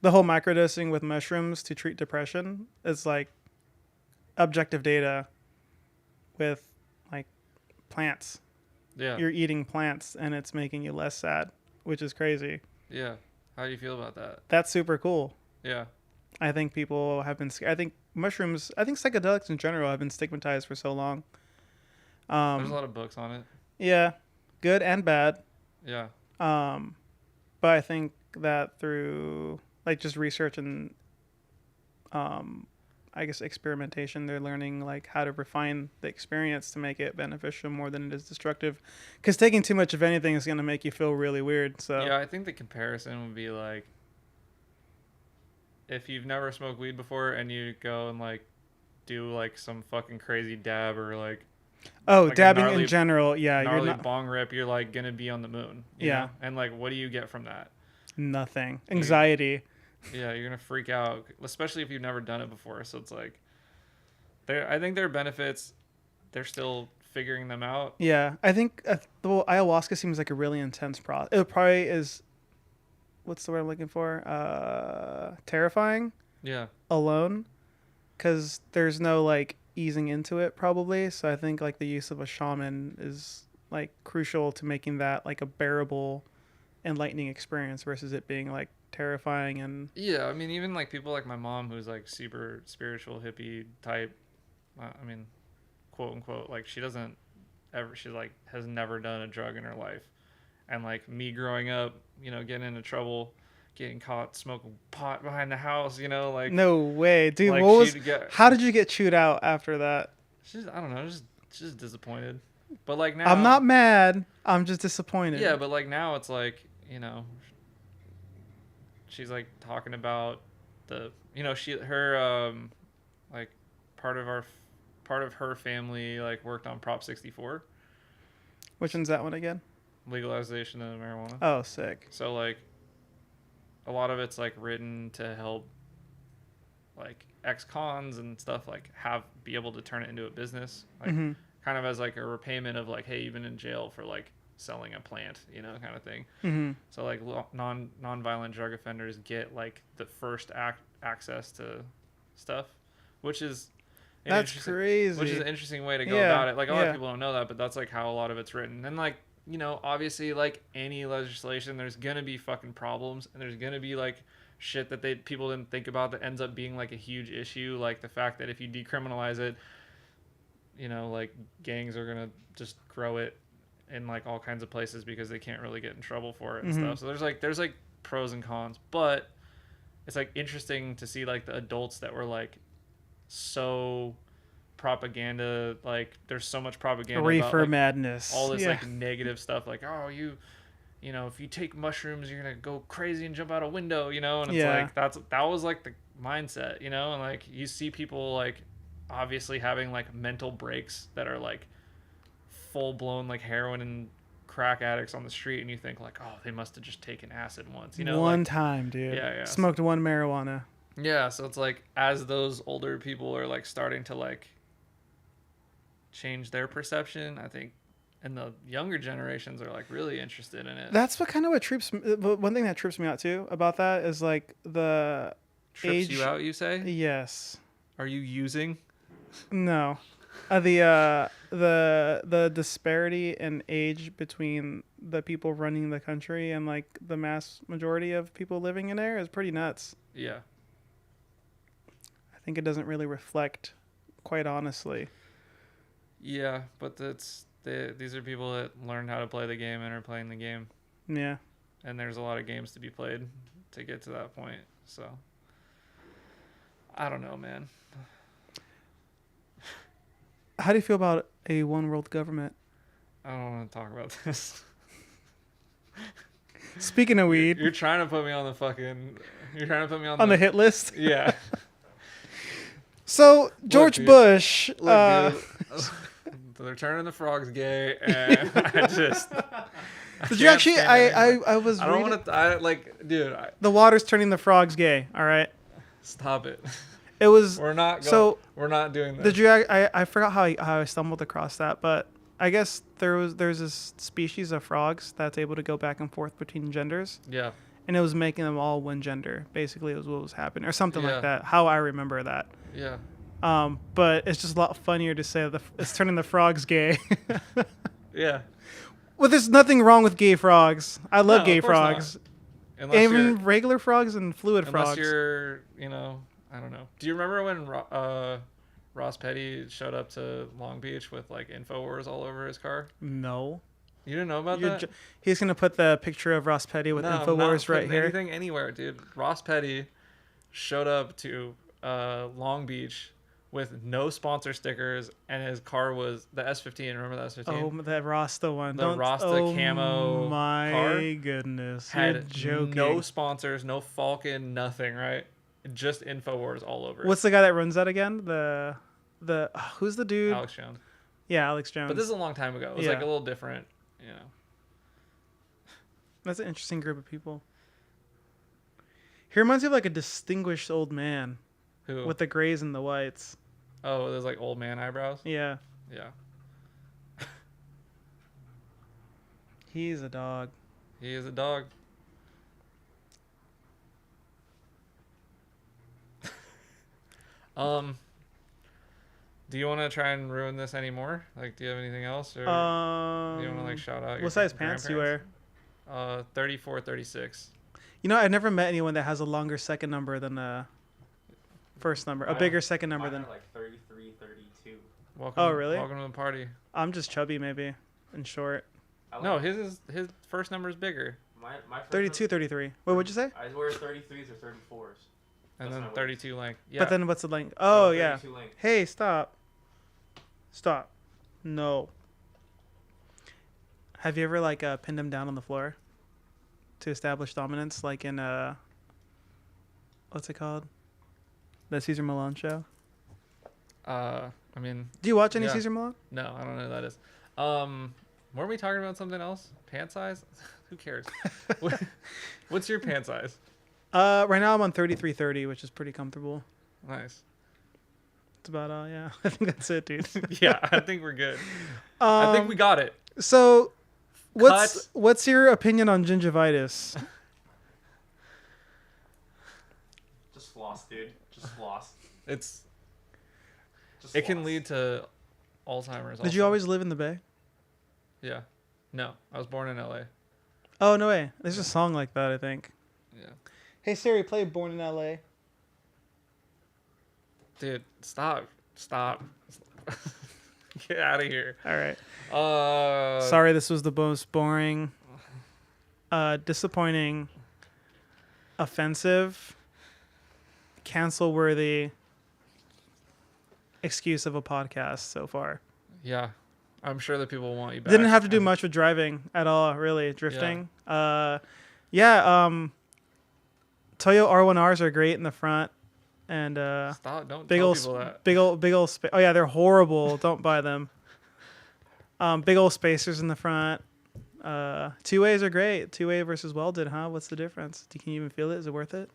the whole microdosing with mushrooms to treat depression is like objective data with like plants. Yeah. You're eating plants and it's making you less sad, which is crazy. Yeah. How do you feel about that? That's super cool. Yeah. I think people have been I think mushrooms, I think psychedelics in general have been stigmatized for so long. There's a lot of books on it. Yeah, good and bad. Yeah. But I think that through like just research and I guess experimentation, they're learning like how to refine the experience to make it beneficial more than it is destructive. Because taking too much of anything is going to make you feel really weird. So Yeah, I think the comparison would be like if you've never smoked weed before and you go and like do like some fucking crazy dab or like like a dabbing gnarly- in general, yeah, you're gnarly not bong rip, you're like gonna be on the moon. you Yeah. know? And like what do you get from that? nothing. Anxiety. Yeah, you're gonna freak out, especially if you've never done it before. So it's like I think there are benefits. They're still figuring them out. Yeah, I think well, ayahuasca seems like a really intense process. It probably is. What's the word I'm looking for? Terrifying Yeah. alone, because there's no like easing into it probably. So I think like the use of a shaman is like crucial to making that like a bearable, enlightening experience versus it being like terrifying and Yeah, I mean, even like people like my mom, who's like super spiritual hippie type. I mean, quote unquote, like she like has never done a drug in her life, and like me growing up, getting into trouble, getting caught smoking pot behind the house, like no way, dude. like What was? she'd get, How did you get chewed out after that? I don't know, just disappointed. But like now, I'm not mad. I'm just disappointed. Yeah, but like now it's like she's like talking about her like part of her family like worked on Prop 64, Which one's that one again? legalization of marijuana. Oh, sick. So like a lot of it's like written to help like ex-cons and stuff like be able to turn it into a business, like kind of as like a repayment of like, hey, you've been in jail for like selling a plant, kind of thing. Mm-hmm. So like non-violent drug offenders get like the first access to stuff, which is That's crazy. Which is an interesting way to go Yeah, about it. Like a lot yeah. of people don't know that, but that's like how a lot of it's written. And like obviously like any legislation, there's gonna be fucking problems, and there's gonna be like shit that people didn't think about that ends up being like a huge issue. Like the fact that if you decriminalize it, like gangs are gonna just grow it in like all kinds of places because they can't really get in trouble for it and stuff. So there's like pros and cons, but it's like interesting to see like the adults that were like so propaganda, like there's so much propaganda Reefer about like, madness. all this Yeah. like negative stuff, like if you take mushrooms you're gonna go crazy and jump out a window, and it's Yeah. like that was like the mindset, and like you see people like obviously having like mental breaks that are like full blown like heroin and crack addicts on the street, and you think like, oh, they must have just taken acid once, One like, time, dude. Yeah. Smoked one marijuana. yeah, so it's like as those older people are like starting to like change their perception, I think, and the younger generations are like really interested in it. That's what trips me. One thing that trips me out too about that is like the Trips age. you out, you say? Yes. Are you using? No. The disparity in age between the people running the country and like the mass majority of people living in there is pretty nuts. Yeah. I think it doesn't really reflect, quite honestly. Yeah, but these are people that learned how to play the game and are playing the game. Yeah. And there's a lot of games to be played to get to that point. So I don't know, man. How do you feel about a one world government? I don't want to talk about this. Speaking of weed, You're trying to put me on the fucking. You're trying to put me on on the hit list. Yeah. So George dude. Bush. Look, dude. They're turning the frogs gay, and I just. Did you actually? I was. I don't want to. I like, dude. The water's turning the frogs gay. All right. Stop it. It was. We're not. So we're not doing that. did you? I forgot how I stumbled across that, but I guess there's this species of frogs that's able to go back and forth between genders, Yeah. and it was making them all one gender. Basically, it was what was happening, or something Yeah. like that. How I remember that. Yeah. But it's just a lot funnier to say it's turning the frogs gay. Yeah. Well, there's nothing wrong with gay frogs. I love No, gay of course not. frogs. Unless Even you're, regular frogs and fluid unless frogs. you're, I don't know. Do you remember when Ross Petty showed up to Long Beach with like InfoWars all over his car? No. You didn't know about that? He's going to put the picture of Ross Petty with No, I'm not InfoWars right putting here. anything anywhere, dude. Ross Petty showed up to Long Beach with no sponsor stickers, and his car was the S15. Remember the S15? Oh, that Rasta one. The Rasta camo my car goodness. had You're joking. no sponsors, no Falcon, nothing, right? Just InfoWars all over it. What's the guy that runs that again? Who's the dude? Alex Jones. Yeah, Alex Jones. But this is a long time ago. It was like a little different, That's an interesting group of people. He reminds me of like a distinguished old man Who? with the grays and the whites. Oh, there's like old man eyebrows? Yeah. Yeah. He's a dog. He is a dog. Do you want to try and ruin this anymore? Like, do you have anything else, or do you want to like shout out? What size pants do you wear? 34, 36. You know, I've never met anyone that has a longer second number than a first number, a bigger second number than. Mine are like 33, 32. Welcome. Oh, really? Welcome to the party. I'm just chubby, maybe, and short. No, his first number is bigger, My first 32, 33. Wait, what'd you say? I wear 33s or 34s. and That's then my weight. 32 length. Yeah. But then what's the length? Oh, yeah. 32 length. Hey, stop. Stop. No. Have you ever like pinned him down on the floor to establish dominance, like in what's it called? The Cesar Millan show. I mean, Do you watch any Yeah. Cesar Millan? no, I don't know who that is. Were we talking about something else? Pant size? Who cares? What's your pant size? Right now I'm on 3330, which is pretty comfortable. Nice. It's about yeah. I think that's it, dude. Yeah, I think we're good. I think we got it. So, what's your opinion on gingivitis? Just floss, dude. Just floss. It Just can floss. lead to Alzheimer's. Did you always live in the Bay? Yeah. No, I was born in LA. Oh no way. There's a song like that, I think. Yeah. Hey Siri, play "Born in L.A." Dude, stop. Get out of here. All right. Uh, Sorry, this was the most boring, disappointing, offensive, cancel-worthy excuse of a podcast so far. Yeah. I'm sure that people want you back. Didn't have to do much with driving at all, really. Drifting. Toyo R1Rs are great in the front, and Stop. Don't big tell old, people that. big old. Oh yeah, they're horrible. Don't buy them. Big old spacers in the front. Two ways are great. Two-way versus welded, huh? What's the difference? Can you even feel it? Is it worth it?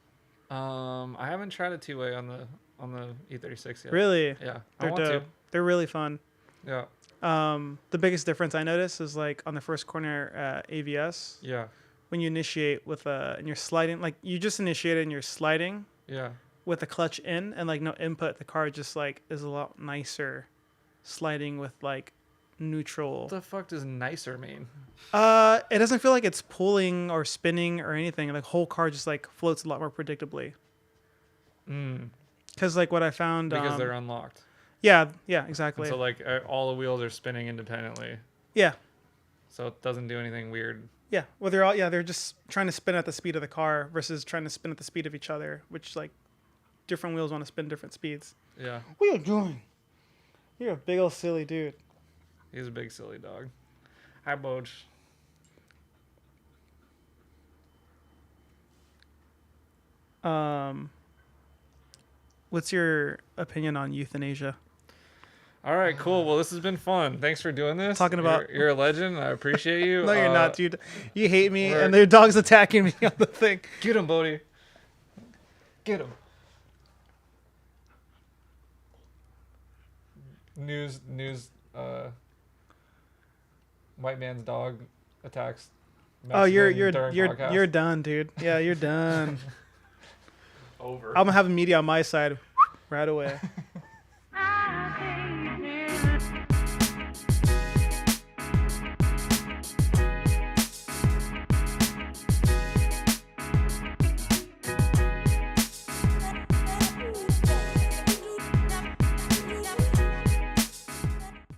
I haven't tried a two-way on the E36 yet. Really? Yeah. I They're want dope. They're really fun. to. Yeah. The biggest difference I noticed is like on the first corner AVS, Yeah. when you initiate with and you're sliding, like you just initiated and you're sliding Yeah. with the clutch in and like no input, the car just like is a lot nicer sliding with like neutral. What the fuck does nicer mean? It doesn't feel like it's pulling or spinning or anything. Like whole car just like floats a lot more predictably. Because like what I found Because they're unlocked. yeah, exactly. And so like all the wheels are spinning independently. Yeah. So it doesn't do anything weird. Yeah. Well, they're just trying to spin at the speed of the car versus trying to spin at the speed of each other, which like different wheels want to spin different speeds. Yeah. What are you doing? You're a big old silly dude. He's a big silly dog. Hi, Boj. What's your opinion on euthanasia? All right, cool. Well, this has been fun. Thanks for doing this. Talking about- You're a legend. I appreciate you. No, you're not, dude. You hate me, we're- and their dog's attacking me on the thing. Get him, Bodie. Get him. News. White man's dog attacks. Oh, Mexican you're during you're podcast. you're done, dude. Yeah, you're done. Over. I'm gonna have a media on my side right away.